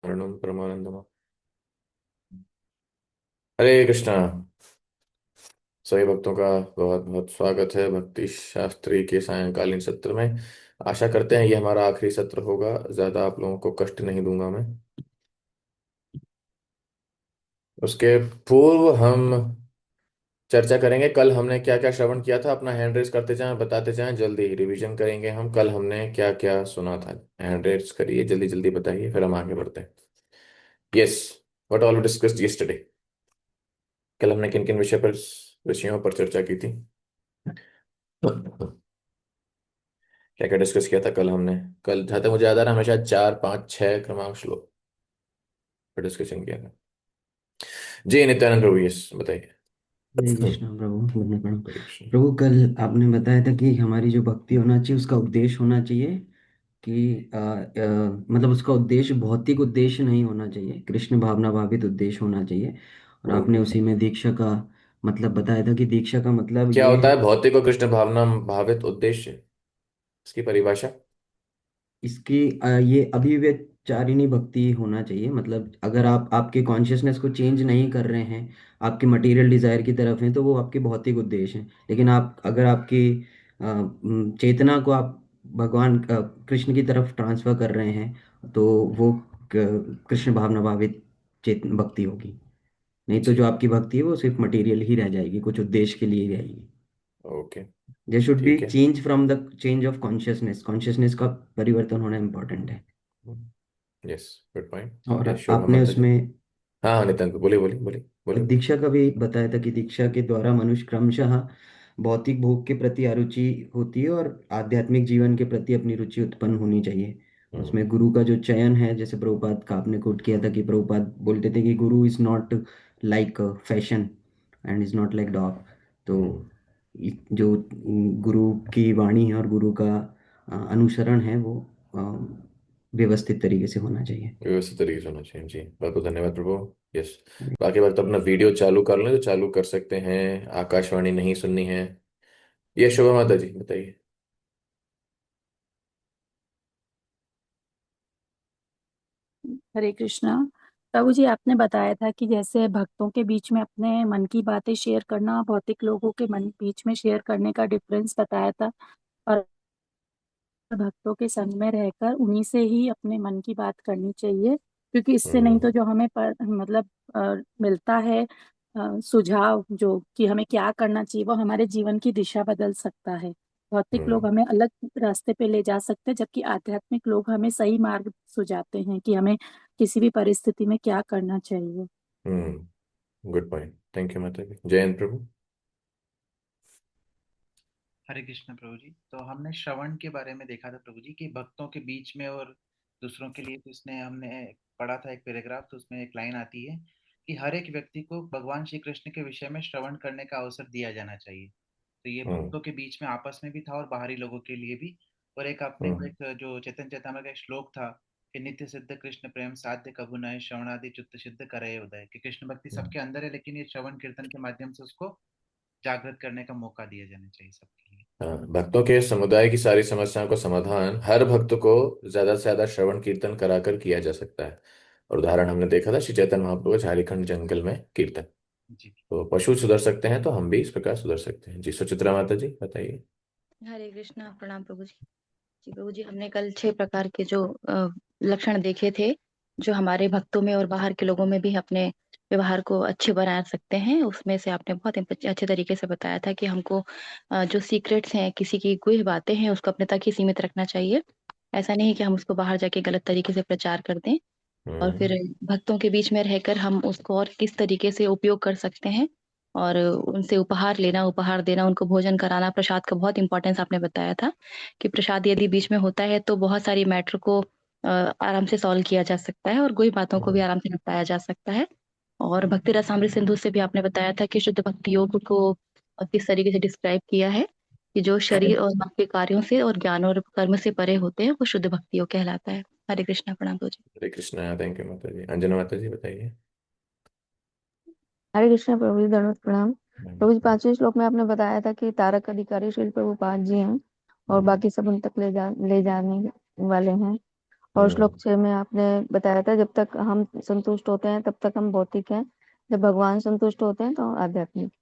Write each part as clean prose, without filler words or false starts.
मरणम परमानंदम। हरे कृष्णा। सभी भक्तों का बहुत बहुत स्वागत है भक्ति शास्त्री के सायंकालीन सत्र में। आशा करते हैं ये हमारा आखिरी सत्र होगा। ज्यादा आप लोगों को कष्ट नहीं दूंगा मैं। उसके पूर्व हम चर्चा करेंगे कल हमने क्या क्या श्रवण किया था। अपना हैंड रेस करते जाएं, बताते जाएं, जल्दी ही रिवीजन करेंगे हम। कल हमने क्या क्या सुना था। हैंड रेस करिए, जल्दी जल्दी बताइए, फिर हम आगे बढ़ते हैं। Yes. What all discussed yesterday. कल हमने किन किन विषयों पर चर्चा की थी। क्या क्या डिस्कस किया था कल हमने। कल जहाँ तक मुझे याद आ रहा है हमेशा 4 5 6 क्रमांक श्लोक पर डिस्कशन किया था। जी नित्यानंद प्रभु, यस बताइए। हरे कृष्णा प्रभु, वंदना प्रणाम। हरे कृष्ण। प्रभु, कल आपने बताया था कि हमारी जो भक्ति होना चाहिए उसका उद्देश्य होना चाहिए कि मतलब उसका उद्देश्य भौतिक उद्देश्य नहीं होना चाहिए, कृष्ण भावना भावित उद्देश्य होना चाहिए। और आपने ओके। उसी में दीक्षा का मतलब बताया था कि दीक्षा का मतलब क्या ये होता है। है भौतिक और कृष्ण भावना भावित उद्देश्य, इसकी परिभाषा। इसकी ये अभिव्यक्तिचारिणी भक्ति होना चाहिए। मतलब अगर आप आपके कॉन्शियसनेस को चेंज नहीं कर रहे हैं, आपके मटेरियल डिजायर की तरफ हैं, तो वो आपके भौतिक उद्देश्य हैं। लेकिन आप अगर आपकी चेतना को आप भगवान कृष्ण की तरफ ट्रांसफर कर रहे हैं, तो वो कृष्ण भावना भावित चेतन भक्ति होगी। नहीं तो जो जी। आपकी भक्ति है वो सिर्फ मटेरियल ही रह जाएगी, कुछ उद्देश्य के लिए ही रहेगी। ओके। देयर शुड बी ठीक है। Change from the change of consciousness, consciousness का परिवर्तन होना इंपॉर्टेंट है। यस। Good point. और यस शोभा आपने माता जी। उसमें हाँ हाँ नित्यानंद, बोलिए बोलिए बोलिए बोलिए बोलिए। दीक्षा का भी बताया था कि दीक्षा के द्वारा मनुष्य क्रमशः भौतिक भोग के प्रति अरुचि होती है और आध्यात्मिक जीवन के प्रति अपनी रुचि उत्पन्न होनी चाहिए। हम्म। उसमें गुरु का जो चयन है, जैसे प्रभुपाद का आपने कोट किया था कि प्रभुपाद बोलते थे कि गुरु is not like fashion and is not like dog. तो हम्म। जो गुरु की वाणी है और गुरु का अनुसरण है वो अ, व्यवस्थित तरीके से होना चाहिए। व्यवस्थित तरीके से होना चाहिए। जी बहुत बहुत धन्यवाद प्रभु। यस। बाकी वक्त अपना वीडियो चालू कर लें तो चालू कर सकते हैं। आकाशवाणी नहीं सुननी है। ये शोभा माता जी बताइए। हरे कृष्णा। प्रभु जी, आपने बताया था कि जैसे भक्तों के बीच में अपने मन की बातें शेयर करना, भौतिक लोगों के मन बीच में शेयर करने का डिफरेंस बताया था। और भक्तों के संग में रहकर उन्हीं से ही अपने मन की बात करनी चाहिए, क्योंकि इससे नहीं तो हम्म। जो हमें मतलब मिलता है सुझाव, जो कि हमें क्या करना चाहिए, वो हमारे जीवन की दिशा बदल सकता है। भौतिक लोग हम्म। हमें अलग रास्ते पे ले जा सकते हैं, जबकि आध्यात्मिक लोग हमें सही मार्ग सुझाते हैं कि हमें किसी भी परिस्थिति में क्या करना चाहिए। Good point. थैंक यू माता जी। जयंत प्रभु। हरे कृष्ण प्रभु जी। तो हमने श्रवण के बारे में देखा था प्रभु जी कि भक्तों के बीच में और दूसरों के लिए, तो इसने हमने पढ़ा था एक पैराग्राफ, तो उसमें एक लाइन आती है कि हर एक व्यक्ति को भगवान श्री कृष्ण के विषय में श्रवण करने का अवसर दिया जाना चाहिए। तो ये हम्म। भक्तों के बीच में आपस में भी था और बाहरी लोगों के लिए भी। और एक आपने को हम्म। एक जो चैतन्य चेतामृत का एक श्लोक था कि नित्य सिद्ध कृष्ण प्रेम साध्य कबु नय श्रवणादि चित्त सिद्ध करे उदय, कि कृष्ण भक्ति हम्म। सबके अंदर है, लेकिन ये श्रवण कीर्तन के माध्यम से उसको जागृत करने का मौका दिया जाना चाहिए सबके लिए। हाँ, भक्तों के समुदाय की सारी समस्याओं का समाधान हर भक्त को ज्यादा से ज्यादा श्रवण कीर्तन कराकर किया जा सकता है। और उदाहरण हमने देखा था श्री चैतन्य महाप्रभु का झारखंड जंगल में कीर्तन। जी। तो पशु सुधर सकते हैं तो हम भी इस प्रकार सुधर सकते हैं। जी सुचित्रा माता जी बताइए। हरे कृष्णा, प्रणाम प्रभु जी। जी प्रभु जी, हमने कल 6 प्रकार के जो लक्षण देखे थे, जो हमारे भक्तों में और बाहर के लोगों में भी अपने व्यवहार को अच्छे बना सकते हैं। उसमें से आपने बहुत ही अच्छे तरीके से बताया था कि हमको जो सीक्रेट्स हैं, किसी की गुप्त बातें हैं, उसको अपने तक ही सीमित रखना चाहिए। ऐसा नहीं कि हम उसको बाहर जाके गलत तरीके से प्रचार कर दें। और फिर हम्म। भक्तों के बीच में रहकर हम उसको और किस तरीके से उपयोग कर सकते हैं। और उनसे उपहार लेना, उपहार देना, उनको भोजन कराना, प्रसाद का बहुत इंपॉर्टेंस आपने बताया था कि प्रसाद यदि बीच में होता है तो बहुत सारी मैटर को आराम से सॉल्व किया जा सकता है और कोई बातों को भी हम्म। आराम से निपटाया जा सकता है। और भक्ति रसामृत सिंधु से भी आपने बताया था कि शुद्ध भक्ति योग को किस तरीके से डिस्क्राइब किया है कि जो शरीर और मन के कार्यों से और ज्ञान और कर्म से परे होते हैं, वो शुद्ध भक्ति योग कहलाता है। हरे कृष्णा, प्रणाम। हरे कृष्णा। थैंक यू माता जी। अंजना माता जी बताइए। हरे कृष्ण प्रभु जी, दंडवत प्रणाम। प्रभु जी, 5वें श्लोक में आपने बताया था कि तारक अधिकारी श्री प्रभुपाद जी हैं और हम्म। बाकी सब उन तक ले जाने वाले हैं। और श्लोक 6 में आपने बताया था जब तक हम संतुष्ट होते हैं तब तक हम भौतिक हैं, जब भगवान संतुष्ट होते हैं तो आध्यात्मिक।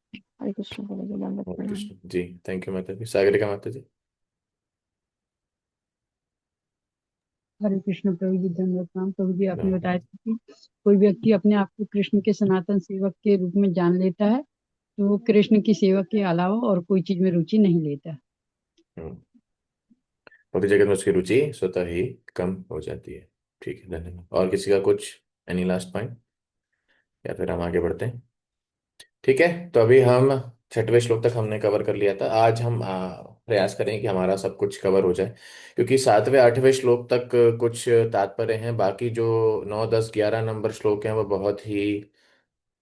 हरे कृष्ण प्रभु जी, दंडवत हरे प्रणाम। कृष्ण जी। थैंक यू माता जी। सागरिका माता जी। हरे कृष्ण प्रभु जी, धन्यवाद प्रणाम। प्रभु जी, आपने हाँ, बताया था कि कोई व्यक्ति अपने आप को कृष्ण के सनातन सेवक के रूप में जान लेता है तो वो कृष्ण की सेवा के अलावा और कोई चीज में रुचि नहीं लेता। हम्म, भौतिक जगत में उसकी रुचि स्वतः ही कम हो जाती है। ठीक है, धन्यवाद। और किसी का कुछ एनी लास्ट पॉइंट, या फिर हम आगे बढ़ते हैं? ठीक है, तो अभी हम छठवें श्लोक तक हमने कवर कर लिया था। आज हम प्रयास करें कि हमारा सब कुछ कवर हो जाए, क्योंकि सातवें आठवें श्लोक तक कुछ तात्पर्य हैं। बाकी जो 9 10 11 नंबर श्लोक हैं वो बहुत ही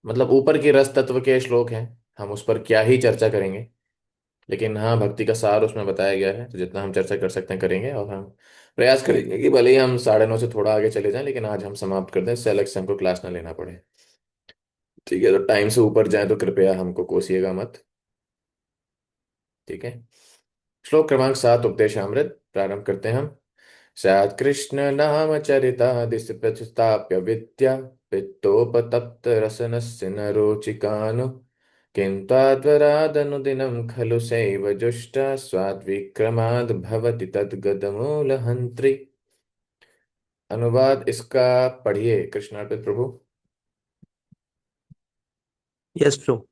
मतलब ऊपर के रस तत्व के श्लोक हैं। हम उस पर क्या ही चर्चा करेंगे। लेकिन हाँ, भक्ति का सार उसमें बताया गया है, तो जितना हम चर्चा कर सकते हैं करेंगे। और हम प्रयास करेंगे कि भले ही हम 9:30 से थोड़ा आगे चले जाएं, लेकिन आज हम समाप्त कर दें, इससे अलग से हमको क्लास ना लेना पड़े। ठीक है, तो टाइम से ऊपर जाए तो कृपया हमको कोसिएगा मत। ठीक है। श्लोक क्रमांक 7, उपदेशामृत, प्रारंभ करते हैं हम। सैत् कृष्ण नाम चरितादिश प्रस्थाप्य विद्या पित्तोपतप्त रसनस्य न रोचिकानु किन्त्वाद्वरादनुदिनं खलु सैव जुष्टा स्वाद्विक्रमाद् भवति तद्गदमूलहन्त्री। अनुवाद इसका पढ़िए कृष्णार्पित प्रभु। यस प्रभु।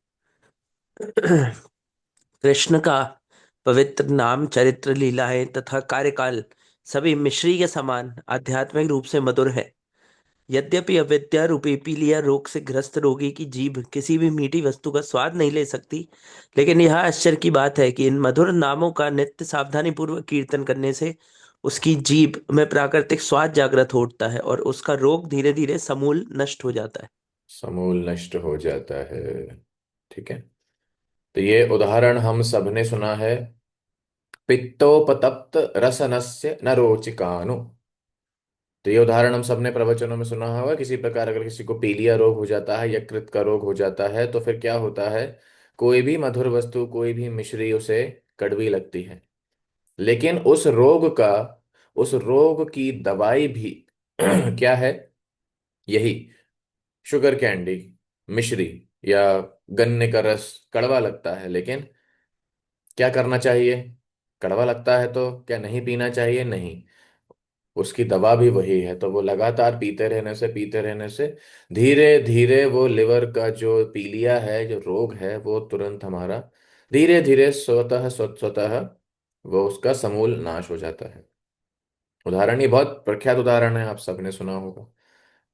कृष्ण का पवित्र नाम, चरित्र, लीलाएं तथा कार्यकाल सभी मिश्री के समान आध्यात्मिक रूप से मधुर है। यद्यपि अविद्या रूपी पीलिया रोग से ग्रस्त रोगी की जीभ किसी भी मीठी वस्तु का स्वाद नहीं ले सकती, लेकिन यह आश्चर्य की बात है कि इन मधुर नामों का नित्य सावधानी पूर्वक कीर्तन करने से उसकी जीभ में प्राकृतिक स्वाद जागृत हो उठता है और उसका रोग धीरे धीरे समूल नष्ट हो जाता है। समूल नष्ट हो जाता है। ठीक है, तो ये उदाहरण हम सबने सुना है। पित्तोपतप्त रसनस्य न रोचिकानु। तो ये उदाहरण हम सबने प्रवचनों में सुना होगा। किसी प्रकार अगर किसी को पीलिया रोग हो जाता है, यकृत का रोग हो जाता है, तो फिर क्या होता है? कोई भी मधुर वस्तु, कोई भी मिश्री उसे कड़वी लगती है। लेकिन उस रोग की दवाई भी क्या है? यही शुगर कैंडी, मिश्री या गन्ने का रस कड़वा लगता है। लेकिन क्या करना चाहिए? कड़वा लगता है तो क्या नहीं पीना चाहिए? नहीं, उसकी दवा भी वही है। तो वो लगातार पीते रहने से धीरे धीरे वो लिवर का जो पीलिया है, जो रोग है, वो तुरंत हमारा धीरे धीरे स्वतः वो उसका समूल नाश हो जाता है। उदाहरण, ये बहुत प्रख्यात उदाहरण है, आप सबने सुना होगा,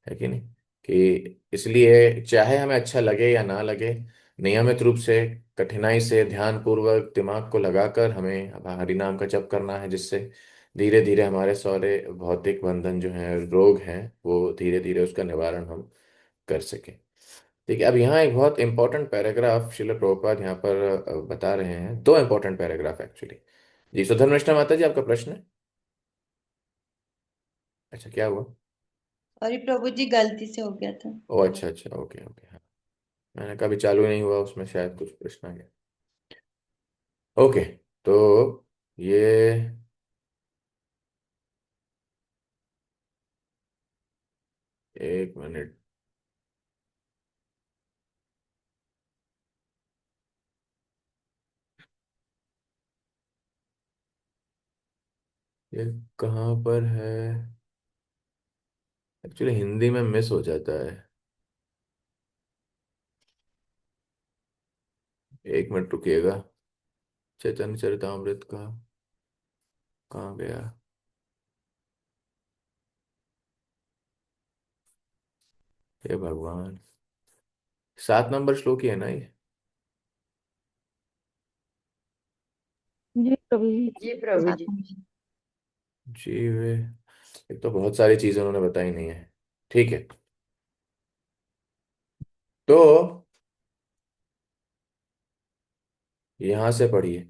है कि नहीं? कि इसलिए चाहे हमें अच्छा लगे या ना लगे, नियमित रूप से कठिनाई से ध्यान पूर्वक दिमाग को लगाकर हमें अब हरि नाम का जप करना है, जिससे धीरे धीरे हमारे सारे भौतिक बंधन जो हैं, रोग हैं, वो धीरे धीरे उसका निवारण हम कर सकें। ठीक है, अब यहाँ एक बहुत इंपॉर्टेंट पैराग्राफ शिल प्रभुपाद यहाँ पर बता रहे हैं। दो इंपॉर्टेंट पैराग्राफ एक्चुअली। जी, सुधर्मनिष्ठा माता जी, आपका प्रश्न है? अच्छा, क्या हुआ? अरे प्रभु जी, गलती से हो गया था। ओ अच्छा अच्छा, ओके ओके, हाँ। मैंने कहा, अभी चालू ही नहीं हुआ, उसमें शायद कुछ प्रश्न आ गया। ओके, तो ये 1 मिनट। ये कहाँ पर है? एक्चुअली हिंदी में मिस हो जाता है। 1 मिनट रुकिएगा। चैतन्य चरितामृत का कहाँ गया? हे भगवान, 7 नंबर श्लोक ही है ना ये? जी प्रभु जी। जी प्रभु साथ जी। में जी वे, एक तो बहुत सारी चीजें उन्होंने बताई नहीं है। ठीक है, तो यहाँ से पढ़िए,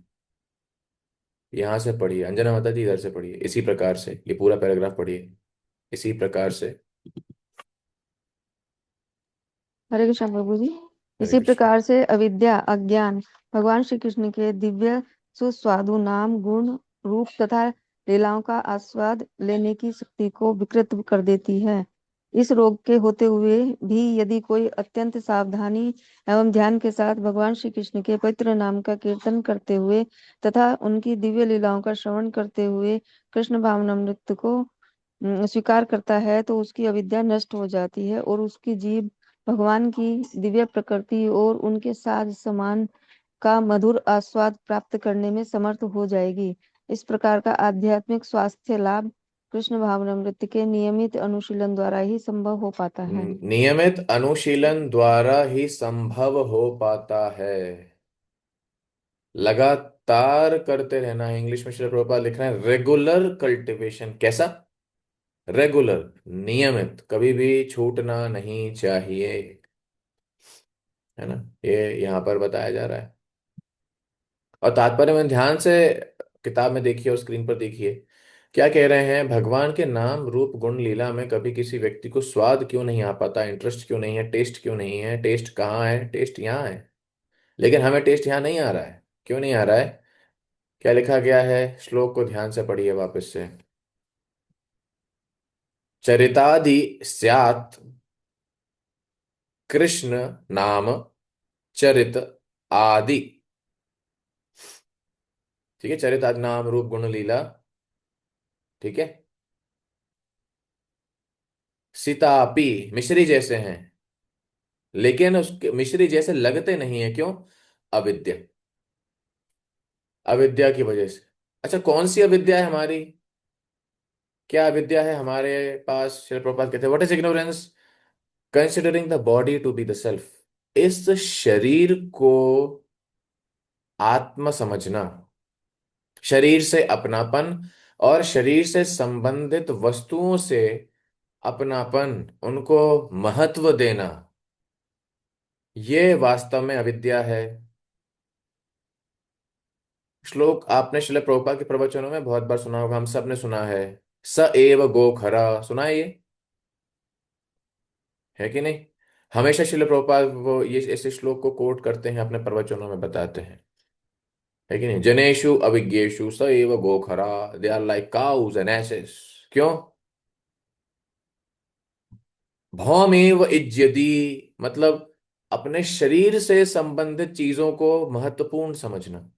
यहाँ से पढ़िए अंजना माता जी, इधर से पढ़िए, इसी प्रकार से ये पूरा पैराग्राफ पढ़िए, इसी प्रकार से। हरे कृष्ण प्रभु जी। हरे इसी कृष्ण। प्रकार से अविद्या अज्ञान भगवान श्री कृष्ण के दिव्य सुस्वादु नाम गुण रूप तथा लीलाओं का आस्वाद लेने की शक्ति को विकृत कर देती है। इस रोग के होते हुए भी यदि कोई अत्यंत सावधानी एवं ध्यान के साथ भगवान श्री कृष्ण के पवित्र नाम का कीर्तन करते हुए तथा उनकी दिव्य लीलाओं का श्रवण करते हुए कृष्ण भावनामृत को स्वीकार करता है तो उसकी अविद्या नष्ट हो जाती है और उसकी जीव भगवान की दिव्य प्रकृति और उनके साज समान का मधुर आस्वाद प्राप्त करने में समर्थ हो जाएगी। इस प्रकार का आध्यात्मिक स्वास्थ्य लाभ कृष्ण भावनामृत के नियमित अनुशीलन द्वारा ही संभव हो पाता है। नियमित अनुशीलन द्वारा ही संभव हो पाता है। लगातार करते रहना है। इंग्लिश में श्रील प्रभुपाद लिख रहे हैं रेगुलर कल्टीवेशन। कैसा? रेगुलर, नियमित, कभी भी छूटना नहीं चाहिए, है ना। ये यहाँ पर बताया जा रहा है। और तात्पर्य में ध्यान से किताब में देखिए और स्क्रीन पर देखिए क्या कह रहे हैं। भगवान के नाम रूप गुण लीला में कभी किसी व्यक्ति को स्वाद क्यों नहीं आ पाता, इंटरेस्ट क्यों नहीं है, टेस्ट क्यों नहीं है। टेस्ट कहाँ है? टेस्ट यहाँ है, लेकिन हमें टेस्ट यहाँ नहीं आ रहा है। क्यों नहीं आ रहा है? क्या लिखा गया है? श्लोक को ध्यान से पढ़िए वापस से। चरितादि स्यात् कृष्ण नाम चरित आदि। ठीक है, चरित आदि नाम रूप गुण लीला। ठीक है। सीतापि, मिश्री जैसे हैं, लेकिन उसके मिश्री जैसे लगते नहीं है। क्यों? अविद्या। अविद्या की वजह से। अच्छा, कौन सी अविद्या है हमारी? क्या अविद्या है हमारे पास? श्रील प्रभुपाद कहते हैं what is ignorance considering the body to be the self. इस शरीर को आत्म समझना, शरीर से अपनापन और शरीर से संबंधित वस्तुओं से अपनापन, उनको महत्व देना, ये वास्तव में अविद्या है। श्लोक आपने श्रील प्रभुपाद के प्रवचनों में बहुत बार सुना होगा, हम सब ने सुना है। स एव गो खरा, सुना है ये? है कि नहीं? हमेशा श्रील प्रभुपाद वो ये ऐसे श्लोक को कोट करते हैं, अपने प्रवचनों में बताते हैं, है कि नहीं। जनेषु अविज्ञेषु स एव गो खरा, they are like cows and asses. क्यों? भौमेव इज्यति, मतलब अपने शरीर से संबंधित चीजों को महत्वपूर्ण समझना।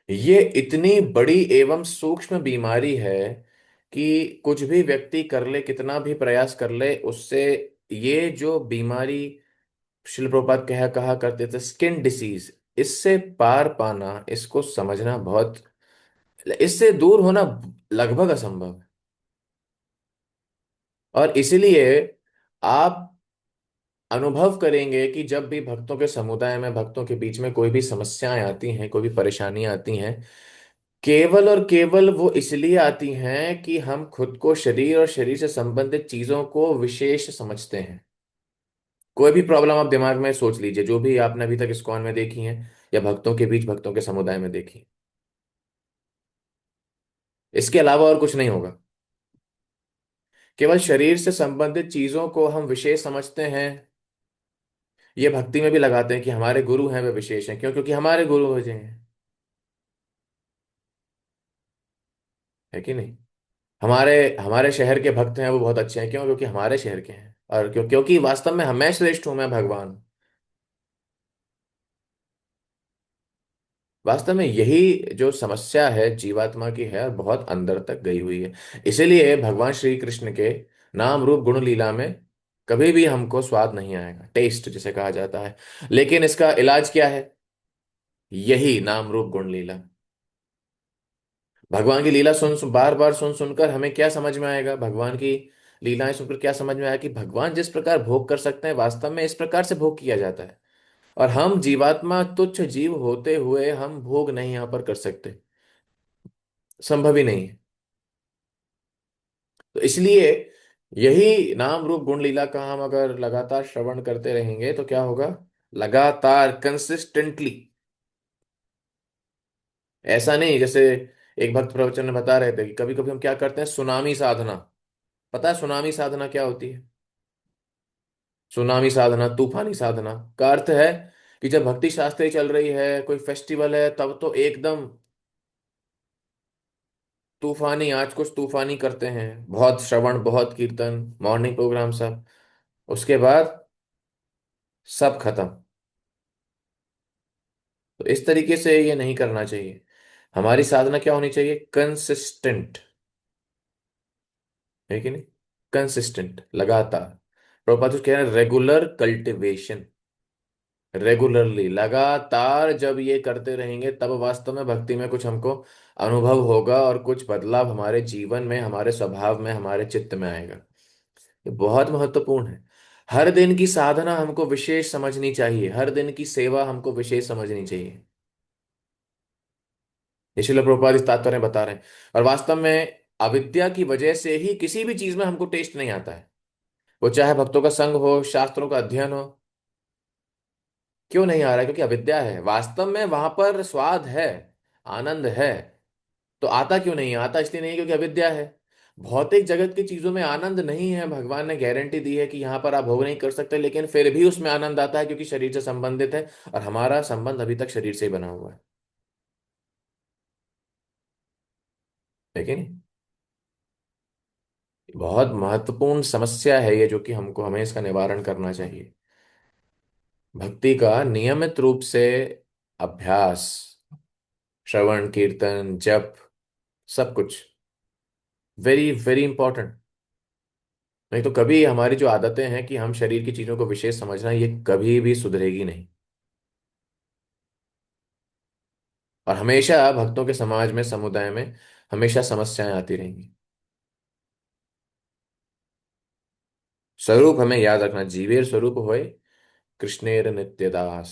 ये इतनी बड़ी एवं सूक्ष्म बीमारी है कि कुछ भी व्यक्ति कर ले, कितना भी प्रयास कर ले, उससे ये जो बीमारी शिल प्रभुपाद कहा करते थे स्किन डिसीज, इससे पार पाना, इसको समझना बहुत, इससे दूर होना लगभग असंभव है। और इसीलिए आप अनुभव करेंगे कि जब भी भक्तों के समुदाय में, भक्तों के बीच में कोई भी समस्याएं आती हैं, कोई भी परेशानियां आती हैं, केवल और केवल वो इसलिए आती हैं कि हम खुद को शरीर और शरीर से संबंधित चीजों को विशेष समझते हैं। कोई भी प्रॉब्लम आप दिमाग में सोच लीजिए, जो भी आपने अभी तक इस्कॉन में देखी है या भक्तों के बीच, भक्तों के समुदाय में देखी, इसके अलावा और कुछ नहीं होगा। केवल शरीर से संबंधित चीजों को हम विशेष समझते हैं। ये भक्ति में भी लगाते हैं कि हमारे गुरु हैं वे विशेष हैं। क्यों? क्योंकि हमारे गुरु हो हैं, है कि नहीं। हमारे हमारे शहर के भक्त हैं वो बहुत अच्छे हैं। क्यों? क्योंकि हमारे शहर के हैं। और क्योंकि वास्तव में मैं श्रेष्ठ हूं, मैं भगवान हूं। वास्तव में यही जो समस्या है जीवात्मा की है, और बहुत अंदर तक गई हुई है। इसीलिए भगवान श्री कृष्ण के नाम रूप गुण लीला में कभी भी हमको स्वाद नहीं आएगा, टेस्ट जिसे कहा जाता है। लेकिन इसका इलाज क्या है? यही नाम रूप गुण लीला। भगवान की लीला बार बार सुन सुनकर हमें क्या समझ में आएगा? भगवान की लीलाएं सुनकर क्या समझ में आया कि भगवान जिस प्रकार भोग कर सकते हैं, वास्तव में इस प्रकार से भोग किया जाता है। और हम जीवात्मा, तुच्छ जीव होते हुए हम भोग नहीं यहां पर कर सकते, संभव ही नहीं है। तो इसलिए यही नाम रूप गुण लीला का हम अगर लगातार श्रवण करते रहेंगे तो क्या होगा? लगातार, कंसिस्टेंटली। ऐसा नहीं जैसे एक भक्त प्रवचन में बता रहे थे कि कभी कभी हम क्या करते हैं, सुनामी साधना। पता है सुनामी साधना क्या होती है? सुनामी साधना, तूफानी साधना का अर्थ है कि जब भक्ति शास्त्रीय चल रही है, कोई फेस्टिवल है, तब तो एकदम तूफानी, आज कुछ तूफानी करते हैं, बहुत श्रवण, बहुत कीर्तन, मॉर्निंग प्रोग्राम सब, उसके बाद सब खत्म। तो इस तरीके से ये नहीं करना चाहिए। हमारी साधना क्या होनी चाहिए? कंसिस्टेंट, है कि नहीं? कंसिस्टेंट, लगातार। प्रभुपाद तो कह रहे हैं रेगुलर कल्टिवेशन, रेगुलरली, लगातार जब ये करते रहेंगे तब वास्तव में भक्ति में कुछ हमको अनुभव होगा और कुछ बदलाव हमारे जीवन में, हमारे स्वभाव में, हमारे चित्त में आएगा। ये बहुत महत्वपूर्ण है। हर दिन की साधना हमको विशेष समझनी चाहिए, हर दिन की सेवा हमको विशेष समझनी चाहिए। ये श्रील प्रभुपाद इस तात्पर्य में बता रहे हैं। और वास्तव में अविद्या की वजह से ही किसी भी चीज में हमको टेस्ट नहीं आता है, वो चाहे भक्तों का संग हो, शास्त्रों का अध्ययन हो। क्यों नहीं आ रहा है? क्योंकि अविद्या है। वास्तव में वहां पर स्वाद है, आनंद है, तो आता क्यों नहीं आता? इसलिए नहीं क्योंकि अविद्या है। भौतिक जगत की चीजों में आनंद नहीं है, भगवान ने गारंटी दी है कि यहाँ पर आप भोग नहीं कर सकते, लेकिन फिर भी उसमें आनंद आता है क्योंकि शरीर से संबंधित है, और हमारा संबंध अभी तक शरीर से ही बना हुआ है कि नहीं? बहुत महत्वपूर्ण समस्या है ये, जो कि हमको, हमें इसका निवारण करना चाहिए। भक्ति का नियमित रूप से अभ्यास, श्रवण कीर्तन जप, सब कुछ वेरी वेरी इंपॉर्टेंट। नहीं तो कभी हमारी जो आदतें हैं कि हम शरीर की चीजों को विशेष समझना, ये कभी भी सुधरेगी नहीं। और हमेशा भक्तों के समाज में, समुदाय में हमेशा समस्याएं आती रहेंगी। स्वरूप हमें याद रखना, जीवेर स्वरूप होए कृष्णेर नित्य दास।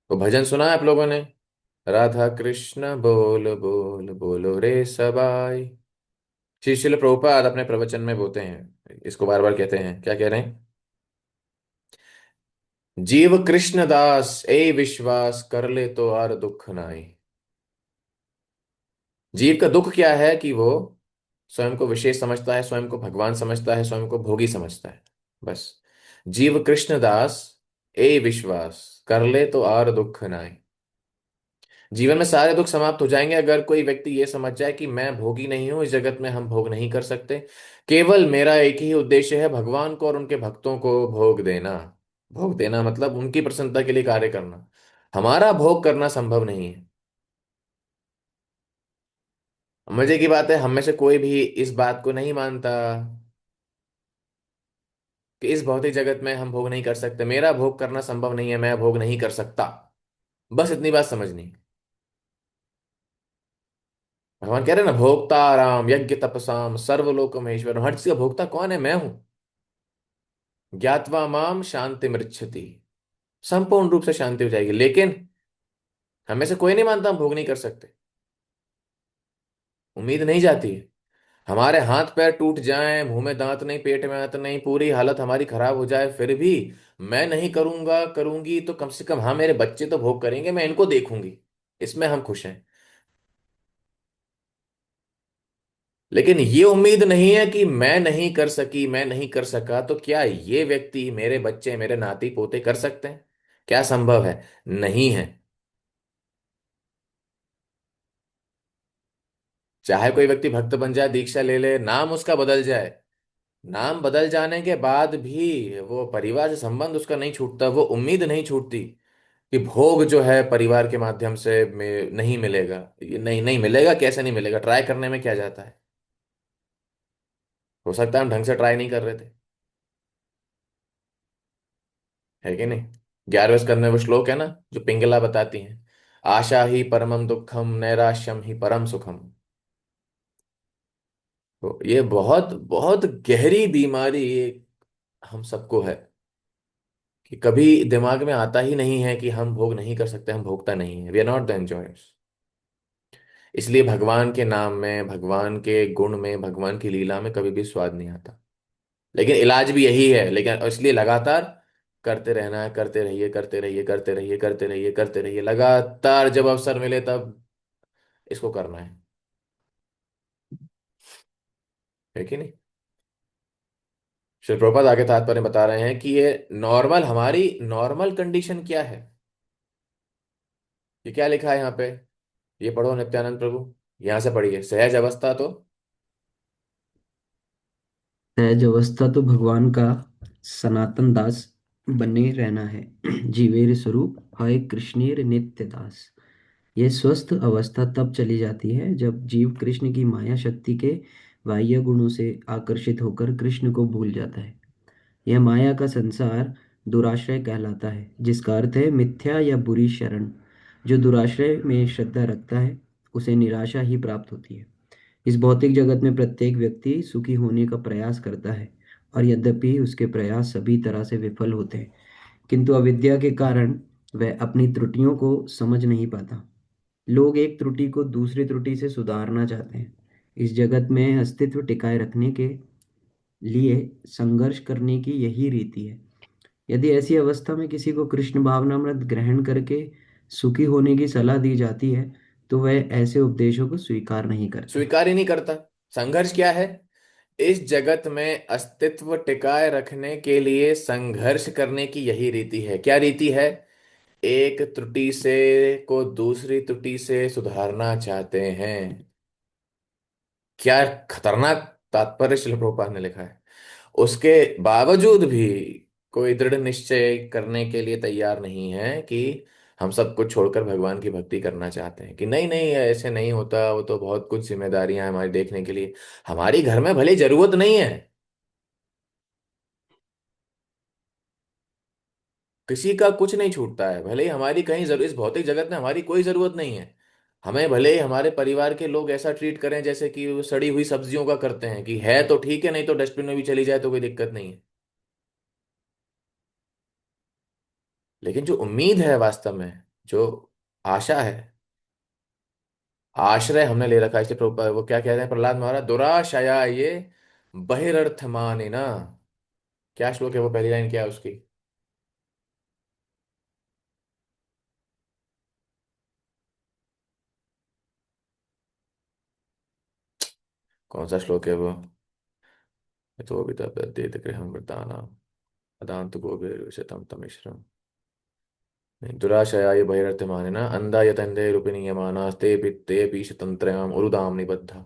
वो भजन सुना है आप लोगों ने? राधा कृष्ण बोल बोल बोलो रे सबाई। श्री शिल प्रभुपाद अपने प्रवचन में बोलते हैं, इसको बार बार कहते हैं, क्या कह रहे हैं? जीव कृष्ण दास ए विश्वास, कर ले तो आर दुख नाई। जीव का दुख क्या है? कि वो स्वयं को विशेष समझता है, स्वयं को भगवान समझता है, स्वयं को भोगी समझता है। बस। जीव कृष्ण दास ए विश्वास, कर ले तो आर दुख नाई। जीवन में सारे दुख समाप्त हो जाएंगे अगर कोई व्यक्ति ये समझ जाए कि मैं भोगी नहीं हूं, इस जगत में हम भोग नहीं कर सकते, केवल मेरा एक ही उद्देश्य है भगवान को और उनके भक्तों को भोग देना। भोग देना मतलब उनकी प्रसन्नता के लिए कार्य करना। हमारा भोग करना संभव नहीं है। मजे की बात है, हम में से कोई भी इस बात को नहीं मानता कि इस भौतिक जगत में हम भोग नहीं कर सकते, मेरा भोग करना संभव नहीं है, मैं भोग नहीं कर सकता। बस इतनी बात समझनी है। भगवान कह रहे हैं ना, भोक्ता राम यज्ञ तपसाम सर्वलोक महेश्वर, हर चीज का भोक्ता कौन है? मैं हूं। ज्ञात्वा माम शांति मृच्छति, संपूर्ण रूप से शांति हो जाएगी। लेकिन हमें से कोई नहीं मानता हम भोग नहीं कर सकते। उम्मीद नहीं जाती है। हमारे हाथ पैर टूट जाएं, मुंह में दांत नहीं, पेट में दांत नहीं, पूरी हालत हमारी खराब हो जाए, फिर भी मैं नहीं करूंगा, करूंगी तो कम से कम हाँ मेरे बच्चे तो भोग करेंगे, मैं इनको देखूंगी, इसमें हम खुश हैं। लेकिन ये उम्मीद नहीं है कि मैं नहीं कर सकी, मैं नहीं कर सका, तो क्या ये व्यक्ति, मेरे बच्चे, मेरे नाती पोते कर सकते हैं? क्या संभव है? नहीं है। चाहे कोई व्यक्ति भक्त बन जाए, दीक्षा ले ले, नाम उसका बदल जाए, नाम बदल जाने के बाद भी वो परिवार से संबंध उसका नहीं छूटता, वो उम्मीद नहीं छूटती कि भोग जो है परिवार के माध्यम से नहीं मिलेगा। ये नहीं, नहीं मिलेगा, कैसे नहीं मिलेगा? ट्राई करने में क्या जाता है? हो सकता है हम ढंग से ट्राई नहीं कर रहे थे, है कि नहीं? 11वें स्कंद में वो श्लोक है ना, जो पिंगला बताती हैं, आशा ही परमम दुखम, नैराश्यम ही परम सुखम। तो ये बहुत बहुत गहरी बीमारी हम सबको है, कि कभी दिमाग में आता ही नहीं है कि हम भोग नहीं कर सकते, हम भोगता नहीं है, we are not the enjoyers. इसलिए भगवान के नाम में, भगवान के गुण में, भगवान की लीला में कभी भी स्वाद नहीं आता। लेकिन इलाज भी यही है, लेकिन इसलिए लगातार करते रहना है, करते रहिए, करते रहिए, करते रहिए, करते रहिए, करते रहिए, लगातार जब अवसर मिले तब इसको करना है कि नहीं? श्री प्रभुपाद आगे तात्पर्य बता रहे हैं कि ये नॉर्मल, हमारी नॉर्मल कंडीशन क्या है। ये क्या लिखा है यहाँ पे? ये पढ़ो नित्यानंद प्रभु। यहां से पढ़िए, सहज अवस्था तो सहज अवस्था तो भगवान का सनातन दास बने रहना है। जीवेर स्वरूप हाय कृष्णेर नित्य दास। यह स्वस्थ अवस्था तब चली जाती है जब जीव कृष्ण की माया शक्ति के बाह्य गुणों से आकर्षित होकर कृष्ण को भूल जाता है। यह माया का संसार दुराश्रय कहलाता है, जिसका अर्थ है मिथ्या या बुरी शरण। जो दुराश्रय में श्रद्धा रखता है उसे निराशा ही प्राप्त होती है। इस भौतिक जगत में प्रत्येक व्यक्ति सुखी होने का प्रयास करता है, और यद्यपि उसके प्रयास सभी तरह से विफल होते हैं, किंतु अविद्या के कारण वह अपनी त्रुटियों को समझ नहीं पाता। लोग एक त्रुटि को दूसरी त्रुटि से सुधारना चाहते हैं। इस जगत में अस्तित्व टिकाए रखने के लिए संघर्ष करने की यही रीति है। यदि ऐसी अवस्था में किसी को कृष्ण भावनामृत ग्रहण करके सुखी होने की सलाह दी जाती है, तो वह ऐसे उपदेशों को स्वीकार नहीं करता। स्वीकार ही नहीं करता। संघर्ष क्या है? इस जगत में अस्तित्व टिकाए रखने के लिए संघर्ष करने की यही रीति है। क्या रीति है? एक त्रुटि से को दूसरी त्रुटि से सुधारना चाहते हैं। क्या खतरनाक तात्पर्य शिल प्रभुपाद ने लिखा है। उसके बावजूद भी कोई दृढ़ निश्चय करने के लिए तैयार नहीं है कि हम सब कुछ छोड़कर भगवान की भक्ति करना चाहते हैं, कि नहीं नहीं ऐसे नहीं होता, वो तो बहुत कुछ जिम्मेदारियां हैं हमारी देखने के लिए। हमारी घर में भले जरूरत नहीं है, किसी का कुछ नहीं छूटता है, भले ही हमारी कहीं जरूर इस भौतिक जगत में हमारी कोई जरूरत नहीं है। हमें भले ही हमारे परिवार के लोग ऐसा ट्रीट करें जैसे कि वो सड़ी हुई सब्जियों का करते हैं, कि है तो ठीक है, नहीं तो डस्टबिन में भी चली जाए तो कोई दिक्कत नहीं है। लेकिन जो उम्मीद है वास्तव में, जो आशा है, आश्रय हमने ले रखा है। इसलिए वो क्या कहते हैं प्रहलाद महाराज, दुराशया ये बहिरर्थ माने ना। क्या श्लोक है वो? पहली लाइन क्या है उसकी? कौन सा श्लोक है वो? तो भी तद्देत गृहं वृतानाम अदांत गोभिर शतम तमिश्रम। नहीं, दुराशया ये बहिरर्थ माने ना, अंधा यतंधे रूपिणी यमानास्ते ते पीश तंत्रयाम उरुदाम निबद्धा।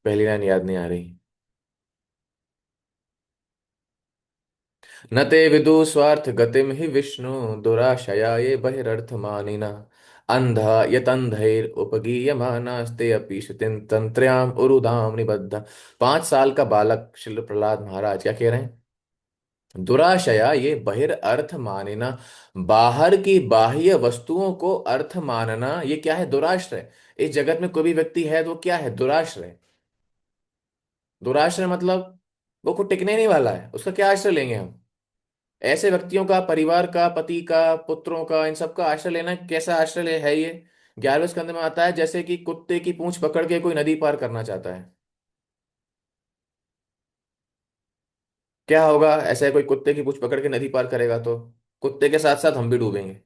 पहली लाइन याद नहीं आ रही। न ते विदु स्वार्थ गतिम ही विष्णु दुराशया ये बहिरर्थ मानिना अंधा यतंधैर उपगीयमानास्ते अपीश तंत्रयाम उरुदाम निबद्धा। 5 साल का बालक श्री प्रहलाद महाराज क्या कह रहे हैं? दुराशया ये बहिर अर्थ मानना, बाहर की बाह्य वस्तुओं को अर्थ मानना, ये क्या है? दुराश्रय। इस जगत में कोई भी व्यक्ति है तो वो क्या है? दुराश्रय। दुराश्रय मतलब वो को टिकने नहीं वाला है, उसका क्या आश्रय लेंगे हम? ऐसे व्यक्तियों का, परिवार का, पति का, पुत्रों का, इन सब का आश्रय लेना कैसा आश्रय है ये? 11वें स्कंद में आता है जैसे कि कुत्ते की पूंछ पकड़ के कोई नदी पार करना चाहता है। क्या होगा? ऐसा कोई कुत्ते की पूंछ पकड़ के नदी पार करेगा तो कुत्ते के साथ साथ हम भी डूबेंगे।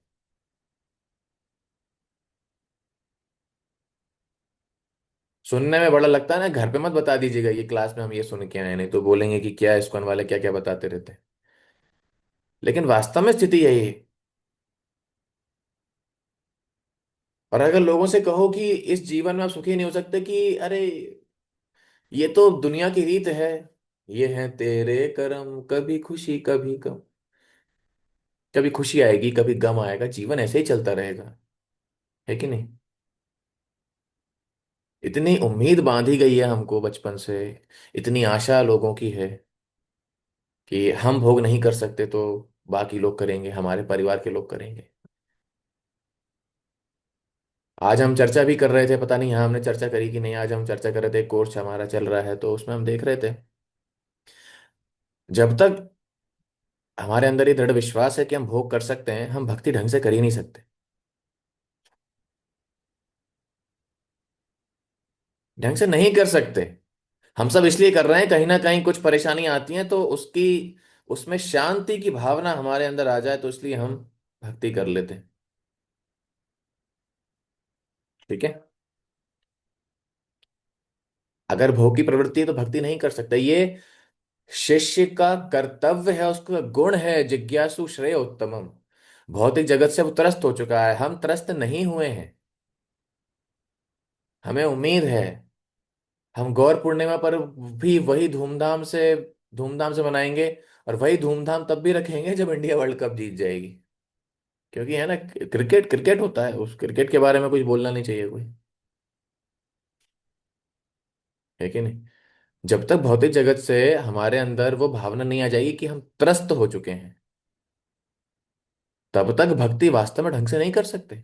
सुनने में बड़ा लगता है ना, घर पे मत बता दीजिएगा ये क्लास में हम ये सुन के आए, नहीं तो बोलेंगे कि क्या इस्कॉन वाले क्या क्या बताते रहते हैं। लेकिन वास्तव में स्थिति यही है। और अगर लोगों से कहो कि इस जीवन में आप सुखी नहीं हो सकते, कि अरे ये तो दुनिया की रीत है, ये है तेरे कर्म, कभी खुशी कभी गम, कभी खुशी आएगी कभी गम आएगा, जीवन ऐसे ही चलता रहेगा, है कि नहीं? इतनी उम्मीद बांधी गई है हमको बचपन से, इतनी आशा लोगों की है कि हम भोग नहीं कर सकते तो बाकी लोग करेंगे, हमारे परिवार के लोग करेंगे। आज हम चर्चा भी कर रहे थे, पता नहीं यहाँ हमने चर्चा करी कि नहीं, आज हम चर्चा कर रहे थे, कोर्स हमारा चल रहा है तो उसमें हम देख रहे थे, जब तक हमारे अंदर ये दृढ़ विश्वास है कि हम भोग कर सकते हैं, हम भक्ति ढंग से कर ही नहीं सकते। ढंग से नहीं कर सकते। हम सब इसलिए कर रहे हैं, कहीं ना कहीं कुछ परेशानी आती है तो उसकी, उसमें शांति की भावना हमारे अंदर आ जाए तो इसलिए हम भक्ति कर लेते हैं। ठीक है। अगर भोग की प्रवृत्ति है तो भक्ति नहीं कर सकते। ये शिष्य का कर्तव्य है, उसका गुण है, जिज्ञासु श्रेय उत्तमम। भौतिक जगत से वो त्रस्त हो चुका है, हम त्रस्त नहीं हुए हैं। हमें उम्मीद है हम गौर पूर्णिमा पर भी वही धूमधाम से मनाएंगे। और वही धूमधाम तब भी रखेंगे जब इंडिया वर्ल्ड कप जीत जाएगी। क्योंकि है ना, क्रिकेट क्रिकेट होता है, उस क्रिकेट के बारे में कुछ बोलना नहीं चाहिए कोई, है कि नहीं। जब तक भौतिक जगत से हमारे अंदर वो भावना नहीं आ जाएगी कि हम त्रस्त हो चुके हैं, तब तक भक्ति वास्तव में ढंग से नहीं कर सकते।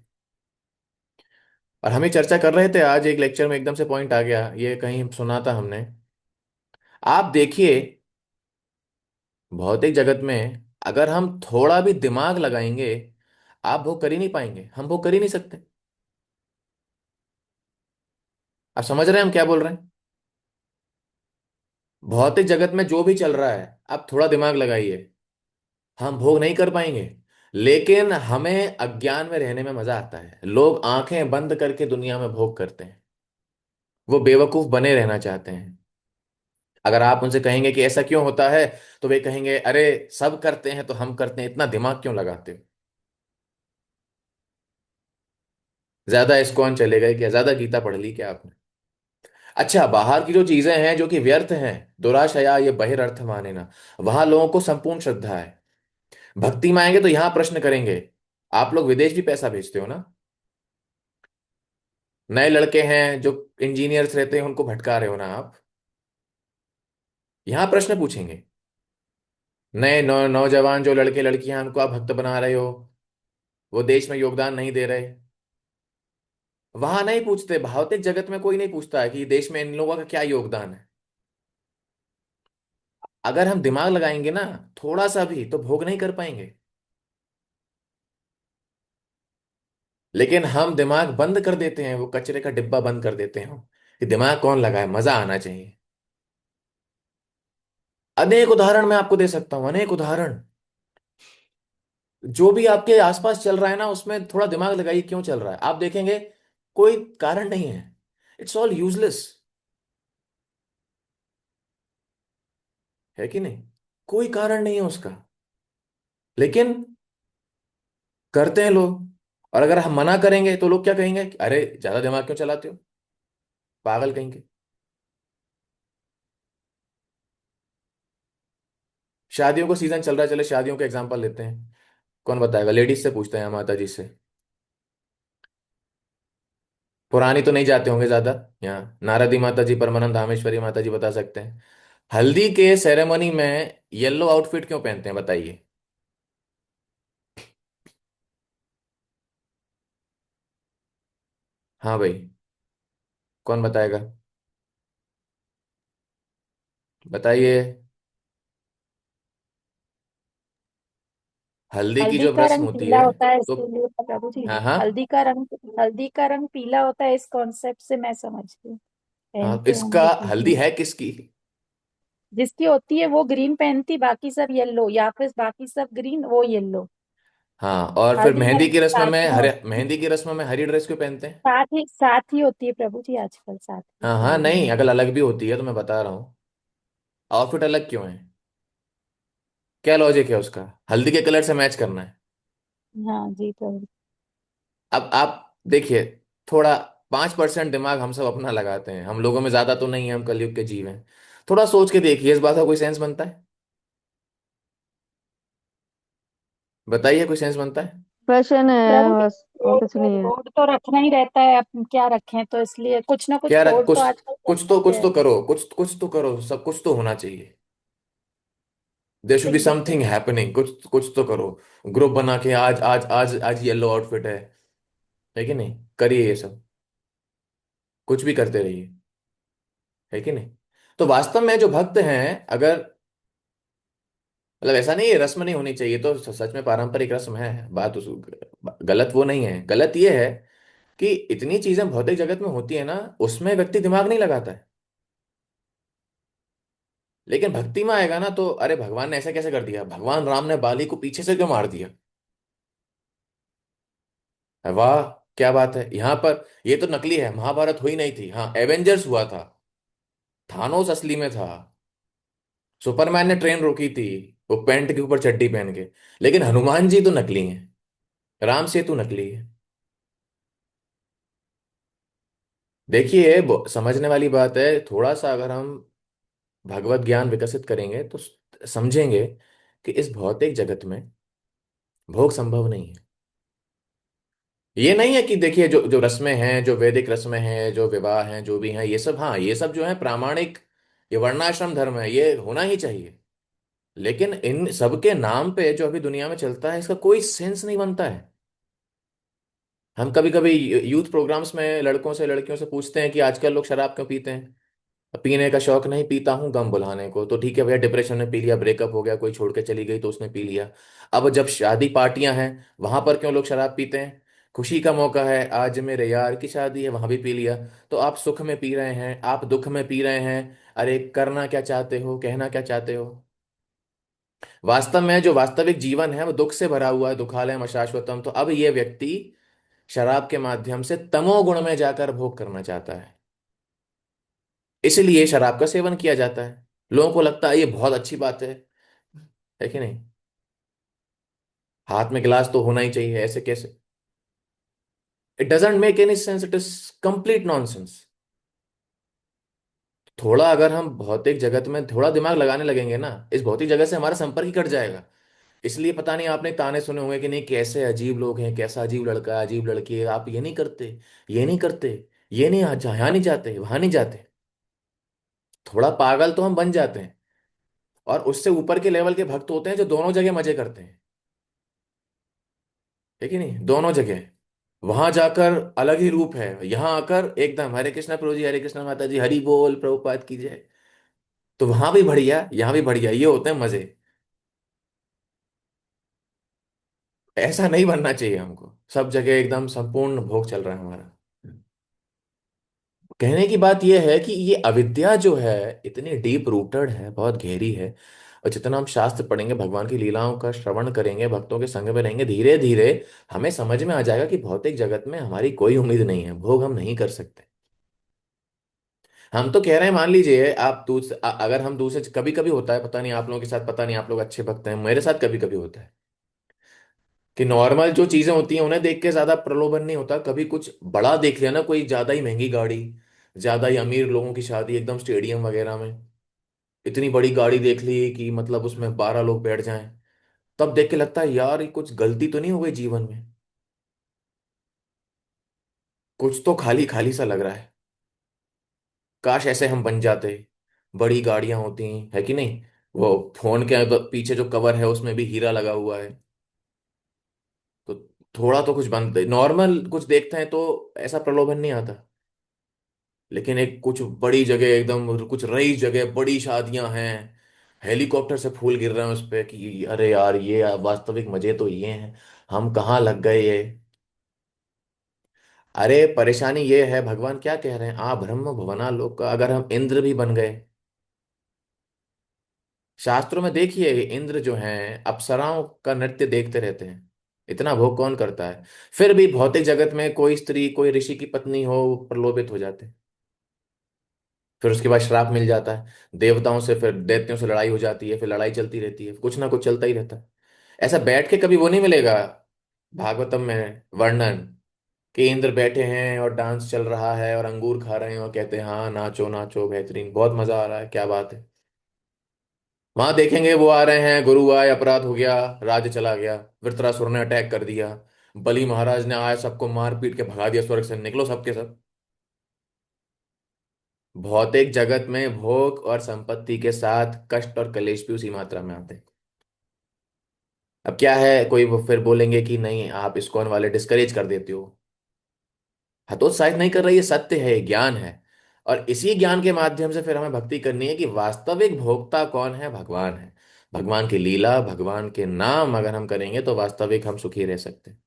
और हम ये चर्चा कर रहे थे आज एक लेक्चर में, एकदम से पॉइंट आ गया, ये कहीं सुना था हमने। आप देखिए, भौतिक जगत में अगर हम थोड़ा भी दिमाग लगाएंगे, आप वो कर ही नहीं पाएंगे, हम वो कर ही नहीं सकते। आप समझ रहे हैं हम क्या बोल रहे हैं? भौतिक जगत में जो भी चल रहा है, आप थोड़ा दिमाग लगाइए, हम भोग नहीं कर पाएंगे। लेकिन हमें अज्ञान में रहने में मजा आता है। लोग आंखें बंद करके दुनिया में भोग करते हैं, वो बेवकूफ बने रहना चाहते हैं। अगर आप उनसे कहेंगे कि ऐसा क्यों होता है, तो वे कहेंगे, अरे सब करते हैं तो हम करते हैं, इतना दिमाग क्यों लगाते हो? ज्यादा इस्कॉन चले गए क्या? ज्यादा गीता पढ़ ली क्या आपने? अच्छा, बाहर की जो चीजें हैं जो कि व्यर्थ हैं, दुराशया ये बहिर्थ माने ना, वहां लोगों को संपूर्ण श्रद्धा है। भक्ति में आएंगे तो यहां प्रश्न करेंगे, आप लोग विदेश भी पैसा भेजते हो ना? नए लड़के हैं जो इंजीनियर्स रहते हैं, उनको भटका रहे हो ना आप? यहां प्रश्न पूछेंगे। नए नौजवान जो लड़के लड़कियां हैं, उनको आप भक्त बना रहे हो, वो देश में योगदान नहीं दे रहे। वहां नहीं पूछते, भौतिक जगत में कोई नहीं पूछता है कि देश में इन लोगों का क्या योगदान है। अगर हम दिमाग लगाएंगे ना, थोड़ा सा भी, तो भोग नहीं कर पाएंगे। लेकिन हम दिमाग बंद कर देते हैं, वो कचरे का डिब्बा बंद कर देते हैं कि दिमाग कौन लगाए, मजा आना चाहिए। अनेक उदाहरण मैं आपको दे सकता हूं, अनेक उदाहरण। जो भी आपके आसपास चल रहा है ना, उसमें थोड़ा दिमाग लगाइए, क्यों चल रहा है, आप देखेंगे कोई कारण नहीं है। इट्स ऑल यूजलेस, है कि नहीं? कोई कारण नहीं है उसका, लेकिन करते हैं लोग। और अगर हम मना करेंगे तो लोग क्या कहेंगे कि अरे ज्यादा दिमाग क्यों चलाते हो, पागल कहेंगे। शादियों का सीजन चल रहा है, चले शादियों का एग्जांपल लेते हैं। कौन बताएगा? लेडीज से पूछते हैं, माता जी से। पुरानी तो नहीं जाते होंगे ज्यादा, यहाँ नारदी माता जी, परमानंद धामेश्वरी माता जी बता सकते हैं। हल्दी के सेरेमनी में येलो आउटफिट क्यों पहनते हैं, बताइए। हाँ भाई, कौन बताएगा? बताइए। हल्दी की हल्दी जो का रस्म रंग होती पीला है, होता है तो इसीलिए प्रभु जी। हाँ हाँ हल्दी का रंग पीला होता है, इस कॉन्सेप्ट से मैं समझती हूँ, हाँ, पहनते इसका होंगे हल्दी इसीलिए। है किसकी? जिसकी होती है वो ग्रीन पहनती, बाकी सब येलो, या फिर बाकी सब ग्रीन वो येलो। हाँ, और फिर हल्दी मेहंदी हल्दी की रस्म साथ में में हरे, होती है। मेहंदी की रस्म में हरी ड्रेस क्यों पहनते हैं? साथ ही होती है प्रभु जी, आजकल साथ ही हाँ हाँ, हल्दी नहीं, मेहंदी। अगर अलग भी होती है तो मैं बता रहा हूँ, आउटफिट अलग क्यों है? क्या लॉजिक है उसका? हल्दी के कलर से मैच करना है। हाँ जी प्रभु। अब आप देखिए, थोड़ा 5% दिमाग हम सब अपना लगाते हैं, हम लोगों में ज्यादा तो नहीं है, हम कलयुग के जीव हैं। थोड़ा सोच के देखिए, इस बात का कोई सेंस बनता है? बताइए, कोई सेंस बनता है? फैशन है प्रभु जी, बस, और कुछ नहीं है। कोड तो रखना ही रहता है, अब क्या रखें, तो इसलिए कुछ ना कुछ क्या रख, कोड तो कुछ आजकल चलता ही कुछ है। तो करो, कुछ तो करो, सब कुछ तो होना चाहिए। देयर शुड बी ठीक है समथिंग प्रभु। हैपनिंग, कुछ तो करो। ग्रुप बना के आज आज आज आज येलो आउटफिट है कि नहीं? करिए ये सब, कुछ भी करते रहिए, है कि नहीं? तो वास्तव में जो भक्त हैं, अगर मतलब ऐसा नहीं है रस्म नहीं होनी चाहिए, तो सच में पारंपरिक रस्म है, बात उस गलत वो नहीं है। गलत ये है कि इतनी चीजें भौतिक जगत में होती है ना, उसमें व्यक्ति दिमाग नहीं लगाता है। लेकिन भक्ति में आएगा ना, तो अरे भगवान ने ऐसा कैसे कर दिया, भगवान राम ने बाली को पीछे से क्यों मार दिया, वाह क्या बात है यहाँ पर। ये तो नकली है, महाभारत हुई नहीं थी, हाँ एवेंजर्स हुआ था, थानोस असली में था, सुपरमैन ने ट्रेन रोकी थी, वो पैंट के ऊपर चड्डी पहन के। लेकिन हनुमान जी तो नकली हैं, राम सेतु नकली है। देखिए समझने वाली बात है, थोड़ा सा अगर हम भगवत ज्ञान विकसित करेंगे तो समझेंगे कि इस भौतिक जगत में भोग संभव नहीं है। ये नहीं है कि देखिए जो जो रस्में हैं, जो वैदिक रस्में हैं, जो विवाह हैं, जो भी हैं, ये सब, हाँ ये सब जो है प्रामाणिक, ये वर्णाश्रम धर्म है, ये होना ही चाहिए। लेकिन इन सब के नाम पे जो अभी दुनिया में चलता है, इसका कोई सेंस नहीं बनता है। हम कभी कभी यूथ प्रोग्राम्स में लड़कों से लड़कियों से पूछते हैं कि आजकल लोग शराब क्यों पीते हैं। पीने का शौक नहीं, पीता हूँ गम भुलाने को। तो ठीक है भैया, डिप्रेशन में पी लिया, ब्रेकअप हो गया, कोई छोड़ के चली गई तो उसने पी लिया। अब जब शादी पार्टियां हैं, वहां पर क्यों लोग शराब पीते हैं? खुशी का मौका है, आज मेरे यार की शादी है, वहां भी पी लिया। तो आप सुख में पी रहे हैं, आप दुख में पी रहे हैं। अरे करना क्या चाहते हो, कहना क्या चाहते हो? वास्तव में जो वास्तविक जीवन है वो दुख से भरा हुआ है, दुखालयम अशाश्वतम। तो अब ये व्यक्ति शराब के माध्यम से तमोगुण में जाकर भोग करना चाहता है, इसलिए शराब का सेवन किया जाता है। लोगों को लगता है ये बहुत अच्छी बात है कि नहीं? हाथ में गिलास तो होना ही चाहिए, ऐसे कैसे? It doesn't make any sense, it is complete nonsense. थोड़ा अगर हम भौतिक जगत में थोड़ा दिमाग लगाने लगेंगे ना, इस भौतिक जगत से हमारा संपर्क ही कट जाएगा। इसलिए पता नहीं आपने ताने सुने होंगे कि नहीं, कैसे अजीब लोग हैं, कैसा अजीब लड़का है, अजीब लड़की है, आप ये नहीं करते, ये नहीं करते, ये नहीं, यहाँ नहीं जाते, वहां नहीं जाते। थोड़ा पागल तो हम बन जाते हैं। और उससे ऊपर के लेवल के भक्त होते हैं जो दोनों जगह मजे करते हैं, है कि नहीं? दोनों जगह वहां जाकर अलग ही रूप है, यहाँ आकर एकदम हरे कृष्णा प्रभु जी, हरे कृष्णा माता जी, हरि बोल प्रभुपाद की जय। तो वहां भी बढ़िया, यहाँ भी बढ़िया, ये होते हैं मजे। ऐसा नहीं बनना चाहिए हमको, सब जगह एकदम संपूर्ण भोग चल रहा है हमारा। कहने की बात यह है कि ये अविद्या जो है इतनी डीप रूटेड है, बहुत गहरी है। और जितना हम शास्त्र पढ़ेंगे, भगवान की लीलाओं का श्रवण करेंगे, भक्तों के संग में रहेंगे, धीरे धीरे हमें समझ में आ जाएगा कि भौतिक जगत में हमारी कोई उम्मीद नहीं है, भोग हम नहीं कर सकते। हम तो कह रहे हैं, मान लीजिए आप अगर हम दूसरे, कभी कभी होता है, पता नहीं आप लोगों के साथ, पता नहीं आप लोग अच्छे भक्त हैं, मेरे साथ कभी कभी होता है कि नॉर्मल जो चीजें होती हैं उन्हें देख के ज्यादा प्रलोभन नहीं होता। कभी कुछ बड़ा देख लिया ना, कोई ज्यादा ही महंगी गाड़ी, ज्यादा ही अमीर लोगों की शादी एकदम स्टेडियम वगैरह में, इतनी बड़ी गाड़ी देख ली कि मतलब उसमें 12 लोग बैठ जाएं, तब देख के लगता है यार ये कुछ गलती तो नहीं हो गई जीवन में, कुछ तो खाली खाली सा लग रहा है। काश ऐसे हम बन जाते। बड़ी गाड़ियां होती है कि नहीं, वो फोन के पीछे जो कवर है उसमें भी हीरा लगा हुआ है। तो थोड़ा तो कुछ बनते, नॉर्मल कुछ देखते हैं तो ऐसा प्रलोभन नहीं आता। लेकिन एक कुछ बड़ी जगह, एकदम कुछ रईस जगह, बड़ी शादियां हैं, हेलीकॉप्टर से फूल गिर रहे हैं उस पे, कि अरे यार ये वास्तविक मजे तो ये हैं, हम कहाँ लग गए ये। अरे परेशानी ये है, भगवान क्या कह रहे हैं, आ ब्रह्म भुवना लोक का, अगर हम इंद्र भी बन गए। शास्त्रों में देखिए, इंद्र जो हैं अप्सराओं का नृत्य देखते रहते हैं, इतना भोग कौन करता है? फिर भी भौतिक जगत में कोई स्त्री, कोई ऋषि की पत्नी हो, प्रलोभित हो जाते हैं। फिर उसके बाद श्राप मिल जाता है, देवताओं से, फिर दैत्यों से लड़ाई हो जाती है, फिर लड़ाई चलती रहती है, कुछ ना कुछ चलता ही रहता है। ऐसा बैठ के कभी वो नहीं मिलेगा भागवतम में वर्णन कि इंद्र बैठे हैं और डांस चल रहा है और अंगूर खा रहे हैं और कहते हैं हाँ नाचो नाचो, बेहतरीन, बहुत मजा आ रहा है, क्या बात है। वहां देखेंगे वो आ रहे हैं, गुरु आए, अपराध हो गया, राज्य चला गया, वृत्रासुर ने अटैक कर दिया, बलि महाराज ने आया, सबको मार पीट के भगा दिया स्वर्ग से, निकलो सबके सब। भौतिक जगत में भोग और संपत्ति के साथ कष्ट और कलेश भी उसी मात्रा में आते हैं। अब क्या है, कोई वो फिर बोलेंगे कि नहीं आप इस्कॉन वाले डिस्करेज कर देते हो। हतोत्साहित नहीं कर रही, ये सत्य है, ये ज्ञान है। और इसी ज्ञान के माध्यम से फिर हमें भक्ति करनी है कि वास्तविक भोक्ता कौन है, भगवान है। भगवान की लीला, भगवान के नाम अगर हम करेंगे तो वास्तविक हम सुखी रह सकते हैं,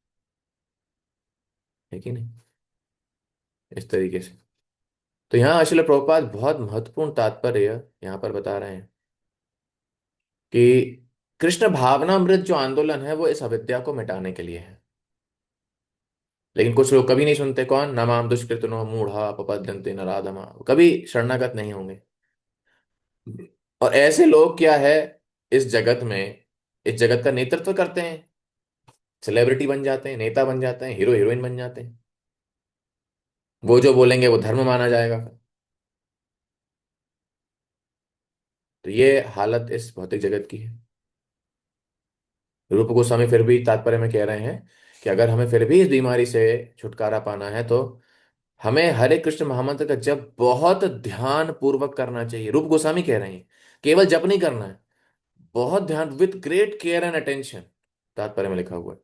है कि नहीं? इस तरीके से। तो यहाँ अश्लील प्रभुपाद बहुत महत्वपूर्ण तात्पर्य यहाँ पर बता रहे हैं कि कृष्ण भावनामृत जो आंदोलन है वो इस अविद्या को मिटाने के लिए है। लेकिन कुछ लोग कभी नहीं सुनते, कौन? नमाम दुष्कृतनो मूढ़ा पपद्यन्ते नराधमा, कभी शरणागत नहीं होंगे। और ऐसे लोग क्या है, इस जगत में, इस जगत का नेतृत्व करते हैं, सेलिब्रिटी बन जाते हैं, नेता बन जाते हैं, हीरो हीरोइन बन जाते हैं। वो जो बोलेंगे वो धर्म माना जाएगा। तो ये हालत इस भौतिक जगत की है। रूप गोस्वामी फिर भी तात्पर्य में कह रहे हैं कि अगर हमें फिर भी इस बीमारी से छुटकारा पाना है तो हमें हरे कृष्ण महामंत्र का जप बहुत ध्यान पूर्वक करना चाहिए। रूप गोस्वामी कह रहे हैं केवल जप नहीं करना है, बहुत ध्यान, with great care and attention, तात्पर्य में लिखा हुआ है।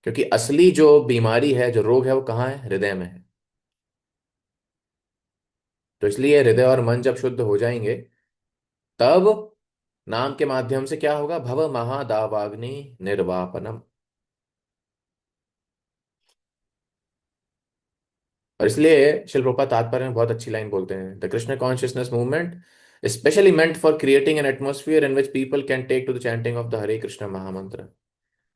क्योंकि असली जो बीमारी है, जो रोग है, वो कहाँ है? हृदय में है। तो इसलिए हृदय और मन जब शुद्ध हो जाएंगे तब नाम के माध्यम से क्या होगा? भव महादावाग्नि निर्वापनम। और इसलिए शिल प्रोपा तात्पर्य में बहुत अच्छी लाइन बोलते हैं, the Krishna consciousness movement specially meant for creating an atmosphere in which people can take to the chanting of the Hare Krishna mahamantra.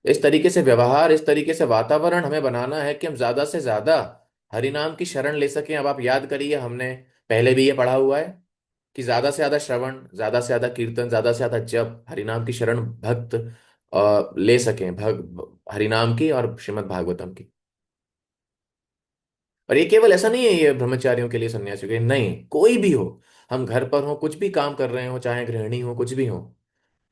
इस तरीके से व्यवहार, इस तरीके से वातावरण हमें बनाना है कि हम ज्यादा से ज्यादा हरि नाम की शरण ले सकें। अब आप याद करिए, हमने पहले भी ये पढ़ा हुआ है कि ज्यादा से ज्यादा श्रवण, ज्यादा से ज्यादा कीर्तन, ज्यादा से ज्यादा जप, हरिनाम की शरण भक्त ले सकें, हरिनाम की और श्रीमद् भागवतम की। और ये केवल ऐसा नहीं है ये ब्रह्मचारियों के लिए, सन्यासियों के लिए नहीं, कोई भी हो, हम घर पर हो, कुछ भी काम कर रहे हो, चाहे गृहिणी हो, कुछ भी हो,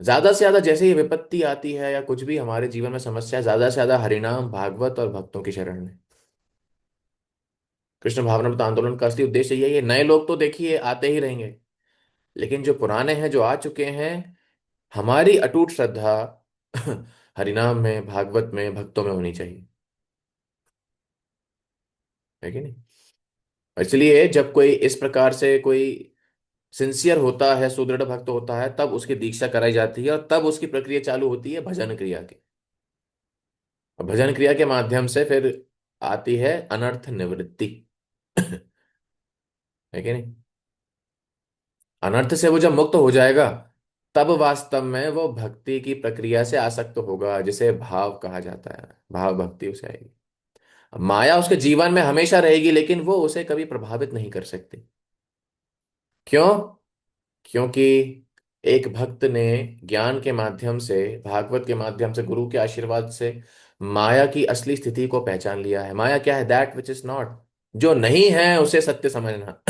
ज्यादा से ज्यादा जैसे ही विपत्ति आती है या कुछ भी हमारे जीवन में समस्या है, ज्यादा से ज्यादा हरिनाम, भागवत और भक्तों की शरण में। कृष्ण भावनामृत आंदोलन का असली उद्देश्य यही है। नए लोग तो देखिए आते ही रहेंगे, लेकिन जो पुराने हैं, जो आ चुके हैं, हमारी अटूट श्रद्धा हरिनाम में, भागवत में, भक्तों में होनी चाहिए, है कि नहीं? इसलिए जब कोई इस प्रकार से कोई सिंसियर होता है, सुदृढ़ भक्त होता है, तब उसकी दीक्षा कराई जाती है और तब उसकी प्रक्रिया चालू होती है भजन क्रिया की। और भजन क्रिया के माध्यम से फिर आती है अनर्थ निवृत्ति। है कि नहीं? अनर्थ से वो जब मुक्त हो जाएगा तब वास्तव में वो भक्ति की प्रक्रिया से आसक्त होगा, जिसे भाव कहा जाता है। भाव भक्ति उसे आएगी। माया उसके जीवन में हमेशा रहेगी, लेकिन वो उसे कभी प्रभावित नहीं कर सकती। क्यों? क्योंकि एक भक्त ने ज्ञान के माध्यम से, भागवत के माध्यम से, गुरु के आशीर्वाद से माया की असली स्थिति को पहचान लिया है। माया क्या है? That which is not. जो नहीं है उसे सत्य समझना।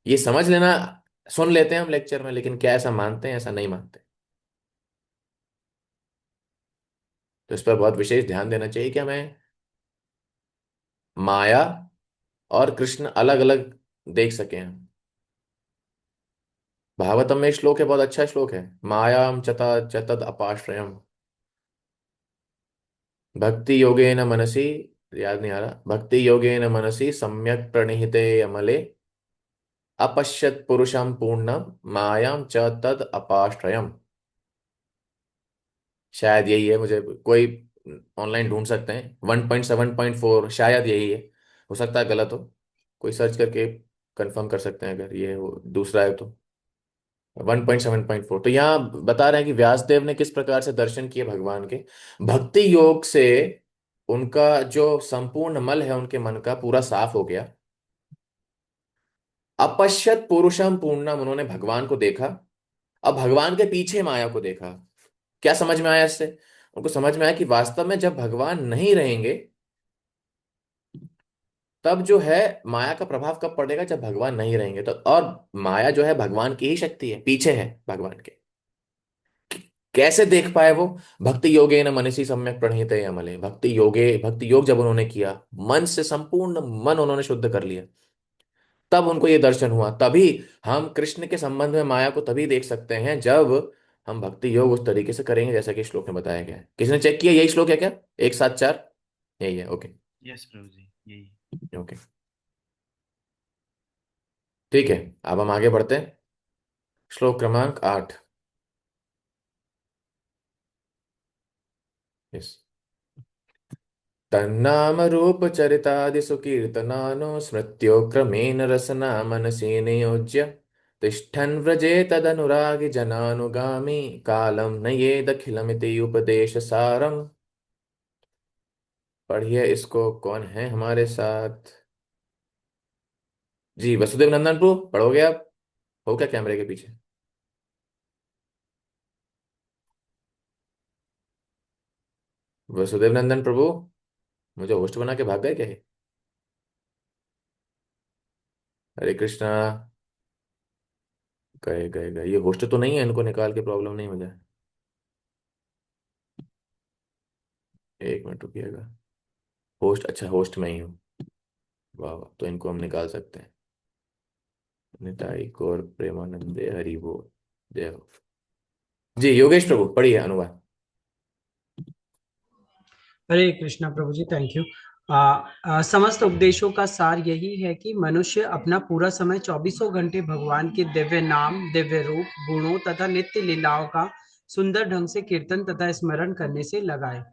ये समझ लेना, सुन लेते हैं हम लेक्चर में, लेकिन क्या ऐसा मानते हैं? ऐसा नहीं मानते। तो इस पर बहुत विशेष ध्यान देना चाहिए कि हमें माया और कृष्ण अलग अलग देख सकें हम। भागवतम में एक श्लोक है, बहुत अच्छा श्लोक है, मायाम चता चतद अपाश्रयम भक्ति योगेन मनसि, याद नहीं आ रहा, भक्ति योगेन मनसि सम्यक प्रणिहिते अमले अपश्यत पुरुषम पूर्णम मायाम च तद अपाश्रयम। शायद यही है, मुझे कोई ऑनलाइन ढूंढ सकते हैं, 1.7.4 शायद यही है, हो सकता है गलत हो, कोई सर्च करके कंफर्म कर सकते हैं अगर ये वो दूसरा है तो। 1.7.4। तो यहाँ बता रहे हैं कि व्यासदेव ने किस प्रकार से दर्शन किए भगवान के। भक्ति योग से उनका जो संपूर्ण मल है उनके मन का, पूरा साफ हो गया। अपश्यत पुरुषम पूर्णम, उन्होंने भगवान को देखा। अब भगवान के पीछे माया को देखा। क्या समझ में आया इससे? उनको समझ में आया कि वास्तव में जब भगवान नहीं रहेंगे तब जो है माया का प्रभाव कब पड़ेगा? जब भगवान नहीं रहेंगे तो। और माया जो है भगवान की ही शक्ति है, पीछे है भगवान के। कैसे देख पाए वो? भक्ति योगे न मनसी सम्यक प्रणीते अमले, भक्ति योगे, भक्ति योग जब उन्होंने किया, मन से संपूर्ण मन उन्होंने शुद्ध कर लिया, तब उनको ये दर्शन हुआ। तभी हम कृष्ण के संबंध में माया को तभी देख सकते हैं जब हम भक्ति योग उस तरीके से करेंगे जैसा कि श्लोक में बताया गया है। किसने चेक किया? यही श्लोक है क्या? 174 यही है? ओके। यस प्रभु जी, यही। ओके, ठीक है। अब हम आगे बढ़ते हैं। श्लोक क्रमांक 8। यस। तन्नाम रूप चरितादिषु कीर्तनानो स्मृत्यो क्रमेण रसना मनसि नियोज्य तिष्ठन् व्रजे तदनुरागी जनानुगामी कालम नयेदखिलमिति उपदेश सारम। पढ़िए इसको, कौन है हमारे साथ? जी वसुदेव नंदन प्रभु, पढ़ोगे आप? हो क्या कैमरे के पीछे? वसुदेव नंदन प्रभु, मुझे होस्ट बना के भाग गए क्या ये? हरे कृष्णा। गए गए गए, ये होस्ट तो नहीं है, इनको निकाल के प्रॉब्लम नहीं हो जाए। एक मिनट रुकिएगा। होस्ट, अच्छा होस्ट में ही हूँ। वाह वाह, तो इनको हम निकाल सकते हैं। निताई गौर प्रेमानंदे हरि बोल। जय हो। जी योगेश प्रभु पढ़िए अनुवाद। हरे कृष्णा प्रभु जी, थैंक यू। समस्त उपदेशों का सार यही है कि मनुष्य अपना पूरा समय चौबीसों घंटे भगवान के दिव्य नाम, दिव्य रूप, गुणों तथा नित्य लीलाओं का सुंदर ढंग से कीर्तन तथा स्मरण करने से लगाए,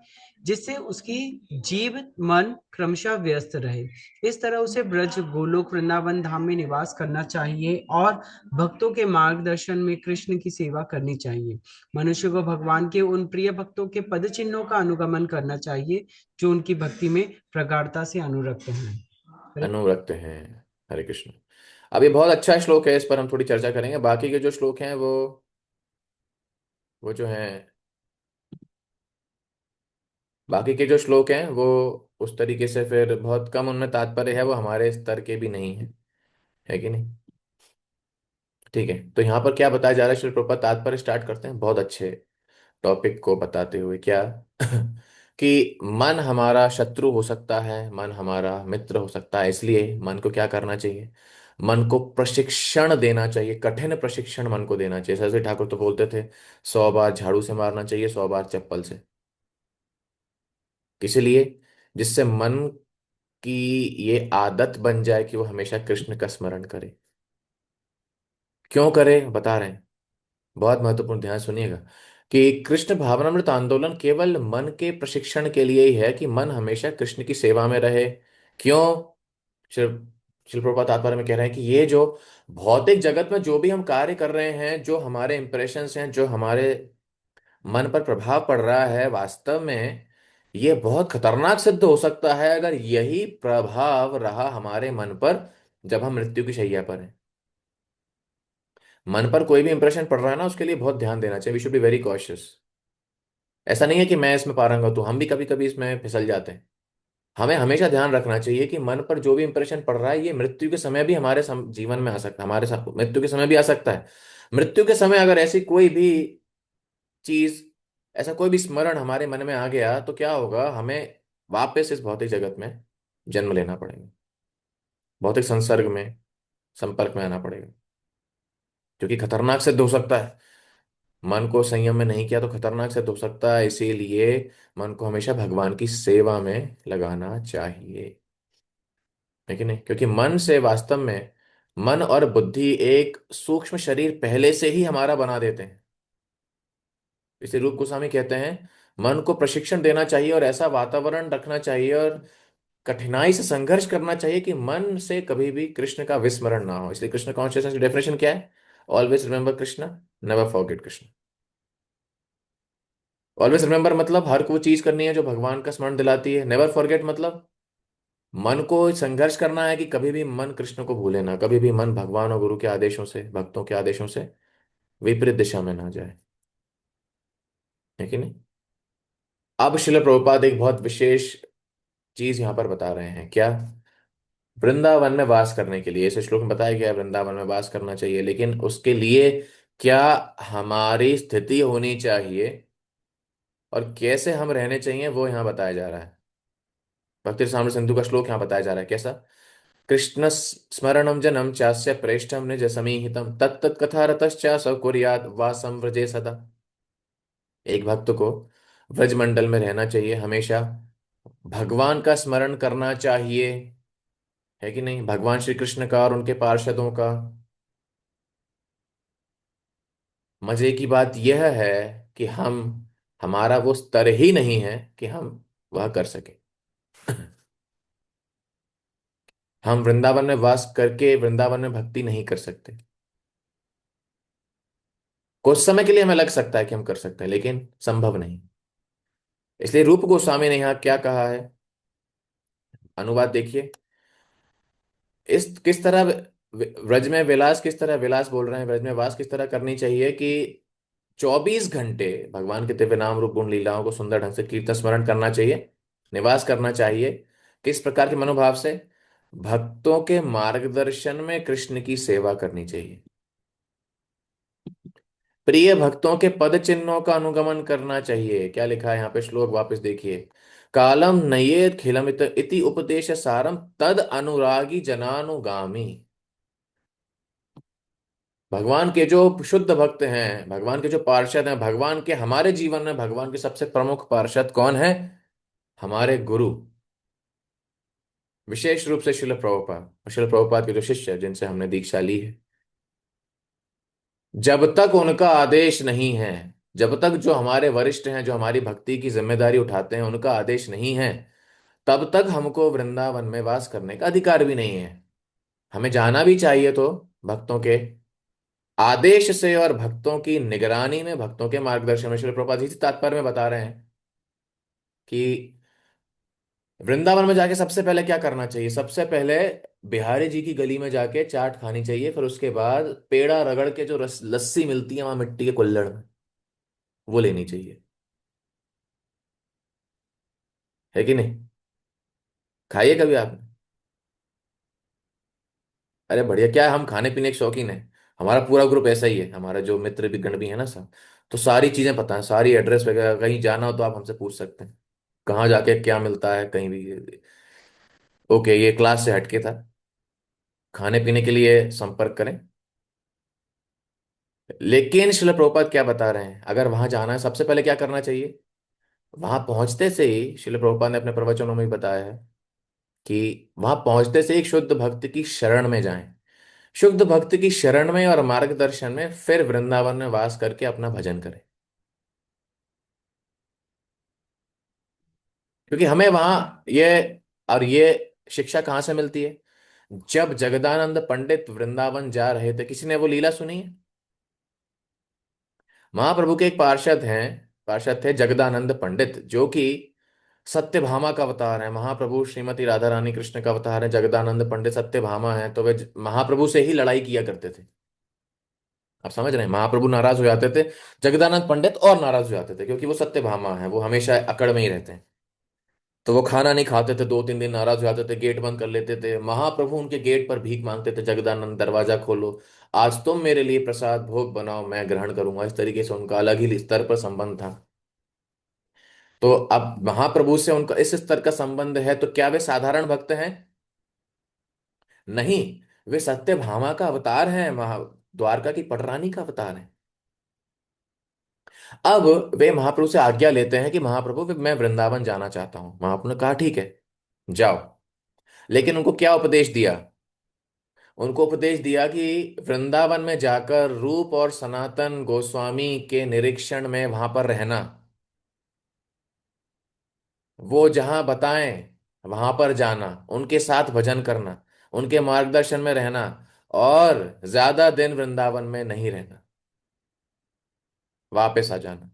जिससे उसकी जीव मन क्रमशः व्यस्त रहे। इस तरह उसे ब्रज, गोलोक, वृंदावन धाम में निवास करना चाहिए और भक्तों के मार्गदर्शन में कृष्ण की सेवा करनी चाहिए। मनुष्य को भगवान के उन प्रिय भक्तों के पद चिन्हों का अनुगमन करना चाहिए जो उनकी भक्ति में प्रगाढ़ता से अनुरक्त हैं। अनुरक्त हैं। हरे कृष्ण। अब ये बहुत अच्छा श्लोक है, इस पर हम थोड़ी चर्चा करेंगे। बाकी के जो श्लोक हैं वो जो हैं, बाकी के जो श्लोक हैं वो उस तरीके से फिर बहुत कम उनमें तात्पर्य है, वो हमारे स्तर के भी नहीं है कि नहीं। ठीक है, तो यहाँ पर क्या बताया जा रहा है, श्री प्रभुपाद तात्पर्य स्टार्ट करते हैं बहुत अच्छे टॉपिक को बताते हुए। क्या कि मन हमारा शत्रु हो सकता है, मन हमारा मित्र हो सकता है, इसलिए मन को क्या करना चाहिए, मन को प्रशिक्षण देना चाहिए, कठिन प्रशिक्षण मन को देना चाहिए। सरस्वती ठाकुर तो बोलते थे 100 बार झाड़ू से मारना चाहिए, 100 बार चप्पल से। इसलिए जिससे मन की ये आदत बन जाए कि वो हमेशा कृष्ण का स्मरण करे। क्यों करे बता रहे हैं, बहुत महत्वपूर्ण, ध्यान सुनिएगा। कि कृष्ण भावनामृत आंदोलन केवल मन के प्रशिक्षण के लिए ही है कि मन हमेशा कृष्ण की सेवा में रहे। क्यों? शिल शिल प्रभुपाद तात्पर्य में कह रहे हैं कि ये जो भौतिक जगत में जो भी हम कार्य कर रहे हैं, जो हमारे इंप्रेशंस हैं, जो हमारे मन पर प्रभाव पड़ रहा है, वास्तव में ये बहुत खतरनाक सिद्ध हो सकता है अगर यही प्रभाव रहा हमारे मन पर जब हम मृत्यु की शैया पर हैं। मन पर कोई भी इंप्रेशन पड़ रहा है ना, उसके लिए बहुत ध्यान देना चाहिए। We should be very cautious. ऐसा नहीं है कि मैं इसमें पारंगत हूं, हम भी कभी कभी इसमें फिसल जाते हैं। हमें हमेशा ध्यान रखना चाहिए कि मन पर जो भी इंप्रेशन पड़ रहा है, ये मृत्यु के समय भी हमारे जीवन में आ सकता है, हमारे साथ मृत्यु के समय भी आ सकता है। मृत्यु के समय अगर ऐसी कोई भी चीज, ऐसा कोई भी स्मरण हमारे मन में आ गया तो क्या होगा, हमें वापस इस भौतिक जगत में जन्म लेना पड़ेगा, भौतिक संसर्ग में, संपर्क में आना पड़ेगा, जो कि खतरनाक सिद्ध हो सकता है। मन को संयम में नहीं किया तो खतरनाक सिद्ध हो सकता है। इसीलिए मन को हमेशा भगवान की सेवा में लगाना चाहिए, है कि नहीं? क्योंकि मन से वास्तव में, मन और बुद्धि एक सूक्ष्म शरीर पहले से ही हमारा बना देते हैं। इसे रूप गोस्वामी कहते हैं मन को प्रशिक्षण देना चाहिए और ऐसा वातावरण रखना चाहिए और कठिनाई से संघर्ष करना चाहिए कि मन से कभी भी कृष्ण का विस्मरण ना हो। इसलिए कृष्ण कॉन्शियसनेस की डेफिनेशन क्या है? Always remember Krishna, never forget Krishna. Always remember मतलब हर वो चीज करनी है जो भगवान का स्मरण दिलाती है। नेवर फॉरगेट मतलब मन को संघर्ष करना है कि कभी भी मन कृष्ण को भूले ना, कभी भी मन भगवान और गुरु के आदेशों से, भक्तों के आदेशों से विपरीत दिशा में ना जाए, है कि नहीं? अब शिल प्रभुपाद एक बहुत विशेष चीज यहां पर बता रहे हैं। क्या? वृंदावन में वास करने के लिए, इस श्लोक में बताया गया है वृंदावन में वास करना चाहिए, लेकिन उसके लिए क्या हमारी स्थिति होनी चाहिए और कैसे हम रहने चाहिए वो यहाँ बताया जा रहा है। भक्ति साम्र सिंधु का श्लोक यहाँ बताया जा रहा है। कैसा? कृष्ण स्मरणम जनम चास्य प्रेष्ठम निज समीहितम तत्त कथा रतश्च स कुर्यात् वासं व्रजे सदा। एक भक्त को व्रजमंडल में रहना चाहिए, हमेशा भगवान का स्मरण करना चाहिए, है कि नहीं? भगवान श्री कृष्ण का और उनके पार्षदों का। मजे की बात यह है कि हमारा वो स्तर ही नहीं है कि हम वह कर सके। हम वृंदावन में वास करके वृंदावन में भक्ति नहीं कर सकते। कुछ समय के लिए हमें लग सकता है कि हम कर सकते हैं, लेकिन संभव नहीं। इसलिए रूप गोस्वामी ने यहाँ क्या कहा है, अनुवाद देखिए। इस किस तरह व्रज में विलास, किस तरह विलास बोल रहे हैं, व्रज में वास किस तरह करनी चाहिए कि 24 घंटे भगवान के दिव्य नाम रूप गुण लीलाओं को सुंदर ढंग से कीर्तन स्मरण करना चाहिए, निवास करना चाहिए। किस प्रकार के मनोभाव से? भक्तों के मार्गदर्शन में कृष्ण की सेवा करनी चाहिए। प्रिय भक्तों के पद चिन्हों का अनुगमन करना चाहिए। क्या लिखा है यहाँ पे, श्लोक वापस देखिए। कालम नयेत खिलमित इति उपदेश सारम तद अनुरागी जनानुगामी। भगवान के जो शुद्ध भक्त हैं, भगवान के जो पार्षद हैं, भगवान के हमारे जीवन में भगवान के सबसे प्रमुख पार्षद कौन है? हमारे गुरु, विशेष रूप से शिल प्रभुपाद और शिल प्रभुपाद के जो शिष्य हैं, जिनसे हमने दीक्षा ली है। जब तक उनका आदेश नहीं है, जब तक जो हमारे वरिष्ठ हैं, जो हमारी भक्ति की जिम्मेदारी उठाते हैं, उनका आदेश नहीं है, तब तक हमको वृंदावन में वास करने का अधिकार भी नहीं है। हमें जाना भी चाहिए तो भक्तों के आदेश से और भक्तों की निगरानी में, भक्तों के मार्गदर्शन में। श्रील प्रभुपाद इसी तात्पर्य में बता रहे हैं कि वृंदावन में जाके सबसे पहले क्या करना चाहिए। सबसे पहले बिहारी जी की गली में जाके चाट खानी चाहिए, फिर उसके बाद पेड़ा रगड़ के जो लस्सी मिलती है वहां मिट्टी के कुल्हड़ में, वो लेनी चाहिए। है कि नहीं? खाइए कभी आपने? अरे बढ़िया। क्या है, हम खाने पीने के शौकीन है। हमारा पूरा ग्रुप ऐसा ही है, हमारा जो मित्र भी गण भी है ना सब, तो सारी चीजें पता है, सारी एड्रेस वगैरह। कहीं जाना हो तो आप हमसे पूछ सकते हैं कहाँ जाके क्या मिलता है कहीं भी। ओके, ये क्लास से हटके था। खाने पीने के लिए संपर्क करें। लेकिन श्रील प्रभुपाद क्या बता रहे हैं, अगर वहां जाना है सबसे पहले क्या करना चाहिए। वहां पहुंचते से ही श्रील प्रभुपाद ने अपने प्रवचनों में भी बताया है कि वहां पहुंचते से ही एक शुद्ध भक्त की शरण में जाएं। शुद्ध भक्त की शरण में और मार्गदर्शन में फिर वृंदावन में वास करके अपना भजन करें। क्योंकि हमें वहां ये और ये शिक्षा कहाँ से मिलती है। जब जगदानंद पंडित वृंदावन जा रहे थे, किसी ने वो लीला सुनी है? महाप्रभु के एक पार्षद हैं, पार्षद थे जगदानंद पंडित, जो कि सत्यभामा का अवतार है। महाप्रभु श्रीमती राधा रानी कृष्ण का अवतार है। जगदानंद पंडित सत्यभामा है, तो वे महाप्रभु से ही लड़ाई किया करते थे। आप समझ रहे हैं, महाप्रभु नाराज हो जाते थे, जगदानंद पंडित और नाराज हो जाते थे, क्योंकि वो सत्यभामा है, वो हमेशा अकड़ में ही रहते हैं। तो वो खाना नहीं खाते थे, 2-3 दिन नाराज हो जाते थे, गेट बंद कर लेते थे। महाप्रभु उनके गेट पर भीख मांगते थे, जगदानंद दरवाजा खोलो, आज तुम मेरे लिए प्रसाद भोग बनाओ, मैं ग्रहण करूंगा। इस तरीके से उनका अलग ही स्तर पर संबंध था। तो अब महाप्रभु से उनका इस स्तर का संबंध है, तो क्या वे साधारण भक्त हैं? नहीं, वे सत्यभामा का अवतार हैं, द्वारका की पटरानी का अवतार है। अब वे महाप्रभु से आज्ञा लेते हैं कि महाप्रभु मैं वृंदावन जाना चाहता हूं। महाप्रभु ने कहा ठीक है, जाओ। लेकिन उनको क्या उपदेश दिया? उनको उपदेश दिया कि वृंदावन में जाकर रूप और सनातन गोस्वामी के निरीक्षण में वहां पर रहना, वो जहां बताएं वहां पर जाना, उनके साथ भजन करना, उनके मार्गदर्शन में रहना, और ज्यादा दिन वृंदावन में नहीं रहना, वापस आ जाना।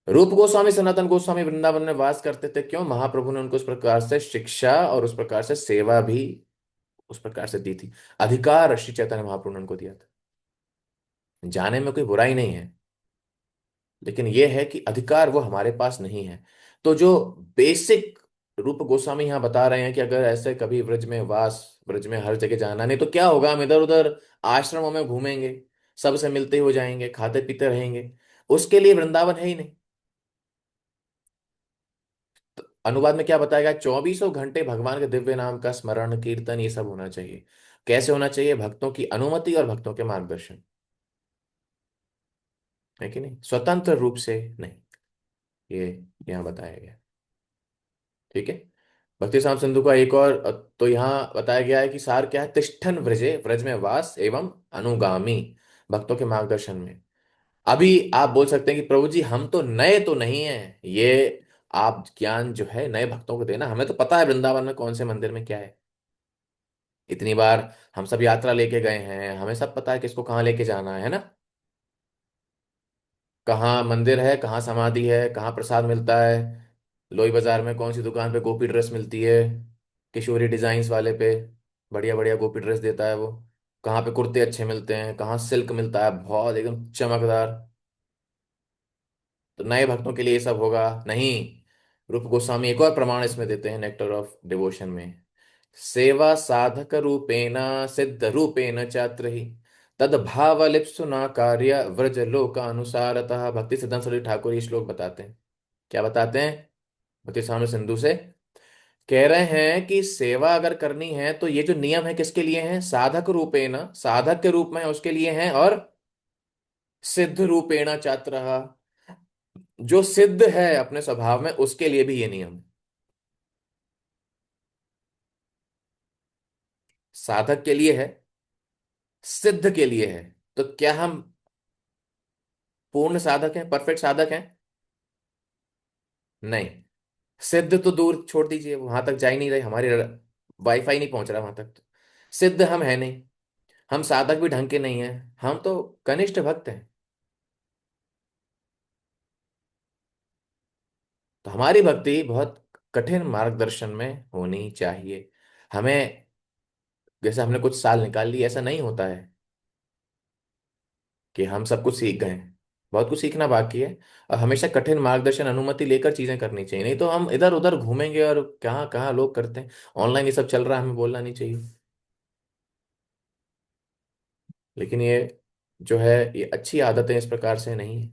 रूप गोस्वामी सनातन गोस्वामी वृंदावन में वास करते थे, क्यों? महाप्रभु ने उनको उस प्रकार से शिक्षा और उस प्रकार से सेवा भी उस प्रकार से दी थी। अधिकार श्री चैतन्य महाप्रभु ने उनको दिया था। जाने में कोई बुराई नहीं है, लेकिन यह है कि अधिकार वो हमारे पास नहीं है। तो जो बेसिक रूप गोस्वामी यहाँ बता रहे हैं कि अगर ऐसे कभी व्रज में वास, व्रज में हर जगह जाना नहीं, तो क्या होगा, हम इधर उधर आश्रमों में घूमेंगे, सबसे मिलते हो जाएंगे, खाते पीते रहेंगे, उसके लिए वृंदावन है ही नहीं। तो अनुवाद में क्या बताया गया, 24 घंटे भगवान के दिव्य नाम का स्मरण कीर्तन ये सब होना चाहिए। कैसे होना चाहिए? भक्तों की अनुमति और भक्तों के मार्गदर्शन, है कि नहीं? स्वतंत्र रूप से नहीं, ये यहाँ बताया गया। ठीक है। भक्ति साम सिंधु का एक और तो यहाँ बताया गया है कि सार क्या है, तिष्ठन व्रजे, व्रज में वास एवं अनुगामी, भक्तों के मार्गदर्शन में। अभी आप बोल सकते हैं कि प्रभु जी हम तो नए तो नहीं हैं, ये आप ज्ञान जो है नए भक्तों को देना, हमें तो पता है वृंदावन में कौन से मंदिर में क्या है। इतनी बार हम सब यात्रा लेके गए हैं, हमें सब पता है किसको कहाँ लेके जाना है ना। कहाँ मंदिर है, कहाँ समाधि है, कहाँ प्रसाद मिलता है, लोई बाजार में कौन सी दुकान पे गोपी ड्रेस मिलती है, किशोरी डिजाइन्स वाले पे बढ़िया बढ़िया गोपी ड्रेस देता है वो, कहाँ पे कुर्ते अच्छे मिलते हैं, कहाँ सिल्क मिलता है बहुत एकदम चमकदार। तो नए भक्तों के लिए ये सब होगा नहीं। रूप गोस्वामी एक और प्रमाण इसमें देते हैं नेक्टर ऑफ डिवोशन में, सेवा साधक रूपेण सिद्ध रूपेण चात्र ही तद भाव लिप्सुना कार्य व्रज लोकानुसारतः। भक्ति सिद्धांत सरस्वती ठाकुर ये श्लोक बताते हैं। क्या बताते हैं? भक्ति साम्य सिंधु से कह रहे हैं कि सेवा अगर करनी है तो ये जो नियम है किसके लिए है? साधक रूपेण, साधक के रूप में उसके लिए है, और सिद्ध रूपेण चात्र, जो सिद्ध है अपने स्वभाव में उसके लिए भी ये नियम है। साधक के लिए है, सिद्ध के लिए है। तो क्या हम पूर्ण साधक हैं, परफेक्ट साधक हैं? नहीं। सिद्ध तो दूर छोड़ दीजिए, वहां तक जा ही नहीं रहे, हमारे वाईफाई नहीं पहुंच रहा वहां तक। तो सिद्ध हम है नहीं, हम साधक भी ढंग के नहीं हैं, हम तो कनिष्ठ भक्त हैं। तो हमारी भक्ति बहुत कठिन मार्गदर्शन में होनी चाहिए। हमें जैसे हमने कुछ साल निकाल लिए ऐसा नहीं होता है कि हम सब कुछ सीख गए हैं। बहुत कुछ सीखना बाकी है, और हमेशा कठिन मार्गदर्शन अनुमति लेकर चीजें करनी चाहिए। नहीं तो हम इधर उधर घूमेंगे, और कहाँ कहाँ लोग करते हैं। ऑनलाइन ये सब चल रहा है, हमें बोलना नहीं चाहिए। लेकिन ये जो है, ये अच्छी आदतें इस प्रकार से नहीं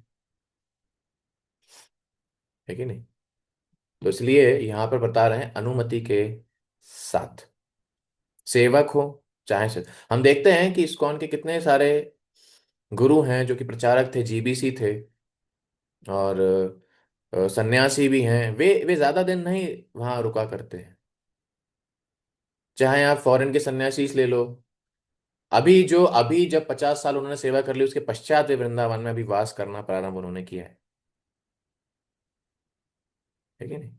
है कि नहीं? तो इसलिए यहाँ पर बता रहे हैं अनुमति के साथ सेवक हो चाहे से। हम देखते हैं कि इस्कॉन के कितने सारे गुरु हैं जो कि प्रचारक थे, जीबीसी थे, और सन्यासी भी हैं। वे ज्यादा दिन नहीं वहां रुका करते हैं। चाहे आप फॉरेन के सन्यासी ले लो, अभी जब 50 साल उन्होंने सेवा कर ली, उसके पश्चात वे वृंदावन में अभी वास करना प्रारंभ उन्होंने किया है कि नहीं?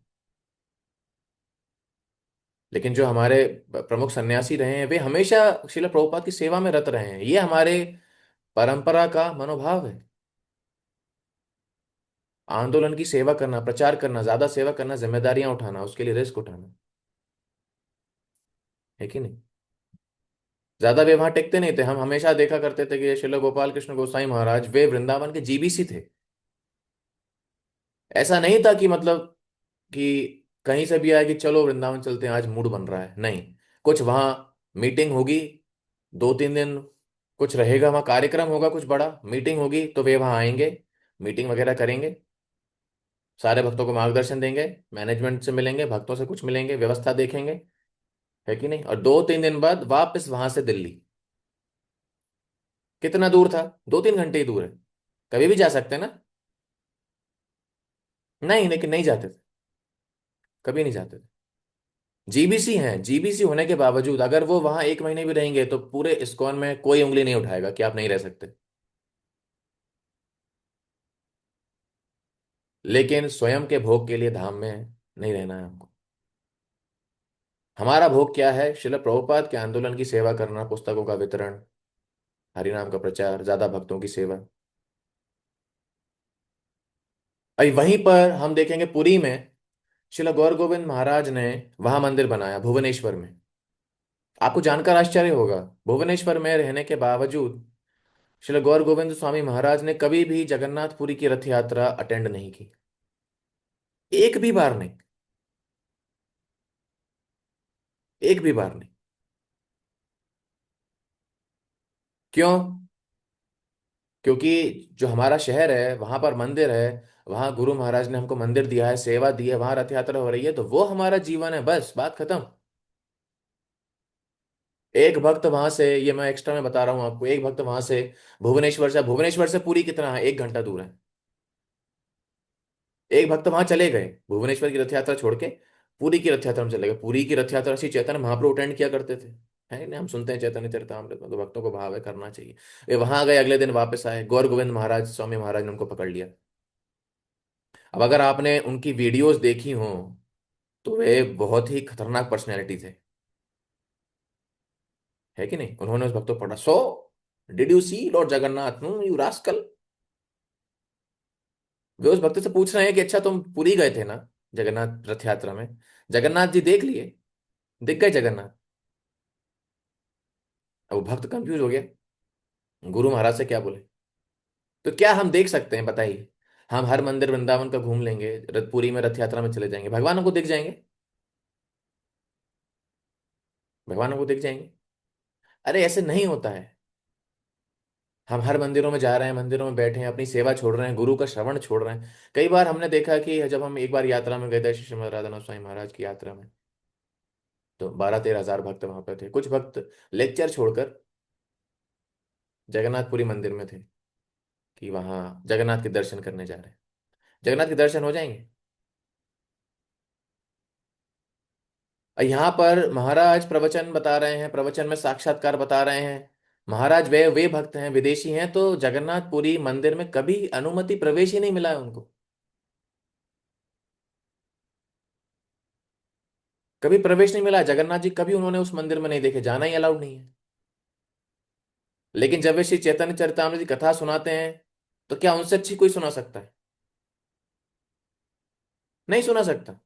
लेकिन जो हमारे प्रमुख सन्यासी रहे हैं वे हमेशा श्रील प्रभुपाद की सेवा में रत रहे हैं। ये हमारे परंपरा का मनोभाव है। आंदोलन की सेवा करना, प्रचार करना, ज्यादा सेवा करना, जिम्मेदारियां उठाना, उसके लिए रिस्क उठाना, है कि नहीं? ज्यादा वे वहां टिकते नहीं थे। हम हमेशा देखा करते थे कि श्रील गोपाल कृष्ण गोसाई महाराज वे वृंदावन के जीबीसी थे। ऐसा नहीं था कि मतलब कि कहीं से भी आया कि चलो वृंदावन चलते हैं, आज मूड बन रहा है। नहीं, कुछ वहां मीटिंग होगी, 2-3 दिन कुछ रहेगा वहां, कार्यक्रम होगा, कुछ बड़ा मीटिंग होगी, तो वे वहां आएंगे, मीटिंग वगैरह करेंगे, सारे भक्तों को मार्गदर्शन देंगे, मैनेजमेंट से मिलेंगे, भक्तों से कुछ मिलेंगे, व्यवस्था देखेंगे, है कि नहीं? और 2-3 दिन बाद वापस वहां से दिल्ली। कितना दूर था? 2-3 घंटे ही दूर है। कभी भी जा सकते हैं ना? नहीं, लेकिन नहीं जाते थे, कभी नहीं जाते थे। जीबीसी हैं, जीबीसी होने के बावजूद अगर वो वहां 1 महीने भी रहेंगे तो पूरे इस्कॉन में कोई उंगली नहीं उठाएगा कि आप नहीं रह सकते। लेकिन स्वयं के भोग के लिए धाम में नहीं रहना है हमको। हमारा भोग क्या है? श्रील प्रभुपाद के आंदोलन की सेवा करना, पुस्तकों का वितरण, हरिनाम का प्रचार, ज्यादा भक्तों की सेवा। अभी वहीं पर हम देखेंगे पुरी में श्रील गौर गोविंद महाराज ने वहां मंदिर बनाया, भुवनेश्वर में। आपको जानकर आश्चर्य होगा, भुवनेश्वर में रहने के बावजूद श्रील गौर गोविंद स्वामी महाराज ने कभी भी जगन्नाथपुरी की रथ यात्रा अटेंड नहीं की। एक भी बार नहीं, एक भी बार नहीं। क्यों? क्योंकि जो हमारा शहर है वहां पर मंदिर है, वहां गुरु महाराज ने हमको मंदिर दिया है, सेवा दी है, वहां रथ यात्रा हो रही है, तो वो हमारा जीवन है, बस बात खत्म। एक भक्त वहां से, ये मैं एक्स्ट्रा में बता रहा हूं आपको, एक भक्त वहां से भुवनेश्वर से पुरी कितना है? 1 घंटा दूर है। एक भक्त वहां चले गए, भुवनेश्वर की रथ यात्रा छोड़ के पुरी की रथ यात्रा में चले गए। पुरी की रथ यात्रा श्री चैतन्य महाप्रभु अटेंड किया करते थे, है ना? हम सुनते हैं चैतन्य चरितामृत में, तो भक्तों को भाव है, करना चाहिए। वे वहां गए, अगले दिन वापस आए, गौर गोविंद महाराज स्वामी महाराज ने उनको पकड़ लिया। अब अगर आपने उनकी वीडियोस देखी हो तो वे बहुत ही खतरनाक पर्सनैलिटी थे, है कि नहीं? उन्होंने उस भक्त को पढ़ा, so did you see lord Jagannath, no you rascal. वे उस भक्त से पूछ रहे हैं कि अच्छा तुम पुरी गए थे ना जगन्नाथ रथ यात्रा में, जगन्नाथ जी देख लिए? दिख गए जगन्नाथ? अब वो भक्त कंफ्यूज हो गया, गुरु महाराज से क्या बोले। तो क्या हम देख सकते हैं बताइए? हम हर मंदिर वृंदावन का घूम लेंगे, रथपुरी में रथ यात्रा में चले जाएंगे, भगवान हमको दिख जाएंगे? भगवान हमको दिख जाएंगे। अरे ऐसे नहीं होता है। हम हर मंदिरों में जा रहे हैं, मंदिरों में बैठे हैं, अपनी सेवा छोड़ रहे हैं, गुरु का श्रवण छोड़ रहे हैं। कई बार हमने देखा कि जब हम एक बार यात्रा में गए थे श्री श्रीमद राधानाथ स्वामी महाराज की यात्रा में, तो 12-13 हजार भक्त वहां पे थे। कुछ भक्त लेक्चर छोड़कर जगन्नाथपुरी मंदिर में थे कि वहां जगन्नाथ के दर्शन करने जा रहे हैं। जगन्नाथ के दर्शन हो जाएंगे। और यहाँ पर महाराज प्रवचन बता रहे हैं, प्रवचन में साक्षात्कार बता रहे हैं। महाराज वे भक्त हैं, विदेशी हैं, तो जगन्नाथपुरी मंदिर में कभी अनुमति प्रवेश ही नहीं मिला है उनको। कभी प्रवेश नहीं मिला। जगन्नाथ जी कभी उन्होंने उस मंदिर में नहीं देखे, जाना ही अलाउड नहीं है। लेकिन जब वे श्री चैतन्य चरितामृत की कथा सुनाते हैं, तो क्या उनसे अच्छी कोई सुना सकता है? नहीं सुना सकता।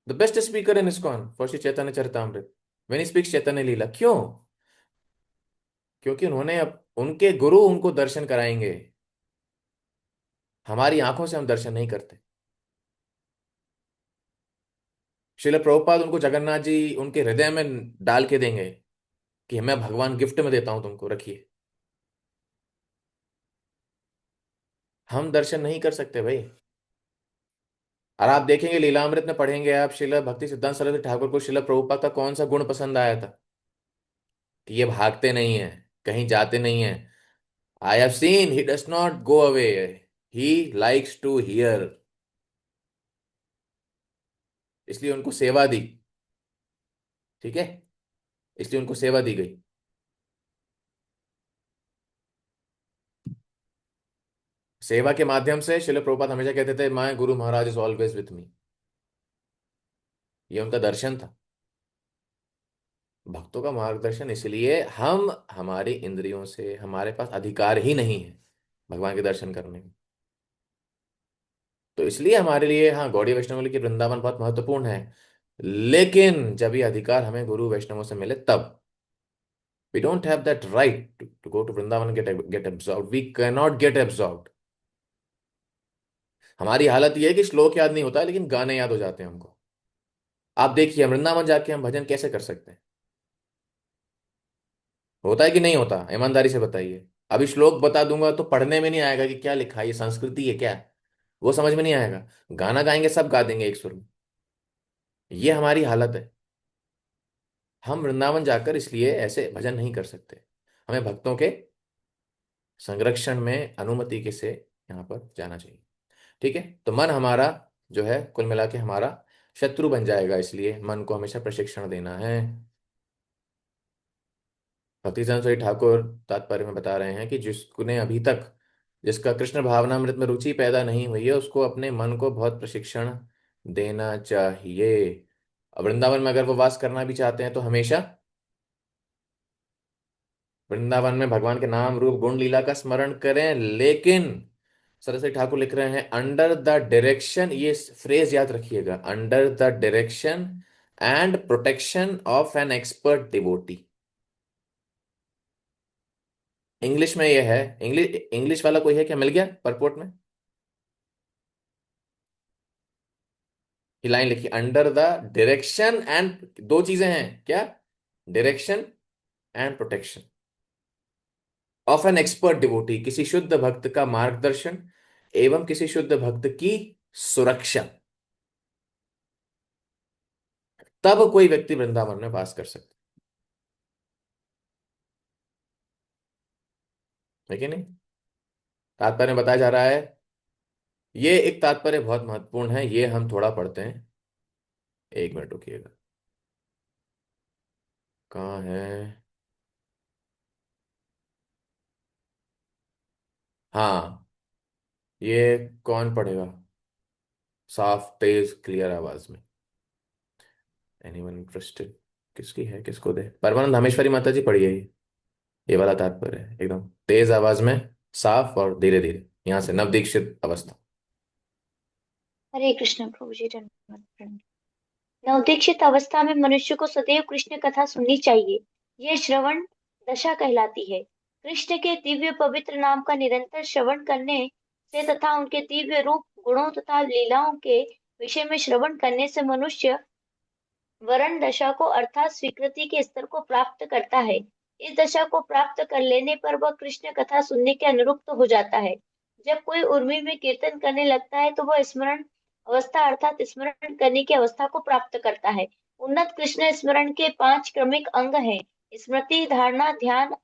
The best speaker in ISKCON for Shri Chaitanya Charitamrita when he speaks Chaitanya Lila. क्यों? क्योंकि उन्होंने उनके गुरु उनको दर्शन कराएंगे। हमारी आंखों से हम दर्शन नहीं करते। श्रील प्रभुपाद उनको जगन्नाथ जी उनके हृदय में डाल के देंगे कि मैं भगवान गिफ्ट में देता हूं, तुमको रखिए। हम दर्शन नहीं कर सकते भाई। और आप देखेंगे लीलामृत में पढ़ेंगे आप, श्रील भक्ति सिद्धांत सरस्वती ठाकुर को श्रील प्रभुपाद का कौन सा गुण पसंद आया था? कि ये भागते नहीं है, कहीं जाते नहीं है। I have seen he does not go away, he likes to hear. इसलिए उनको सेवा दी। ठीक है, इसलिए उनको सेवा दी गई। सेवा के माध्यम से श्रील प्रभुपाद हमेशा कहते थे my Guru Maharaj is always with me. ये उनका दर्शन था, भक्तों का मार्गदर्शन। इसलिए हम हमारी इंद्रियों से, हमारे पास अधिकार ही नहीं है भगवान के दर्शन करने का। तो इसलिए हमारे लिए हाँ गौड़ीय वैष्णव की वृंदावन बहुत महत्वपूर्ण है। लेकिन जब ये अधिकार हमें गुरु वैष्णवों से मिले तब। We don't have that right to go to Vrindavan get absorbed. We can not get absorbed. हमारी हालत ये है कि श्लोक याद नहीं होता है, लेकिन गाने याद हो जाते हैं हमको। आप देखिए वृंदावन जाके हम भजन कैसे कर सकते हैं? होता है कि नहीं होता? ईमानदारी से बताइए। अभी श्लोक बता दूंगा तो पढ़ने में नहीं आएगा कि क्या लिखा है, ये संस्कृति है क्या, वो समझ में नहीं आएगा। गाना गाएंगे सब गा देंगे एक सुर में। ये हमारी हालत है। हम वृंदावन जाकर इसलिए ऐसे भजन नहीं कर सकते। हमें भक्तों के संरक्षण में अनुमति के से यहाँ पर जाना चाहिए। ठीक है, तो मन हमारा जो है कुल मिला के हमारा शत्रु बन जाएगा। इसलिए मन को हमेशा प्रशिक्षण देना है। भक्तिचंद श्री ठाकुर तात्पर्य में बता रहे हैं कि जिसने अभी तक, जिसका कृष्ण भावनामृत में रुचि पैदा नहीं हुई है, उसको अपने मन को बहुत प्रशिक्षण देना चाहिए। अब वृंदावन में अगर वो वास करना भी चाहते हैं तो हमेशा वृंदावन में भगवान के नाम रूप गुण लीला का स्मरण करें। लेकिन सरस्वती ठाकुर लिख रहे हैं अंडर द डायरेक्शन, ये फ्रेज याद रखिएगा, under the direction and protection of an expert devotee. English में ये है। इंग्लिश इंग्लिश वाला कोई है क्या? मिल गया परपोर्ट में? ये लाइन लिखी, अंडर द डायरेक्शन एंड, दो चीजें हैं क्या? Direction and protection of an expert devotee, किसी शुद्ध भक्त का मार्गदर्शन एवं किसी शुद्ध भक्त की सुरक्षा। तब कोई व्यक्ति वृंदावन में वास कर सकता है कि नहीं? तात्पर्य में बताया जा रहा है। ये एक तात्पर्य बहुत महत्वपूर्ण है, ये हम थोड़ा पढ़ते हैं। एक मिनट रुकिएगा, कहाँ है? हाँ, ये कौन पढ़ेगा साफ तेज क्लियर आवाज में? Anyone interested? किसकी है, किसको दे? परमानंद धामेश्वरी माता जी पढ़िए। ये वाला तात्पर्य है एकदम तेज आवाज में, साफ और धीरे धीरे। यहाँ से नवदीक्षित अवस्था। हरे कृष्ण प्रभु जी, धन्यवाद प्रणाम। नवदीक्षित अवस्था में मनुष्य को सदैव कृष्ण कथा सुननी चाहिए। यह श्रवण दशा कहलाती है। कृष्ण के दिव्य पवित्र नाम का निरंतर श्रवण करने से तथा उनके दिव्य रूप गुणों तथा लीलाओं के विषय में श्रवण करने से मनुष्य वरण दशा को अर्थात स्वीकृति के स्तर को प्राप्त करता है। इस दशा को प्राप्त कर लेने पर वह कृष्ण कथा सुनने के अनुरुक्त हो जाता है। जब कोई उर्मी में कीर्तन करने लगता है तो वह स्मरण अवस्था अर्थात स्मरण करने की अवस्था को प्राप्त करता है। उन्नत कृष्ण स्मरण के 5 क्रमिक अंग हैं: स्मृति, धारणा, ध्यान,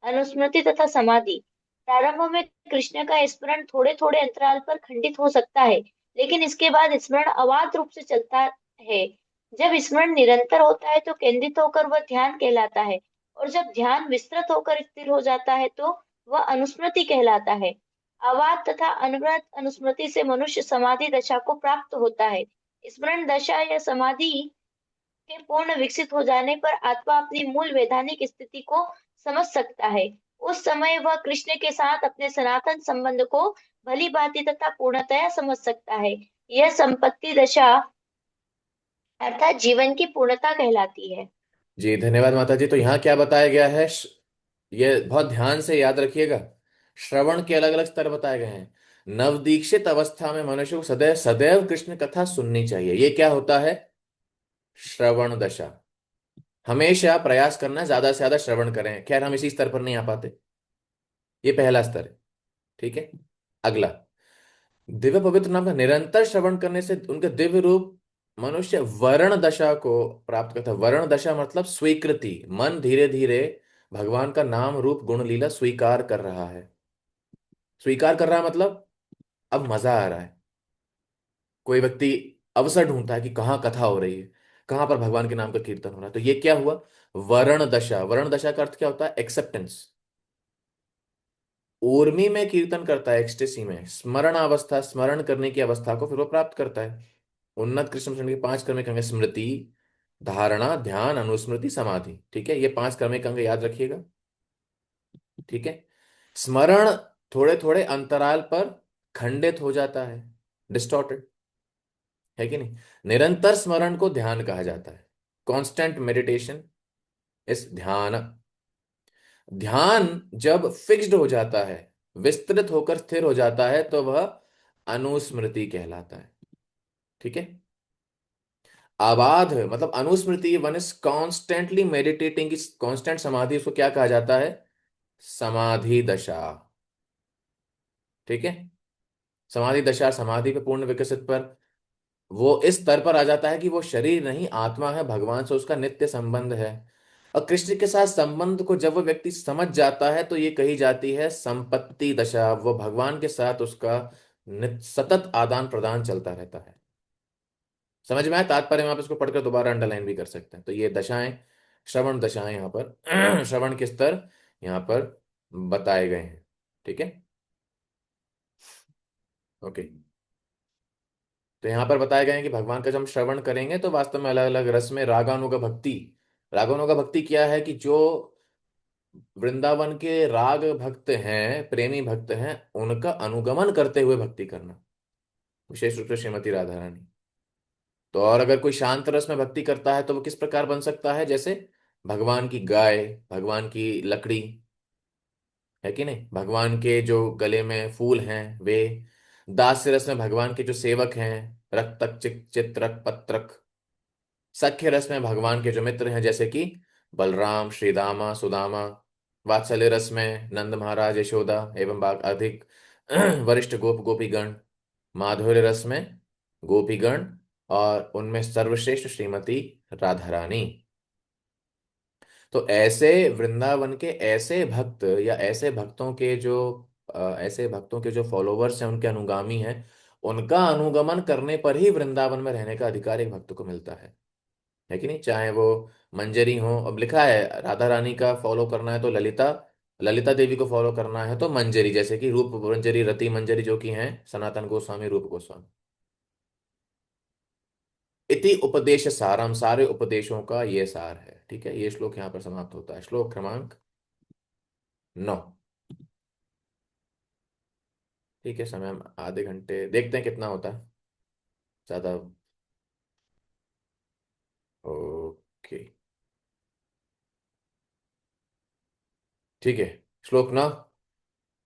अनुस्मृति तथा समाधि। प्रारंभ में कृष्ण का स्मरण थोड़े थोड़े अंतराल पर खंडित हो सकता है, लेकिन इसके बाद स्मरण अबाध रूप से चलता है। जब स्मरण निरंतर होता है तो केंद्रित होकर वह ध्यान कहलाता है, और जब ध्यान विस्तृत होकर स्थिर हो जाता है तो वह अनुस्मृति कहलाता है। अवाद तथा अनवरत अनुस्मृति से मनुष्य समाधि दशा को प्राप्त होता है। स्मरण दशा या समाधि के पूर्ण विकसित हो जाने पर आत्मा अपनी मूल वैधानिक स्थिति को समझ सकता है। उस समय वह कृष्ण के साथ अपने सनातन संबंध को भली भांति तथा पूर्णतया समझ सकता है। यह संपत्ति दशा अर्थात जीवन की पूर्णता कहलाती है। जी धन्यवाद माता जी। तो यहाँ क्या बताया गया है, ये बहुत ध्यान से याद रखिएगा। श्रवण के अलग अलग स्तर बताए गए हैं। नवदीक्षित अवस्था में मनुष्य को सदैव सदैव कृष्ण कथा सुननी चाहिए। ये क्या होता है? श्रवण दशा। हमेशा प्रयास करना है ज्यादा से ज्यादा श्रवण करें। खैर हम इसी स्तर पर नहीं आ पाते, ये पहला स्तर है। ठीक है। अगला, दिव्य पवित्र नाम का निरंतर श्रवण करने से उनके दिव्य रूप मनुष्य वर्ण दशा को प्राप्त करता है। वर्ण दशा मतलब स्वीकृति। मन धीरे धीरे भगवान का नाम रूप गुण लीला स्वीकार कर रहा है। स्वीकार कर रहा है मतलब अब मजा आ रहा है। कोई व्यक्ति अवसर ढूंढता है कि कहाँ कथा हो रही है, कहाँ पर भगवान के नाम का कीर्तन हो रहा है। तो ये क्या हुआ? वर्ण दशा। वर्ण दशा का अर्थ क्या होता है? एक्सेप्टेंस। ऊर्मी में कीर्तन करता है, एक्सटेसी में स्मरण अवस्था, स्मरण करने की अवस्था को फिर वो प्राप्त करता है। उन्नत कृष्ण मिशन के 5 क्रमिक अंग: स्मृति, धारणा, ध्यान, अनुस्मृति, समाधि। ठीक है, ये 5 क्रमिक अंग याद रखिएगा। ठीक है। स्मरण थोड़े थोड़े अंतराल पर खंडित हो जाता है, डिस्टॉर्टेड, है कि नहीं? निरंतर स्मरण को ध्यान कहा जाता है। कांस्टेंट मेडिटेशन इस ध्यान। ध्यान जब फिक्स्ड हो जाता है, विस्तृत होकर स्थिर हो जाता है, तो वह अनुस्मृति कहलाता है। ठीक है। आबाध मतलब अनुस्मृति, वन इज कॉन्स्टेंटली मेडिटेटिंग, इस कॉन्स्टेंट समाधि, उसको क्या कहा जाता है? समाधि दशा। ठीक है। समाधि दशा, समाधि पे पूर्ण विकसित पर वो इस स्तर पर आ जाता है कि वो शरीर नहीं आत्मा है, भगवान से उसका नित्य संबंध है। और कृष्ण के साथ संबंध को जब वो व्यक्ति समझ जाता है तो ये कही जाती है संपत्ति दशा। वो भगवान के साथ उसका सतत आदान प्रदान चलता रहता है। समझ में आया तात्पर्य में? आप इसको पढ़कर दोबारा अंडरलाइन भी कर सकते हैं। तो ये दशाएं, श्रवण दशाएं यहाँ पर श्रवण के स्तर यहाँ पर बताए गए हैं। ठीक है। ओके। तो यहाँ पर बताए गए हैं कि भगवान का जब हम श्रवण करेंगे तो वास्तव में अलग अलग रस में रागानुगा भक्ति। रागानुगा भक्ति क्या है? कि जो वृंदावन के राग भक्त हैं, प्रेमी भक्त हैं, उनका अनुगमन करते हुए भक्ति करना, विशेष रूप से श्रीमती राधा रानी। तो और अगर कोई शांत रस में भक्ति करता है तो वो किस प्रकार बन सकता है? जैसे भगवान की गाय, भगवान की लकड़ी, है कि नहीं? भगवान के जो गले में फूल हैं वे, दास्य रस में भगवान के जो सेवक हैं, रक्तक, चित्रक, पत्रक। सख्य रस में भगवान के जो मित्र हैं जैसे कि बलराम, श्रीदामा, सुदामा। वात्सल्य रस में नंद महाराज, यशोदा एवं अधिक वरिष्ठ गोप गोपीगण। माधुर्य रस में गोपीगण, और उनमें सर्वश्रेष्ठ श्रीमती राधा रानी। तो ऐसे वृंदावन के ऐसे भक्त या ऐसे भक्तों के जो ऐसे भक्तों के जो फॉलोवर्स हैं, उनके अनुगामी हैं, उनका अनुगमन करने पर ही वृंदावन में रहने का अधिकार एक भक्त को मिलता है कि नहीं? चाहे वो मंजरी हो, अब लिखा है राधा रानी का फॉलो करना है तो ललिता, ललिता देवी को फॉलो करना है तो मंजरी, जैसे कि रूप मंजरी, रति मंजरी जो कि हैं सनातन गोस्वामी, रूप गोस्वामी। इति उपदेश सारम, सारे उपदेशों का ये सार है। ठीक है। ये श्लोक यहाँ पर समाप्त होता है। श्लोक क्रमांक 9। ठीक है। समय हम आधे घंटे देखते हैं कितना होता है, ज्यादा। ओके। ठीक है। श्लोक 9।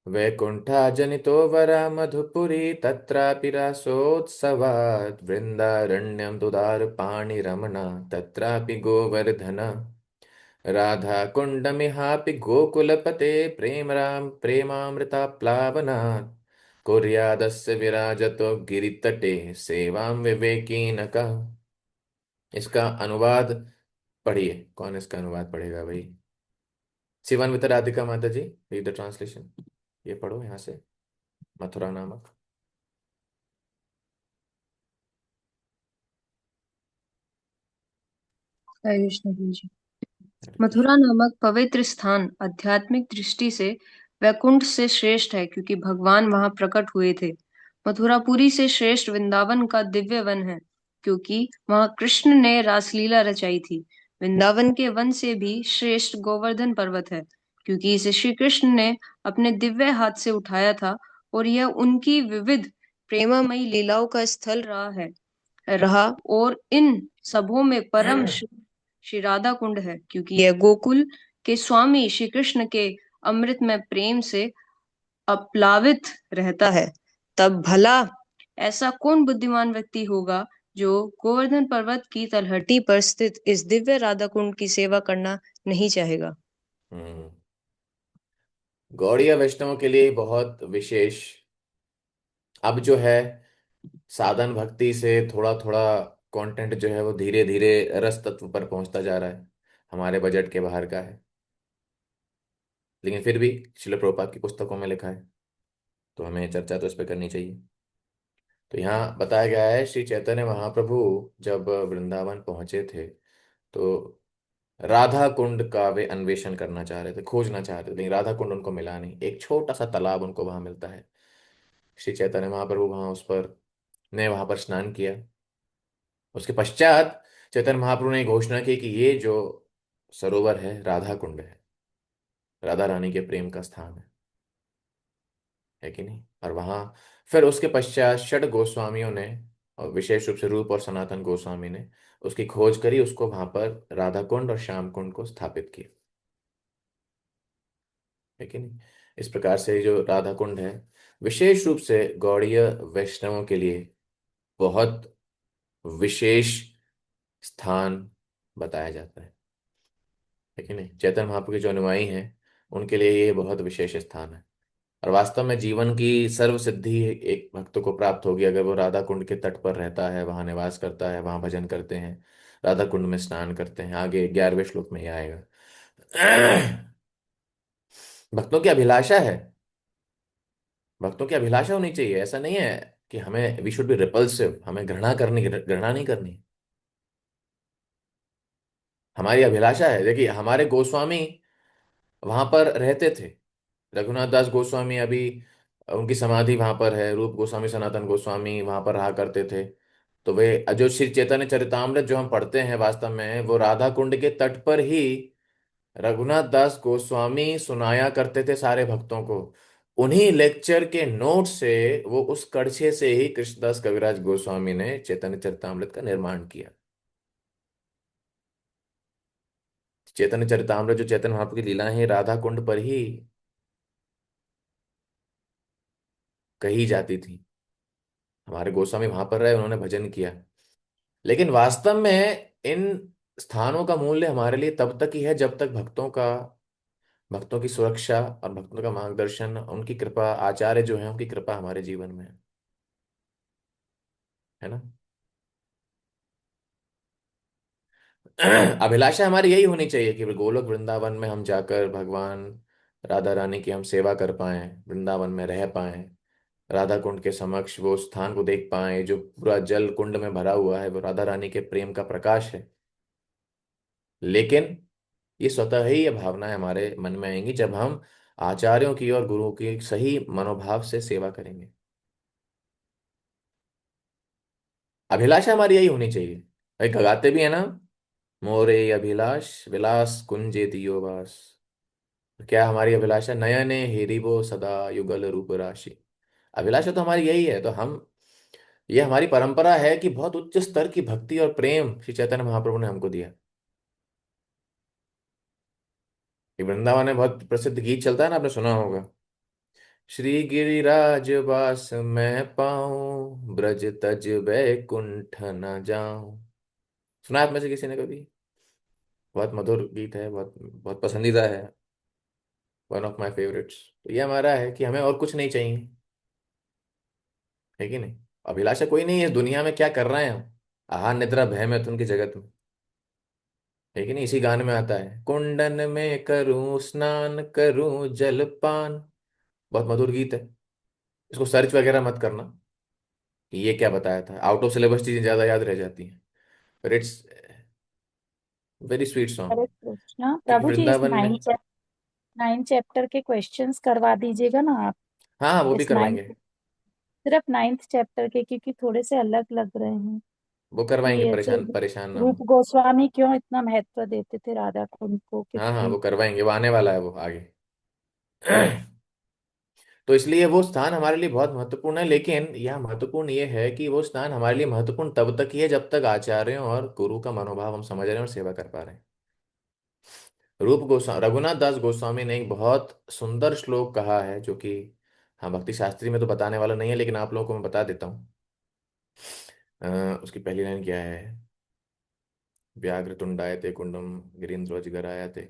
वैकुंठा जनितो वरा मधुपुरी तत्रापि रासोत्सवात् वृन्दारण्यं तुदार पाणिरमणा तत्रापि गोवर्धन राधा कुण्डमिहापि गोकुलपते प्रेमामृताप्लावनात् कुर्यादस्य विराजतो गिरितटे सेवां विवेकिनकः। इसका अनुवाद पढ़िए, कौन इसका अनुवाद पढ़ेगा भाई? शिवान्विता राधिका माता जी, रीड द ट्रांसलेशन। ये पढ़ो यहाँ से, मथुरा नामक। हरे कृष्ण गुरु जी। हरे मथुरा कृष्ण। नामक पवित्र स्थान आध्यात्मिक दृष्टि से वैकुंठ से श्रेष्ठ है क्योंकि भगवान वहां प्रकट हुए थे। मथुरापुरी से श्रेष्ठ वृंदावन का दिव्य वन है क्योंकि वहां कृष्ण ने रासलीला रचाई थी। वृंदावन के वन से भी श्रेष्ठ गोवर्धन पर्वत है क्योंकि इसे श्री कृष्ण ने अपने दिव्य हाथ से उठाया था और यह उनकी विविध प्रेममयी लीलाओं का स्थल रहा और इन सबों में परम श्री राधा कुंड है क्योंकि यह गोकुल के स्वामी श्री कृष्ण के अमृत में प्रेम से अप्लावित रहता है। तब भला ऐसा कौन बुद्धिमान व्यक्ति होगा जो गोवर्धन पर्वत की तलहटी पर स्थित इस दिव्य राधा कुंड की सेवा करना नहीं चाहेगा। हम्म। गौड़ीय वैष्णवों के लिए बहुत विशेष अब जो है, साधन भक्ति से थोड़ा थोड़ा कंटेंट जो है वो धीरे धीरे रस तत्व पर पहुंचता जा रहा है, हमारे बजट के बाहर का है, लेकिन फिर भी श्रील प्रभुपाद की पुस्तकों में लिखा है तो हमें चर्चा तो इस पर करनी चाहिए। तो यहाँ बताया गया है, श्री चैतन्य महाप्रभु जब वृंदावन पहुंचे थे तो राधा कुंड का वे अन्वेषण करना चाह रहे थे, खोजना चाह रहे थे, लेकिन राधा कुंड उनको मिला नहीं। एक छोटा सा तालाब उनको वहां मिलता है। श्री चैतन्य महाप्रभु वहां उस पर ने वहां पर स्नान किया। उसके पश्चात चैतन्य महाप्रभु ने घोषणा की कि ये जो सरोवर है राधा कुंड है, राधा रानी के प्रेम का स्थान है कि नहीं? और वहां फिर उसके पश्चात षड गोस्वामियों ने, और विशेष रूप से रूप और सनातन गोस्वामी ने उसकी खोज करी, उसको वहां पर राधा कुंड और श्याम कुंड को स्थापित किया, है कि नहीं? इस प्रकार से जो राधा कुंड है विशेष रूप से गौड़ीय वैष्णवों के लिए बहुत विशेष स्थान बताया जाता है कि नहीं? चैतन्य महाप्रभु के जो अनुयायी हैं उनके लिए ये बहुत विशेष स्थान है। और वास्तव में जीवन की सर्व सिद्धि एक भक्त को प्राप्त होगी अगर वो राधा कुंड के तट पर रहता है, वहां निवास करता है, वहां भजन करते हैं, राधा कुंड में स्नान करते हैं। आगे 11वें श्लोक में ये आएगा। भक्तों की अभिलाषा है, भक्तों की अभिलाषा होनी चाहिए। ऐसा नहीं है कि हमें वी शुड बी रिपल्सिव, हमें घृणा नहीं करनी। हमारी अभिलाषा है। देखिए हमारे गोस्वामी वहां पर रहते थे, रघुनाथ दास गोस्वामी अभी उनकी समाधि वहां पर है, रूप गोस्वामी सनातन गोस्वामी वहां पर रहा करते थे। तो वे जो श्री चैतन्य चरितामृत जो हम पढ़ते हैं वास्तव में वो राधा कुंड के तट पर ही रघुनाथ दास गोस्वामी सुनाया करते थे सारे भक्तों को। उन्हीं लेक्चर के नोट से वो उस कड़छे से ही कृष्णदास कविराज गोस्वामी ने चैतन्य चरितामृत का निर्माण किया। चैतन्य चरितामृत जो चैतन्य महाप्रभु की लीलाएं हैं राधा कुंड पर ही कही जाती थी। हमारे गोस्वामी वहां पर रहे, उन्होंने भजन किया, लेकिन वास्तव में इन स्थानों का मूल्य हमारे लिए तब तक ही है जब तक भक्तों की सुरक्षा और भक्तों का मार्गदर्शन, उनकी कृपा, आचार्य जो है उनकी कृपा हमारे जीवन में है ना। अभिलाषा हमारी यही होनी चाहिए कि गोलोक वृंदावन में हम जाकर भगवान राधा रानी की हम सेवा कर पाए, वृंदावन में रह पाए, राधा कुंड के समक्ष वो स्थान को देख पाए, जो पूरा जल कुंड में भरा हुआ है वो राधा रानी के प्रेम का प्रकाश है। लेकिन ये स्वतः ही ये भावनाएं हमारे मन में आएंगी जब हम आचार्यों की और गुरुओं की सही मनोभाव से सेवा करेंगे। अभिलाषा हमारी यही होनी चाहिए। भाई गाते भी है ना, मोरे अभिलाष विलास कुंजे दियो वास। तो क्या हमारी अभिलाषा? नयने हेरिबो सदा युगल रूप राशि। अभिलाषा तो हमारी यही है। तो हम, ये हमारी परंपरा है कि बहुत उच्च स्तर की भक्ति और प्रेम श्री चैतन्य महाप्रभु ने हमको दिया। ये वृंदावन में बहुत प्रसिद्ध गीत चलता है ना, आपने सुना होगा श्री गिरिराज वास मैं पाऊं, ब्रज तज बैकुंठ न जाऊं। सुना आप में से किसी ने कभी? बहुत मधुर गीत है, बहुत बहुत पसंदीदा है, वन ऑफ माय फेवरेट्स। तो ये हमारा है कि हमें और कुछ नहीं चाहिए, है कि नहीं? अभिलाषा कोई नहीं है दुनिया में, क्या कर रहे हैं हम? आहार निद्रा भय मैथुन की जगत में, है कि नहीं? इसी गाने में आता है, कुंडन में करूं स्नान करूं जलपान। बहुत मधुर गीत है। इसको सर्च वगैरह मत करना कि ये क्या बताया था, आउट ऑफ सिलेबस चीजें ज्यादा याद रह जाती हैं। पर it's very sweet Hare song. Krishna क्योंकि प्रभु जी, इस वृंदावन में, नाइन चैप्टर के क्वेश्चंस करवा दीजिएगा ना आप। हाँ हाँ वो भी इस नाइन्थ, करवाएंगे। सिर्फ नाइन्थ चैप्टर के, क्योंकि थोड़े से अलग लग रहे हैं वो करवाएंगे, कि ऐसे परेशान परेशान ना रूप हो। गोस्वामी क्यों इतना महत्व देते थे राधा कुंड को, हाँ हाँ क्योंकि वो करवाएंगे, वो आने वाला है वो आगे। तो इसलिए वो स्थान हमारे लिए बहुत महत्वपूर्ण है, लेकिन यह महत्वपूर्ण ये है कि वो स्थान हमारे लिए महत्वपूर्ण तब तक ही है जब तक आचार्यों और गुरु का मनोभाव हम समझ रहे हैं और सेवा कर पा रहे हैं। रूप गोस्वामी, रघुनाथ दास गोस्वामी ने एक बहुत सुंदर श्लोक कहा है, जो कि हाँ भक्ति शास्त्री में तो बताने वाला नहीं है, लेकिन आप लोगों को मैं बता देता हूँ। उसकी पहली लाइन क्या है? व्याघ्र तुंडायते कुंडम गिरीन्द्रवज्गरायते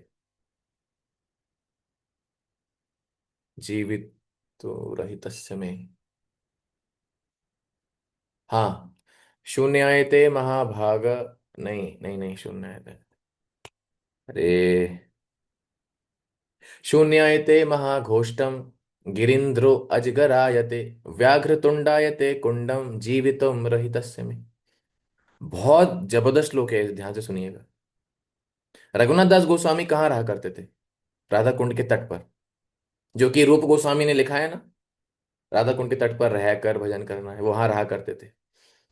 जीवित तो रहितस्य में। हाँ, शून्यायते महाभाग, नहीं नहीं नहीं, शून्यायते, अरे, शून्यायते महाघोष्टम गिरीन्द्रो अजगरायते व्याघ्र तुंडायते कुंडम जीवितम रहितस्य में। बहुत जबरदस्त श्लोक है, ध्यान से सुनिएगा। रघुनाथ दास गोस्वामी कहाँ रहा करते थे? राधा कुंड के तट पर, जो कि रूप गोस्वामी ने लिखा है ना, राधा कुंड के तट पर रहकर भजन करना है, वहां रहा करते थे।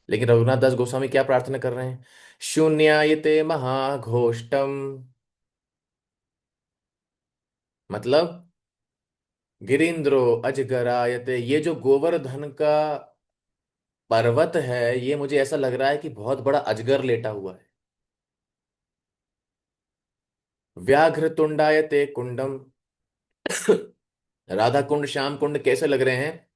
लेकिन रघुनाथ दास गोस्वामी क्या प्रार्थना कर रहे हैं? शून्यायते महाघोष्टम, मतलब गिरीन्द्रो अजगरायते, ये जो गोवर्धन का पर्वत है, ये मुझे ऐसा लग रहा है कि बहुत बड़ा अजगर लेटा हुआ है। व्याघ्र तुंडायते कुंडम, राधा कुंड श्याम कुंड कैसे लग रहे हैं?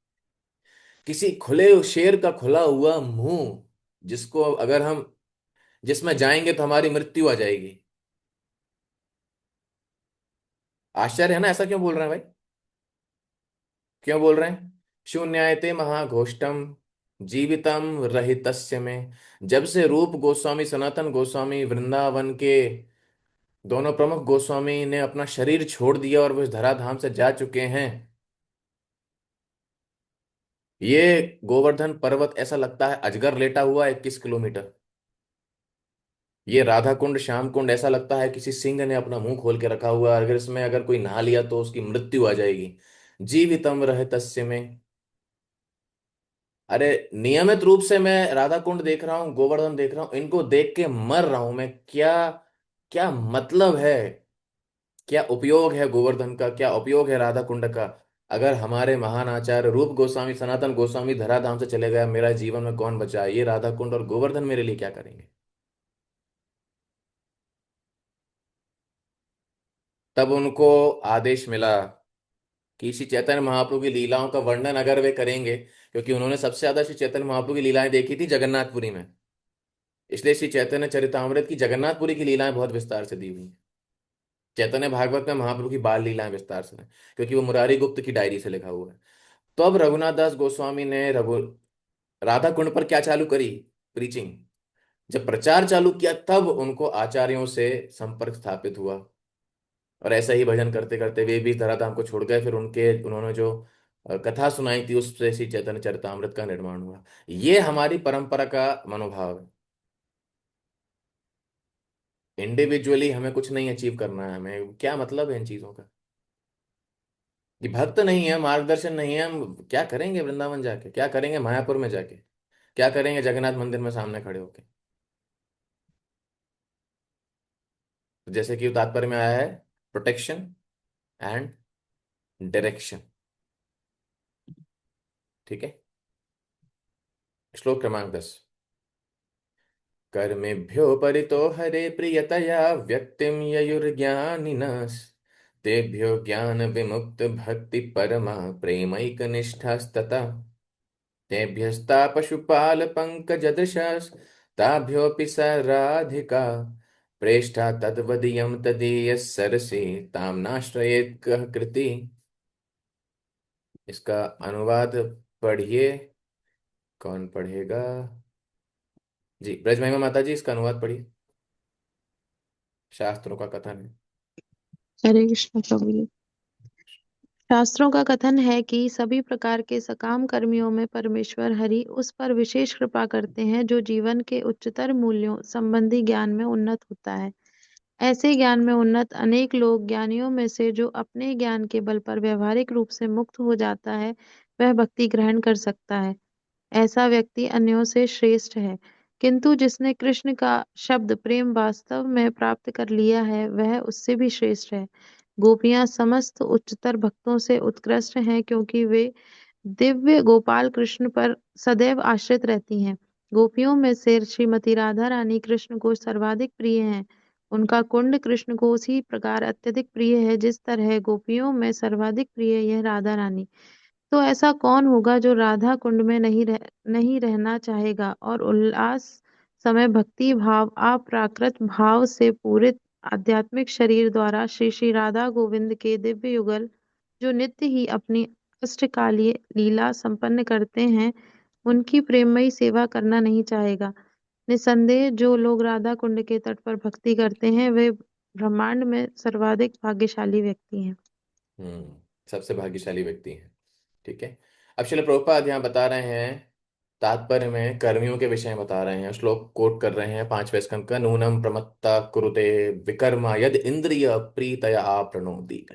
किसी खुले शेर का खुला हुआ मुंह, जिसको अगर हम, जिसमें जाएंगे तो हमारी मृत्यु आ जाएगी। आश्चर्य है ना? ऐसा क्यों बोल रहे हैं भाई? क्यों बोल रहे हैं? शून्यायते महाघोष्टम जीवितम रहितस्य में। जब से रूप गोस्वामी, सनातन गोस्वामी, वृंदावन के दोनों प्रमुख गोस्वामी ने अपना शरीर छोड़ दिया और वो इस धराधाम से जा चुके हैं, ये गोवर्धन पर्वत ऐसा लगता है अजगर लेटा हुआ है 21 किलोमीटर। ये राधा कुंड श्याम कुंड ऐसा लगता है किसी सिंह ने अपना मुंह खोल के रखा हुआ है, अगर इसमें अगर कोई नहा लिया तो उसकी मृत्यु आ जाएगी। जीवितम रहे तस्य में। अरे, नियमित रूप से मैं राधा कुंड देख रहा हूँ, गोवर्धन देख रहा हूँ, इनको देख के मर रहा हूं मैं। क्या, क्या मतलब है? क्या उपयोग है गोवर्धन का, क्या उपयोग है राधा कुंड का? अगर हमारे महान आचार्य रूप गोस्वामी, सनातन गोस्वामी धराधाम से चले गए, मेरा जीवन में कौन बचा? ये राधा कुंड और गोवर्धन मेरे लिए क्या करेंगे? तब उनको आदेश मिला कि श्री चैतन्य महाप्रभु की लीलाओं का वर्णन अगर वे करेंगे, क्योंकि उन्होंने सबसे ज्यादा श्री चैतन्य महाप्रभु की लीलाएं देखी थी जगन्नाथपुरी में, इसलिए श्री चैतन्य चरितामृत की जगन्नाथपुरी की लीलाएं बहुत विस्तार से दी हुई हैं। चैतन्य भागवत में महाप्रभु की बाल लीलाएं विस्तार से हैं, क्योंकि वो मुरारी गुप्त की डायरी से लिखा हुआ है। तो अब रघुनाथ दास गोस्वामी ने रघु राधा कुंड पर क्या चालू करी? प्रीचिंग। जब प्रचार चालू किया तब उनको आचार्यों से संपर्क स्थापित हुआ, और ऐसा ही भजन करते करते वे भी धराधाम को छोड़ गए। फिर उन्होंने जो कथा सुनाई थी, उससे श्री चैतन्य चरितामृत का निर्माण हुआ। ये हमारी परंपरा का मनोभाव है। इंडिविजुअली हमें कुछ नहीं अचीव करना है, हमें क्या मतलब है इन चीजों का? ये भक्त नहीं है, मार्गदर्शन नहीं है, हम क्या करेंगे वृंदावन जाके, क्या करेंगे मायापुर में जाके, क्या करेंगे जगन्नाथ मंदिर में सामने खड़े होके? तो जैसे कि तात्पर्य में आया है, प्रोटेक्शन एंड डायरेक्शन। ठीक है, श्लोक क्रमांक 10। कर्मेभ्यो परितो हरे प्रियतया व्यक्तिम ययुर्ज्ञानिनस् तेभ्यो ज्ञान विमुक्त भक्ति परमा प्रेमैक निष्ठास्तता तेभ्यस्ता पशुपाल पंकजदृशास्ताभ्योऽपि स राधिका प्रेष्ठा तद्वदीयं तदीय सरसि तां नाश्रयेत् कः कृति। इसका अनुवाद पढ़िए। कौन पढ़ेगा? जी ब्रजमहिमा माता जी, इसका अनुवाद पढ़िए। शास्त्रों का कथन है। हरे कृष्ण प्रभु जी। शास्त्रों का कथन है कि सभी प्रकार के सकाम कर्मियों में परमेश्वर हरि उस पर विशेष कृपा करते हैं जो जीवन के उच्चतर मूल्यों संबंधी ज्ञान में उन्नत होता है। ऐसे ज्ञान में उन्नत अनेक लोग ज्ञानियों में से जो अपने ज्ञान के बल पर व्यवहारिक रूप से मुक्त हो जाता है, वह भक्ति ग्रहण कर सकता है। ऐसा व्यक्ति अन्यों से श्रेष्ठ है, किंतु जिसने कृष्ण का शब्द प्रेम वास्तव में प्राप्त कर लिया है, वह उससे भी श्रेष्ठ है। गोपियां समस्त उच्चतर भक्तों से उत्कृष्ट हैं, क्योंकि वे दिव्य गोपाल कृष्ण पर सदैव आश्रित रहती हैं। गोपियों में से श्रीमती राधा रानी कृष्ण को सर्वाधिक प्रिय हैं। उनका कुंड कृष्ण को उसी प्रकार अत्यधिक प्रिय है, जिस तरह गोपियों में सर्वाधिक प्रिय यह राधा रानी। तो ऐसा कौन होगा जो राधा कुंड में नहीं रहना चाहेगा और उल्लास समय भक्ति भाव अप्राकृत भाव से पूरित आध्यात्मिक शरीर द्वारा श्री श्री राधा गोविंद के दिव्य युगल जो नित्य ही अपनी अष्टकालीय लीला संपन्न करते हैं, उनकी प्रेममयी सेवा करना नहीं चाहेगा। निसंदेह जो लोग राधा कुंड के तट पर भक्ति करते हैं, वे ब्रह्मांड में सर्वाधिक भाग्यशाली व्यक्ति हैं। सबसे भाग्यशाली व्यक्ति हैं। ठीक है। अब श्रील प्रभुपाद यहाँ बता रहे हैं, तात्पर्य में कर्मियों के विषय में बता रहे हैं। श्लोक कोट कर रहे हैं 5वें स्कंद का। नूनम प्रमत्ता कुरुते विकर्मा यद इंद्रिय प्रीतया प्रणोति।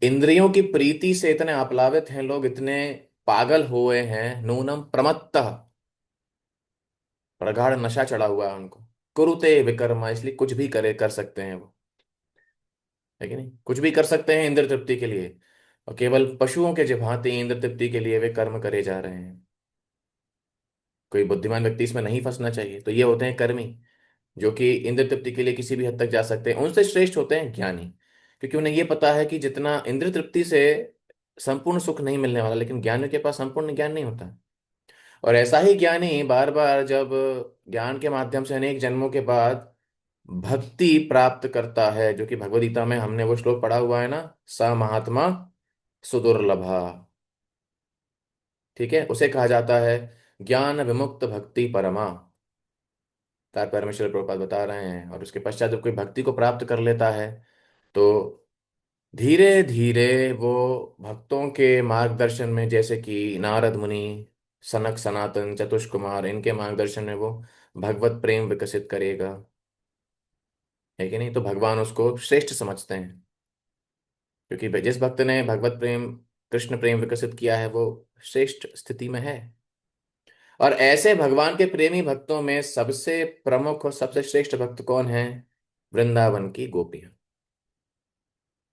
इंद्रियों की प्रीति से इतने आप्लावित हैं लोग, इतने पागल हुए हैं। नूनम प्रमत्ता, प्रगाढ़ नशा चढ़ा हुआ है उनको। कुरुते विकर्मा, इसलिए कुछ भी करे कर सकते हैं वो, है कि नहीं? कुछ भी कर सकते हैं इंद्र तृप्ति के लिए, और केवल पशुओं के भांति इंद्र तृप्ति के लिए वे कर्म करे जा रहे हैं। कोई बुद्धिमान व्यक्ति इसमें नहीं फंसना चाहिए। तो ये होते हैं कर्मी, जो कि इंद्र तृप्ति के लिए किसी भी हद तक जा सकते हैं। उनसे श्रेष्ठ होते हैं ज्ञानी, क्योंकि उन्हें ये पता है कि जितना इंद्र तृप्ति से संपूर्ण सुख नहीं मिलने वाला, लेकिन ज्ञानी के पास संपूर्ण ज्ञान नहीं होता। और ऐसा ही ज्ञानी बार बार जब ज्ञान के माध्यम से अनेक जन्मों के बाद भक्ति प्राप्त करता है, जो कि भगवद गीता में हमने वो श्लोक पढ़ा हुआ है ना, स महात्मा सुदुर्लभा। ठीक है, उसे कहा जाता है ज्ञान विमुक्त भक्ति परमा। तात्पर्य में श्रील प्रभुपाद बता रहे हैं। और उसके पश्चात जब कोई भक्ति को प्राप्त कर लेता है, तो धीरे धीरे वो भक्तों के मार्गदर्शन में, जैसे कि नारद मुनि, सनक सनातन, चतुष कुमार, इनके मार्गदर्शन में वो भगवत प्रेम विकसित करेगा, है कि नहीं? तो भगवान उसको श्रेष्ठ समझते हैं, क्योंकि जिस भक्त ने भगवत प्रेम, कृष्ण प्रेम विकसित किया है, वो श्रेष्ठ स्थिति में है। और ऐसे भगवान के प्रेमी भक्तों में सबसे प्रमुख और सबसे श्रेष्ठ भक्त कौन है? वृंदावन की गोपियां।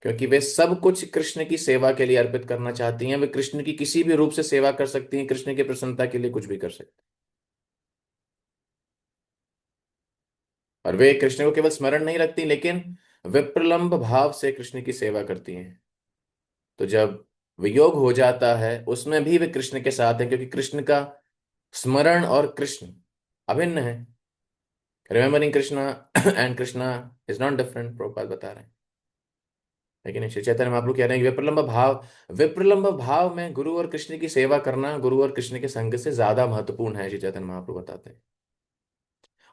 क्योंकि वे सब कुछ कृष्ण की सेवा के लिए अर्पित करना चाहती हैं। वे कृष्ण की किसी भी रूप से सेवा कर सकती हैं, कृष्ण की प्रसन्नता के लिए कुछ भी कर सकती हैं। और वे कृष्ण को केवल स्मरण नहीं रखती, लेकिन विप्रलंब भाव से कृष्ण की सेवा करती हैं। तो जब वियोग हो जाता है, उसमें भी वे कृष्ण के साथ हैं, क्योंकि कृष्ण का स्मरण और कृष्ण अभिन्न है। Remembering Krishna and Krishna is not different, Prabhupada बता रहे हैं। लेकिन श्री चैतन्य महाप्रभु कह रहे हैं कि विप्रलंब भाव में गुरु और कृष्ण की सेवा करना गुरु और कृष्ण के संग से ज्यादा महत्वपूर्ण है, श्री चैतन्य महाप्रभु बताते हैं।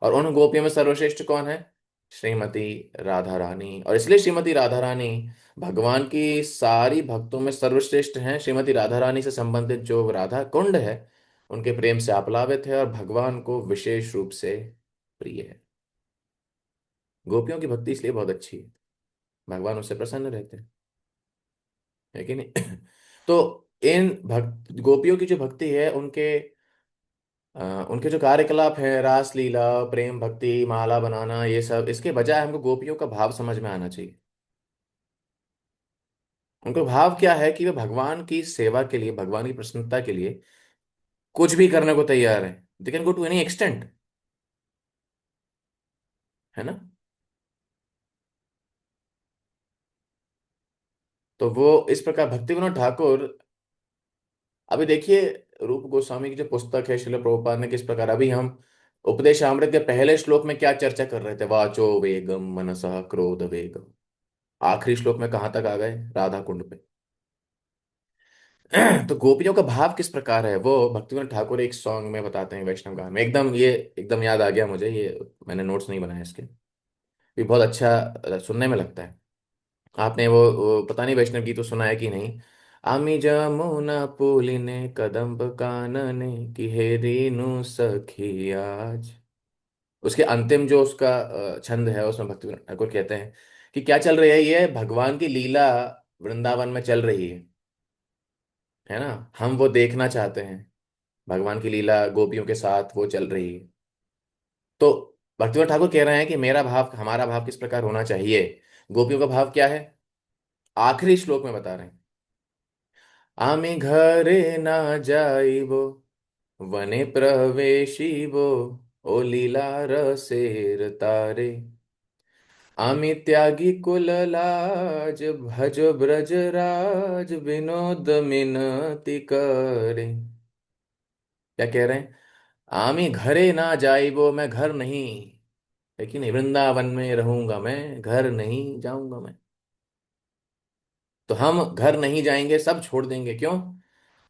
और उन गोपियों में सर्वश्रेष्ठ कौन है? श्रीमती राधा रानी। और इसलिए श्रीमती राधा रानी भगवान की सारी भक्तों में सर्वश्रेष्ठ हैं। श्रीमती राधा रानी से संबंधित जो राधा कुंड है, उनके प्रेम से आप्लावित है और भगवान को विशेष रूप से प्रिय है। गोपियों की भक्ति इसलिए बहुत अच्छी है, भगवान उससे प्रसन्न रहते हैं, है कि नहीं? तो इन भक्त गोपियों की जो भक्ति है, उनके जो कार्यकलाप है, रास लीला, प्रेम भक्ति, माला बनाना, ये सब, इसके बजाय हमको गोपियों का भाव समझ में आना चाहिए। उनका भाव क्या है कि वे भगवान की सेवा के लिए, भगवान की प्रसन्नता के लिए कुछ भी करने को तैयार है। They can go to any extent, है ना? तो वो इस प्रकार भक्ति विनोद ठाकुर, अभी देखिए रूप गोस्वामी की जो पुस्तक है श्रील प्रभुपाद ने किस प्रकार, अभी हम उपदेशामृत के पहले श्लोक में क्या चर्चा कर रहे थे, वाचो वेगम मनसः क्रोध वेगम, आखिरी श्लोक में कहाँ तक आ गए, राधा कुंड पे। तो गोपियों का भाव किस प्रकार है वो भक्तिविनोद ठाकुर एक सॉन्ग में बताते हैं, वैष्णव गान में। एकदम ये एकदम याद आ गया मुझे, ये मैंने नोट्स नहीं बनाए इसके, ये बहुत अच्छा सुनने में लगता है। आपने वो पता नहीं वैष्णव गीत तो सुना है कि नहीं। आमी जमुना पुलिने कदम्ब कानने की हे रीनु सखी आज, उसके अंतिम जो उसका छंद है उसमें भक्तिविनोद ठाकुर कहते हैं कि क्या चल रही है, ये भगवान की लीला वृंदावन में चल रही है ना, हम वो देखना चाहते हैं, भगवान की लीला गोपियों के साथ वो चल रही है। तो भक्तिविनोद ठाकुर कह रहे हैं कि मेरा भाव, हमारा भाव किस प्रकार होना चाहिए, गोपियों का भाव क्या है, आखिरी श्लोक में बता रहे हैं। आमी घरे ना जाइबो वने प्रवेशिबो ओ लीला रसेर तारे, आमी त्यागी कुल लाज भज ब्रज राज विनोद मिनति करे। क्या कह रहे हैं, आमी घरे ना जाइबो, मैं घर नहीं, है कि नहीं, वृंदावन में रहूंगा मैं, घर नहीं जाऊंगा मैं। तो हम घर नहीं जाएंगे, सब छोड़ देंगे, क्यों,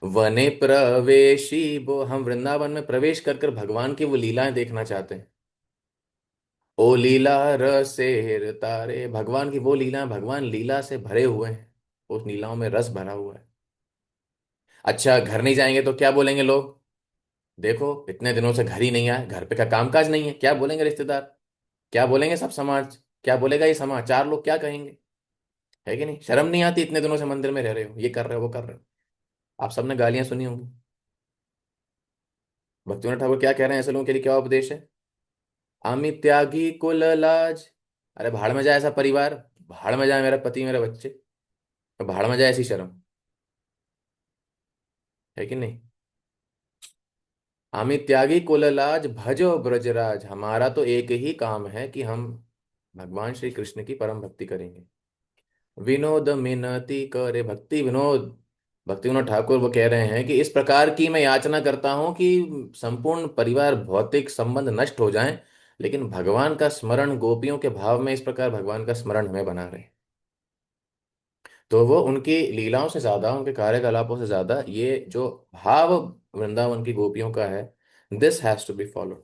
वने प्रवेशी, वो हम वृंदावन में प्रवेश कर कर भगवान की वो लीलाएं देखना चाहते हैं। ओ लीला रसेर तारे, भगवान की वो लीलाएं, भगवान लीला से भरे हुए हैं, उस लीलाओं में रस भरा हुआ है। अच्छा घर नहीं जाएंगे तो क्या बोलेंगे लोग, देखो इतने दिनों से घर ही नहीं आए, घर पे का कामकाज नहीं है, क्या बोलेंगे रिश्तेदार, क्या बोलेंगे सब समाज, क्या बोलेगा ये समाज, चार लोग क्या कहेंगे, है कि नहीं, शर्म नहीं आती, इतने दिनों से मंदिर में रह रहे हो, ये कर रहे हो वो कर रहे हो। आप सबने गालियां सुनी होंगी। भक्तिविनोद ठाकुर क्या कह रहे हैं ऐसे लोगों के लिए, क्या उपदेश है, आमी त्यागी कुल लाज, अरे भाड़ में जाए ऐसा परिवार, भाड़ में जाए मेरा पति मेरे बच्चे, भाड़ में जाए ऐसी शर्म, है कि नहीं। आमी त्यागी कुल लाज भजो ब्रजराज, हमारा तो एक ही काम है कि हम भगवान श्री कृष्ण की परम भक्ति करेंगे। विनोद मिनति करे, भक्ति विनोद, भक्ति विनोद ठाकुर वो कह रहे हैं कि इस प्रकार की मैं याचना करता हूं कि संपूर्ण परिवार भौतिक संबंध नष्ट हो जाएं, लेकिन भगवान का स्मरण, गोपियों के भाव में इस प्रकार भगवान का स्मरण हमें बना रहे। तो वो उनकी लीलाओं से ज्यादा, उनके कार्यकलापों से ज्यादा, ये जो भाव वृंदावन की गोपियों का है, this has to be followed.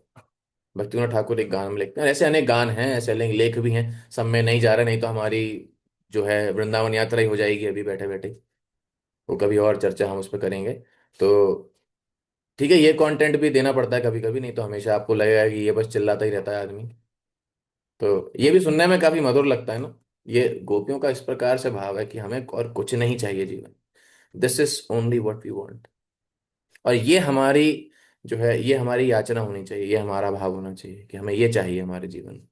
Bhaktivinoda Thakur एक गान में लिखते हैं, ऐसे अनेक गान हैं, ऐसे अनेक लेख भी हैं, सब में नहीं जा रहे, नहीं तो हमारी जो है वृंदावन यात्रा ही हो जाएगी अभी बैठे बैठे, वो कभी और चर्चा हम उस पर करेंगे। तो ठीक है, ये कंटेंट भी देना पड़ता है कभी कभी, नहीं तो हमेशा आपको लगेगा कि ये बस चिल्लाता ही रहता है आदमी। तो ये भी सुनने में काफी मधुर लगता है ना, ये गोपियों का इस प्रकार से भाव है कि हमें और कुछ नहीं चाहिए जीवन, this is only what we want. और ये हमारी जो है, ये हमारी याचना होनी चाहिए, ये हमारा भाव होना चाहिए कि हमें ये चाहिए हमारे जीवन में।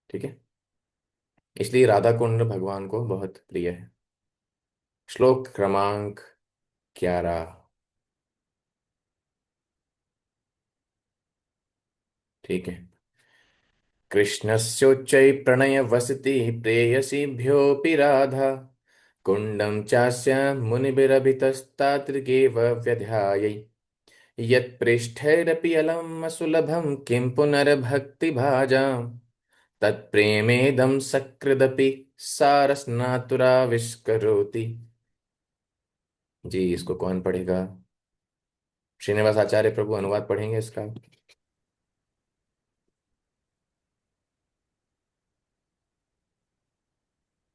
ठीक है, इसलिए राधा कुंड भगवान को बहुत प्रिय है। श्लोक क्रमांक 11। ठीक है, कृष्णस्योच्चै प्रणयवसति प्रेयसीभ्योऽपि राधा, कुण्डं चास्य मुनिभिरभितस्तादृगेव व्यध्यायै, यत्पृष्ठैरपि अलम् असुलभं किं पुनर्भक्तिभाजां, तत्प्रेमेदं सकृदपि सारस्नातुराविष्करोति। जी इसको कौन पढ़ेगा, श्रीनिवास आचार्य प्रभु अनुवाद पढ़ेंगे इसका।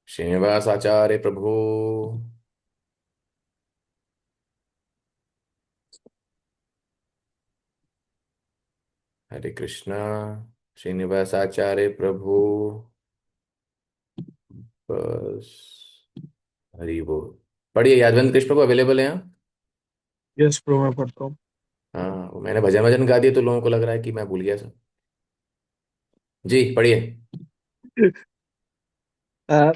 श्रीनिवास आचार्य प्रभु। हरे कृष्णा। श्रीनिवास आचार्य प्रभु। बस, हरि बोल। पढ़िए, यादवंत कृष्ण प्रभु अवेलेबल है यहाँ। यस प्रो मैं पढ़ता हूँ। हाँ, वो मैंने भजन भजन गा दिया तो लोगों को लग रहा है कि मैं भूल गया सब। जी पढ़िए। अ,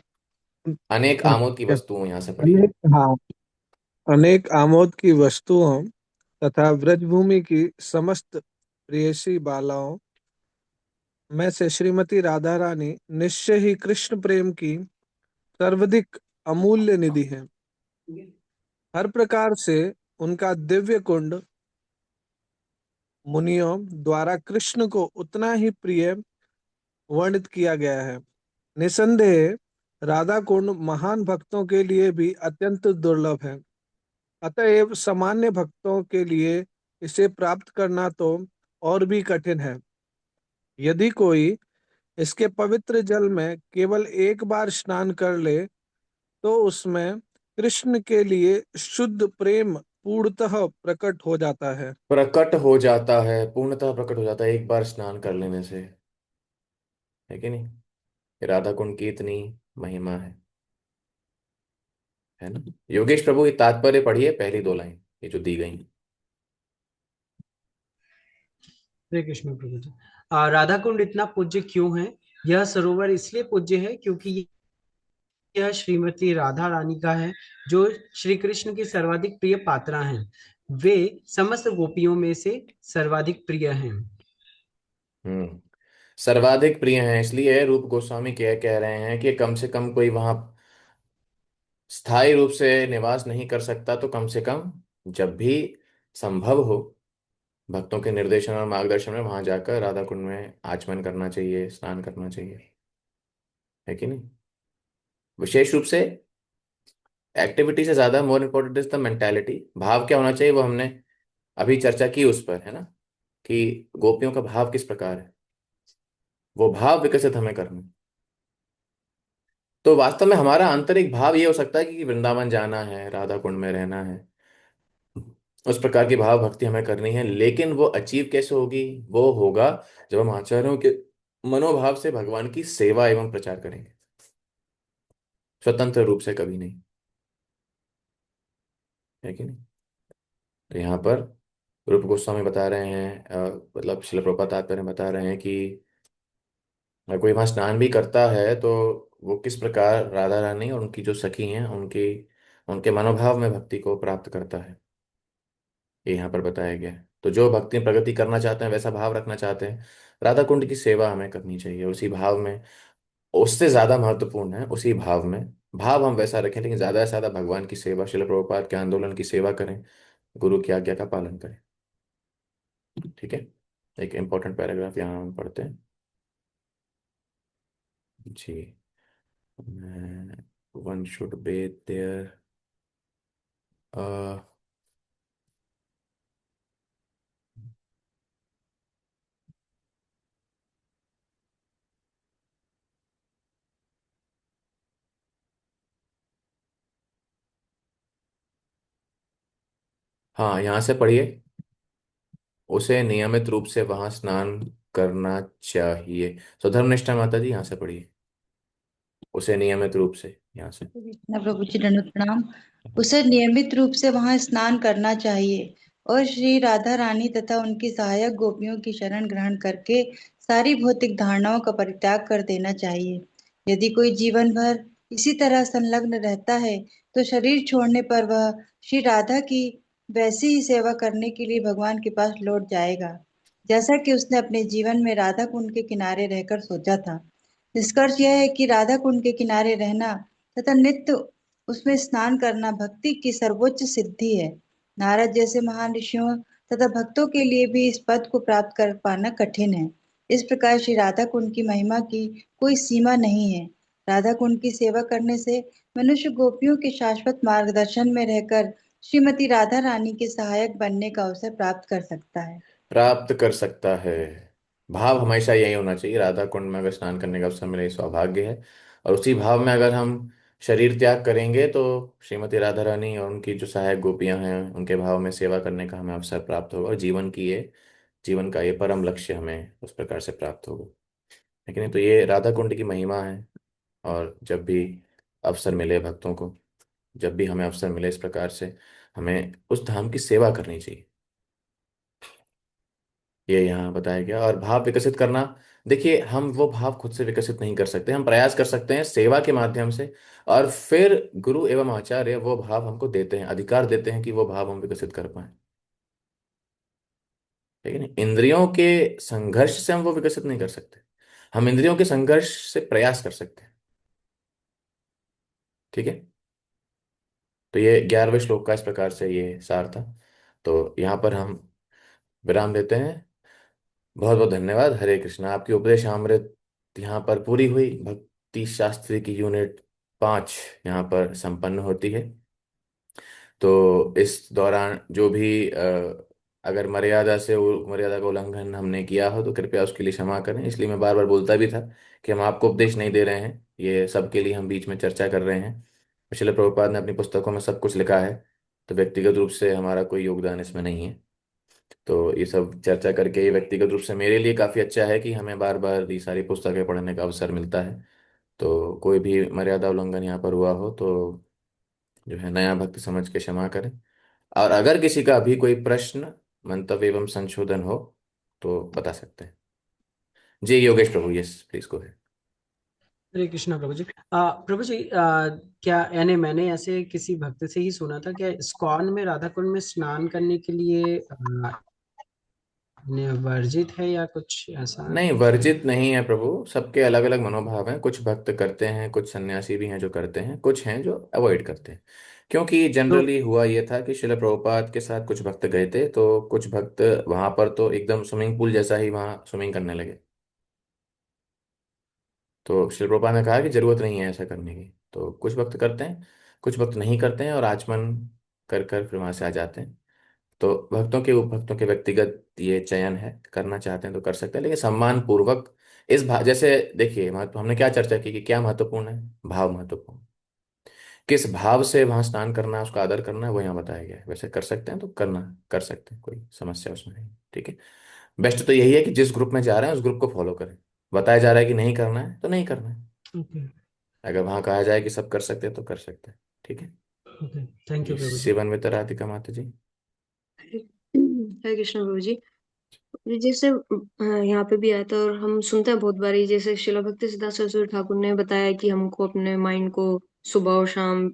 अनेक आमोद की yes, वस्तुओं, यहाँ से पढ़िए। अनेक हाँ अनेक आमोद की वस्तुओं तथा ब्रजभूमि की समस्त प्रेयसी बालाओं में से श्रीमती राधा रानी निश्चय ही कृष्ण प्रेम की सर्वाधिक अमूल्य निधि हैं। हर प्रकार से उनका दिव्य कुंड मुनियों द्वारा कृष्ण को उतना ही प्रिय वर्णित किया गया है। निसंदेह राधा कुंड महान भक्तों के लिए भी अत्यंत दुर्लभ है। अतएव सामान्य भक्तों के लिए इसे प्राप्त करना तो और भी कठिन है। यदि कोई इसके पवित्र जल में केवल एक बार स्नान कर ले तो उसमें कृष्ण के लिए शुद्ध प्रेम पूर्णतः प्रकट हो जाता है। प्रकट हो जाता है, पूर्णतः प्रकट हो जाता है एक बार स्नान कर लेने से, है कि नहीं? राधा कुंड की इतनी महिमा है ना। योगेश प्रभु ये तात्पर्य पढ़िए, पहली दो लाइन ये जो दी गई। हरे कृष्ण प्रभु जी। राधा कुंड इतना पूज्य क्यों है? यह सरोवर इसलिए पूज्य है क्योंकि यह श्रीमती राधा रानी का है, जो श्री कृष्ण की सर्वाधिक प्रिय पात्रा हैं। वे समस्त गोपियों में से सर्वाधिक प्रिय हैं। हम्म। सर्वाधिक प्रिय हैं, इसलिए रूप गोस्वामी कह रहे हैं कि कम से कम कोई वहां स्थायी रूप से निवास नहीं कर सकता तो कम से कम जब भी संभव हो भक्तों के निर्देशन और मार्गदर्शन में वहां जाकर राधा कुंड में आचमन करना चाहिए, स्नान करना चाहिए, है कि नहीं? विशेष रूप से एक्टिविटी से ज्यादा more important is the mentality. भाव क्या होना चाहिए वो हमने अभी चर्चा की उस पर, है ना, कि गोपियों का भाव किस प्रकार है, वो भाव विकसित हमें करना। तो वास्तव में हमारा आंतरिक भाव ये हो सकता है कि वृंदावन जाना है, राधा कुंड में रहना है, उस प्रकार की भाव भक्ति हमें करनी है। लेकिन वो अचीव कैसे होगी? वो होगा जब हम आचार्यों के मनोभाव से भगवान की सेवा एवं प्रचार करेंगे, स्वतंत्र रूप से कभी नहीं, है कि नहीं? तो यहाँ पर रूप गोस्वामी बता रहे हैं, मतलब श्रील प्रभुपाद तात्पर्य में बता रहे हैं कि अगर कोई वहां स्नान भी करता है तो वो किस प्रकार राधा रानी और उनकी जो सखी हैं उनकी उनके मनोभाव में भक्ति को प्राप्त करता है, ये यहाँ पर बताया गया है। तो जो भक्ति में प्रगति करना चाहते हैं, वैसा भाव रखना चाहते हैं, राधा कुंड की सेवा हमें करनी चाहिए उसी भाव में। उससे ज्यादा महत्वपूर्ण है उसी भाव में, भाव हम वैसा रखें लेकिन ज्यादा से ज्यादा भगवान की सेवा, श्रील प्रभुपाद के आंदोलन की सेवा करें, गुरु की आज्ञा का पालन करें। ठीक है, एक इंपॉर्टेंट पैराग्राफ यहाँ हम पढ़ते हैं जी। One should bathe there। हाँ, यहाँ से पढ़िए। उसे नियमित रूप से वहां स्नान करना चाहिए। तो धर्मनिष्ठा माता जी यहाँ से पढ़िए, उसे नियमित रूप से, यहाँ से। कृष्ण प्रभु जी दंडवत प्रणाम। उसे नियमित रूप से वहां स्नान करना चाहिए और श्री राधा रानी तथा उनकी सहायक गोपियों की शरण ग्रहण करके सारी भौतिक धारणाओं का परित्याग कर देना चाहिए। यदि कोई जीवन भर इसी तरह संलग्न रहता है तो शरीर छोड़ने पर वह श्री राधा की वैसी ही सेवा करने के लिए भगवान के पास लौट जाएगा, जैसा कि उसने अपने जीवन में राधा कुंड के किनारे रहकर सोचा था। निष्कर्ष यह है कि राधा कुंड के किनारे रहना तथा नित्य उसमें स्नान करना भक्ति की सर्वोच्च सिद्धि है। नारद जैसे महान ऋषियों तथा भक्तों के लिए भी इस पद को प्राप्त कर पाना कठिन है। इस प्रकार श्री राधा कुंड की महिमा की कोई सीमा नहीं है। राधा कुंड की सेवा करने से मनुष्य गोपियों के शाश्वत मार्गदर्शन में रहकर श्रीमती राधा रानी के सहायक बनने का अवसर प्राप्त कर सकता है। प्राप्त कर सकता है। भाव हमेशा यही होना चाहिए, राधा कुंड में अगर स्नान करने का अवसर मिले सौभाग्य है। और उसी भाव में अगर हम शरीर त्याग करेंगे तो श्रीमती राधा रानी और उनकी जो सहायक गोपियां हैं उनके भाव में सेवा करने का हमें अवसर प्राप्त होगा, और जीवन का ये परम लक्ष्य हमें उस प्रकार से प्राप्त होगा। लेकिन तो ये राधा कुंड की महिमा है। और जब भी अवसर मिले भक्तों को, जब भी हमें अवसर मिले इस प्रकार से, हमें उस धाम की सेवा करनी चाहिए, ये यहाँ बताया गया। और भाव विकसित करना, देखिए हम वो भाव खुद से विकसित नहीं कर सकते, हम प्रयास कर सकते हैं सेवा के माध्यम से। और फिर गुरु एवं आचार्य वो भाव हमको देते हैं, अधिकार देते हैं कि वो भाव हम विकसित कर पाए। ठीक है ना? इंद्रियों के संघर्ष से हम वो विकसित नहीं कर सकते, हम इंद्रियों के संघर्ष से प्रयास कर सकते हैं। ठीक है। तो ये 11वें श्लोक का इस प्रकार से ये सार था। तो यहाँ पर हम विराम देते हैं। बहुत बहुत धन्यवाद। हरे कृष्णा। आपकी उपदेश अमृत यहाँ पर पूरी हुई। भक्ति शास्त्री की यूनिट 5 यहाँ पर संपन्न होती है। तो इस दौरान जो भी अगर मर्यादा का उल्लंघन हमने किया हो तो कृपया उसके लिए क्षमा करें। इसलिए मैं बार बार बोलता भी था कि हम आपको उपदेश नहीं दे रहे हैं, ये सबके लिए हम बीच में चर्चा कर रहे हैं। श्रील प्रभुपाद ने अपनी पुस्तकों में सब कुछ लिखा है, तो व्यक्तिगत रूप से हमारा कोई योगदान इसमें नहीं है। तो ये सब चर्चा करके ये व्यक्तिगत रूप से मेरे लिए काफ़ी अच्छा है कि हमें बार बार ये सारी पुस्तकें पढ़ने का अवसर मिलता है। तो कोई भी मर्यादा उल्लंघन यहाँ पर हुआ हो तो जो है नया भक्त समझ के क्षमा करें। और अगर किसी का अभी कोई प्रश्न, मंतव्य एवं संशोधन हो तो बता सकते हैं। जी योगेश प्रभु, यस प्लीज गो है। हरे कृष्णा प्रभु जी। प्रभु जी, क्या यानी मैंने ऐसे किसी भक्त से ही सुना था, क्या इस्कॉन में राधा कुंड में स्नान करने के लिए वर्जित है या कुछ ऐसा नहीं, कुछ है? वर्जित नहीं है प्रभु, सबके अलग अलग मनोभाव हैं। कुछ भक्त करते हैं, कुछ सन्यासी भी हैं जो करते हैं, कुछ हैं जो अवॉइड करते हैं। क्योंकि तो जनरली हुआ ये था कि शिल प्रभुपाद के साथ कुछ भक्त गए थे, तो कुछ भक्त वहां पर तो एकदम स्विमिंग पूल जैसा ही वहां स्विमिंग करने लगे। तो शिल प्रभुपाद ने कहा कि जरूरत नहीं है ऐसा करने की। तो कुछ भक्त करते हैं, कुछ भक्त नहीं करते हैं और आचमन कर कर फिर वहां से आ जाते हैं। तो भक्तों के व्यक्तिगत ये चयन है, करना चाहते हैं तो कर सकते हैं, लेकिन सम्मान पूर्वक जैसे देखिए महत्व हमने क्या चर्चा की कि क्या महत्वपूर्ण है, भाव महत्वपूर्ण। किस भाव से वहां स्नान करना है, उसका आदर करना है, वो यहाँ बताया गया है। वैसे कर सकते हैं तो करना, कर सकते हैं, कोई समस्या उसमें नहीं। ठीक है। बेस्ट तो यही है कि जिस ग्रुप में जा रहे हैं उस ग्रुप को फॉलो करें। बताया जा रहा है कि नहीं करना है तो नहीं करना है। ओके। अगर वहां कहा जाए कि सब कर सकते हैं तो कर सकते हैं। ठीक है। ओके, थैंक जी यू प्रभु जी। शिवन राधिका माता जी। हरे कृष्ण प्रभु जी। ये जैसे यहाँ पे भी आता है और हम सुनते हैं बहुत बारी, जैसे शिला भक्ति सिद्धार्थ सरस्वती ठाकुर ने बताया कि हमको अपने माइंड को सुबह और शाम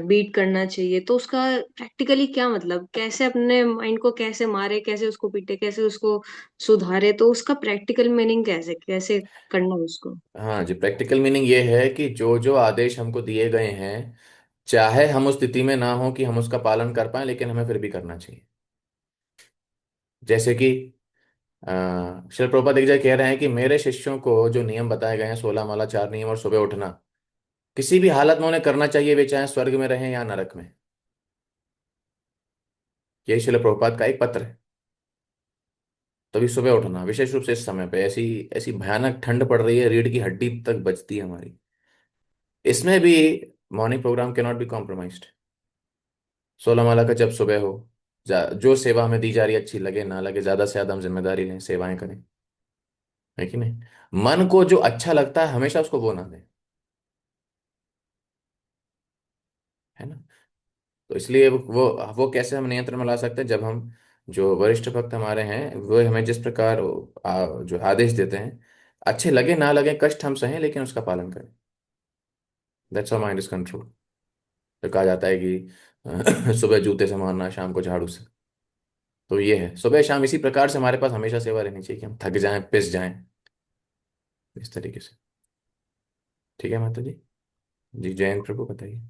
बीट करना चाहिए। तो उसका प्रैक्टिकली क्या मतलब, कैसे अपने माइंड को कैसे मारे, कैसे उसको पीटे, कैसे उसको सुधारे? तो उसका प्रैक्टिकल मीनिंग कैसे कैसे करना है उसको? हाँ जी, प्रैक्टिकल मीनिंग ये है कि जो जो आदेश हमको दिए गए हैं, चाहे हम उस स्थिति में ना हो कि हम उसका पालन कर पाए, लेकिन हमें फिर भी करना चाहिए। जैसे कि श्रील प्रभुपाद एक जगह कह रहे हैं कि मेरे शिष्यों को जो नियम बताए गए हैं, 16 माला 4 नियम और सुबह उठना, किसी भी हालत में उन्हें करना चाहिए, वे चाहे स्वर्ग में रहें या नरक में। यही श्रील प्रभुपाद का एक पत्र है। तभी सुबह उठना, विशेष रूप से इस समय पे ऐसी ऐसी भयानक ठंड पड़ रही है, रीढ़ की हड्डी तक बचती है हमारी। इसमें भी morning program can not be compromised. 16 माला का जब सुबह हो, जो सेवा हमें दी जा रही है, अच्छी लगे ना लगे, ज्यादा से ज्यादा हम जिम्मेदारी लें, सेवाएं करें। है कि नहीं? मन को जो अच्छा लगता है हमेशा उसको वो ना दें। है ना? तो इसलिए वो कैसे हम नियंत्रण में ला सकते हैं, जब हम जो वरिष्ठ भक्त हमारे हैं वो हमें जिस प्रकार जो आदेश देते हैं, अच्छे लगे ना लगे, कष्ट हम सहें, लेकिन उसका पालन करें। That's our mind is control. तो कहा जाता है कि सुबह जूते से मारना, शाम को झाड़ू से। तो ये है, सुबह शाम इसी प्रकार से हमारे पास हमेशा सेवा रहनी चाहिए कि हम थक जाएं, पिस जाएं, इस तरीके से। ठीक है माता जी। जी जयंत प्रभु बताइए।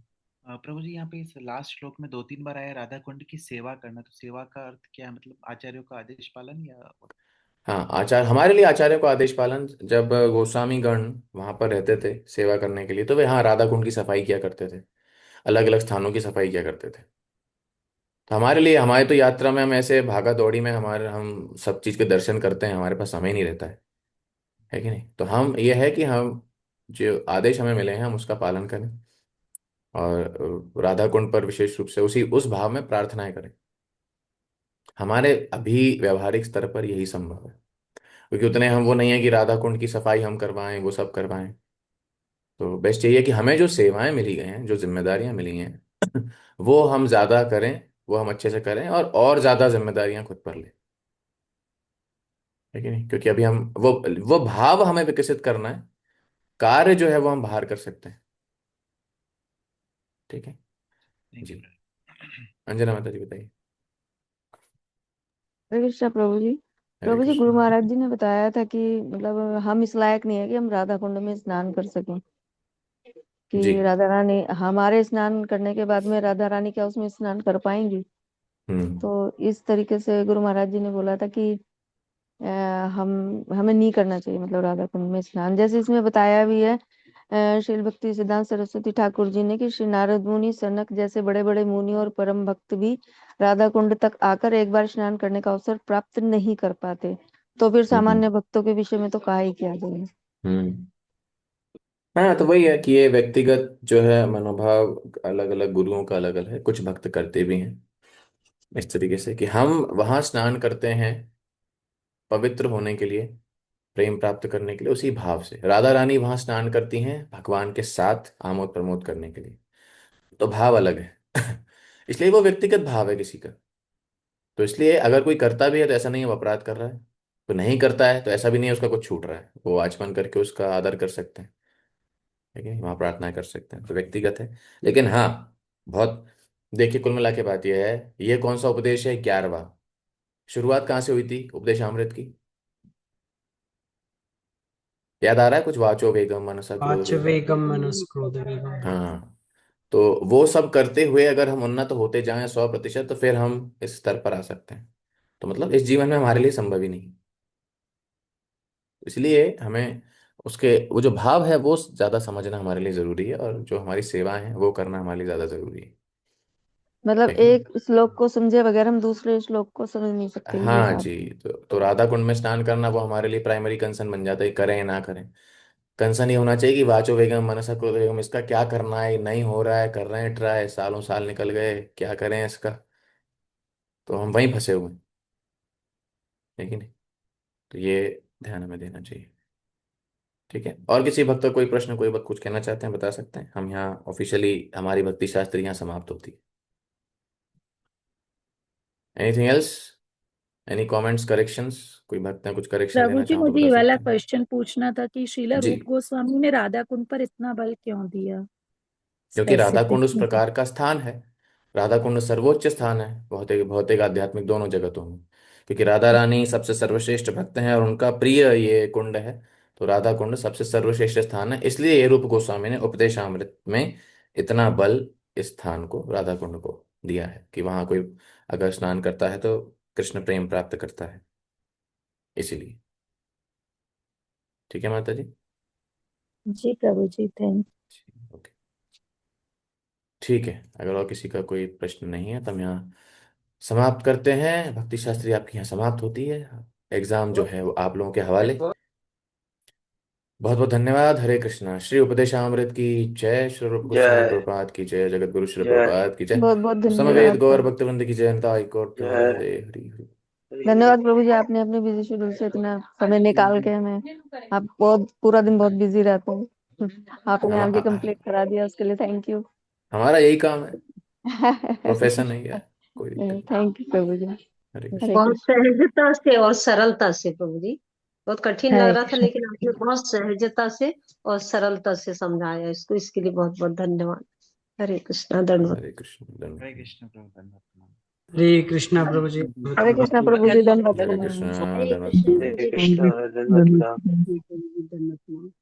प्रभु जी, यहाँ पे इस लास्ट श्लोक में 2-3 बार आया राधा कुंड की सेवा करना। तो सेवा का अर्थ क्या है? मतलब आचार्यों का आदेश पालन या? हाँ, हमारे लिए आचार्यों का आदेश पालन। जब गोस्वामी गण वहां पर रहते थे सेवा करने के लिए, तो वे हाँ राधा कुंड की सफाई किया करते थे, अलग अलग स्थानों की सफाई किया करते थे। तो हमारे लिए, हमारे तो यात्रा में हम ऐसे भागा दौड़ी में हम सब चीज के दर्शन करते हैं, हमारे पास समय नहीं रहता है कि नहीं? तो हम ये है कि हम जो आदेश हमें मिले हैं हम उसका पालन करें, और राधा कुंड पर विशेष रूप से उसी उस भाव में प्रार्थनाएं करें। हमारे अभी व्यवहारिक स्तर पर यही संभव है, क्योंकि उतने हम वो नहीं है कि राधा कुंड की सफाई हम करवाएं, वो सब करवाएं। तो बेस्ट यही है कि हमें जो सेवाएं मिली गई हैं, जो जिम्मेदारियां मिली हैं वो हम ज्यादा करें, वो हम अच्छे से करें, और ज्यादा जिम्मेदारियां खुद पर लें। है कि नहीं? क्योंकि अभी हम वो भाव हमें विकसित करना है। कार्य जो है वो हम बाहर कर सकते हैं। ठीक है। थैंक यू जी प्रभु। अंजना माता जी बताइए। हरे कृष्णा प्रभु जी। हरे प्रभु जी, गुरु कृष्ण। महाराज जी ने बताया था कि मतलब हम इस लायक नहीं है कि हम राधा कुंड में स्नान कर सकें। कि जी। राधा रानी हमारे स्नान करने के बाद में राधा रानी क्या उसमें स्नान कर पाएंगी? हम्म। तो इस तरीके से गुरु महाराज जी ने बोला था कि अ, हमें नहीं करना चाहिए, मतलब राधा कुंड में स्नान। जैसे इसमें बताया भी है श्रील भक्ति सिद्धांत सरस्वती ठाकुर जी ने कि श्री नारद मुनि, सनक जैसे बड़े बड़े मुनि और परम भक्त भी राधा कुंड तक आकर एक बार स्नान करने का अवसर प्राप्त नहीं कर पाते, तो फिर हम्म। सामान्य भक्तों के विषय में तो कहा ही क्या जाए। हम्म। हाँ, तो वही है कि ये व्यक्तिगत जो है मनोभाव अलग अलग गुरुओं का अलग अलग है। कुछ भक्त करते भी हैं इस तरीके से कि हम वहां स्नान करते हैं पवित्र होने के लिए, प्रेम प्राप्त करने के लिए, उसी भाव से राधा रानी वहां स्नान करती हैं भगवान के साथ आमोद प्रमोद करने के लिए। तो भाव अलग है। इसलिए वो व्यक्तिगत भाव है किसी का। तो इसलिए अगर कोई करता भी है तो ऐसा नहीं है वो अपराध कर रहा है, तो नहीं करता है तो ऐसा भी नहीं है उसका कुछ छूट रहा है, वो आचमन करके उसका आदर कर सकते हैं, ठीक है, वहाँ प्रार्थना कर सकते हैं। तो व्यक्तिगत है। लेकिन हाँ, बहुत, देखिए कुल मिला के बात यह है, ये कौन सा उपदेश है? 11वां। शुरुआत कहाँ से हुई थी उपदेश अमृत की? याद आ रहा है कुछ? वाचो वेगम मनसा क्रोध वेगम। वाचवेगम मनस क्रोध वेगम। हाँ। तो वो सब करते हुए अगर हम उन्नत होते जाएं 100%, तो फिर हम इस स्तर पर आ सकते हैं। तो मतलब इस जीवन में हमारे लिए संभव ही नहीं। इसलिए हमें उसके वो जो भाव है वो ज्यादा समझना हमारे लिए जरूरी है, और जो हमारी सेवा है वो करना हमारे लिए ज्यादा जरूरी मतलब है कि नहीं? एक श्लोक को समझे बगैर हम दूसरे श्लोक को समझ नहीं सकते, ये हाँ बात। जी। तो राधा कुंड में स्नान करना वो हमारे लिए प्राइमरी कंसर्न बन जाता है, करें या ना करें। कंसर्न ये होना चाहिए कि वाचो वेगम मनसा क्रोध वेगम, इसका क्या करना है, नहीं हो रहा है, कर रहे हैं ट्राई, सालों साल निकल गए, क्या करें इसका? तो हम वहीं फंसे हुए हैं, है कि नहीं? तो ये ध्यान हमें देना चाहिए। ठीक है, और किसी भक्त का कोई प्रश्न, कोई भक्त कुछ कहना चाहते हैं बता सकते हैं। हम यहाँ ऑफिशियली हमारी भक्ति शास्त्र यहाँ समाप्त होती है। Anything else? Any comments, corrections? कोई भक्त ने कुछ करेक्शन प्रभु देना जी, चाहो तो मुझे बता ये वाला सकते हैं। क्वेश्चन पूछना था कि श्रीला जी। रूप गोस्वामी ने राधा कुंड पर इतना बल क्यों दिया क्योंकि राधा कुंड उस स्पेसिफिक? प्रकार का स्थान है। राधा कुंड सर्वोच्च स्थान है भौतिक भौतिक आध्यात्मिक दोनों जगतों में। क्योंकि राधा रानी सबसे सर्वश्रेष्ठ भक्त हैं और उनका प्रिय ये कुंड है। तो राधा कुंड सबसे सर्वश्रेष्ठ स्थान है, इसलिए ये रूप गोस्वामी ने उपदेशामृत में इतना बल इस स्थान को, राधा कुंड को दिया है कि वहां कोई अगर स्नान करता है तो कृष्ण प्रेम प्राप्त करता है, इसीलिए। ठीक है माता जी। जी प्रभु जी, थैंक। ओके। ठीक है, अगर और किसी का कोई प्रश्न नहीं है तो हम यहाँ समाप्त करते हैं। भक्ति शास्त्री आपकी यहाँ समाप्त होती है। एग्जाम जो है वो आप लोगों के हवाले। बहुत बहुत धन्यवाद। हरे कृष्णा। श्री उपदेशामृत की जय। श्री रूप गोस्वामी जय प्रभुपाद की जय। जगत गुरु श्री जय प्रभुपाद की जय। बहुत बहुत समवेत धन्यवाद गौर प्रभु। भक्तवृंद की जय। अनंत हाईकोर्ट जय प्रेमानंदे हरि हरि। धन्यवाद प्रभु जी, आपने अपने बिजी शेड्यूल से इतना समय निकाल के हमें, आप बहुत पूरा दिन बहुत बिजी रहते हैं, आपने आगे कंप्लीट करा दिया, उसके लिए थैंक यू। हमारा यही काम है, प्रोफेशन है यार, कोई दिक्कत नहीं। थैंक यू प्रभु जी। हरे हरे कृष्ण। बहुत कृष्ण। सहजता से और सरलता से प्रभु जी, बहुत कठिन लग हरे रहा था कृष्ण। लेकिन आपने बहुत सहजता से और सरलता से समझाया इसको, इसके लिए बहुत बहुत धन्यवाद। हरे कृष्णा, दंडवत। हरे कृष्ण हरे धन्यवाद। कृष्ण प्रभु, धन्यवाद प्रणाम। हरे कृष्णा प्रभु जी। हरे कृष्णा प्रभु जी, धन्यवाद हरे प्रणाम। कृष्ण हरे धन्यवाद कृष्ण प्रणाम। प्रभु जी। कृष्ण धन्यवाद। धन्यवाद।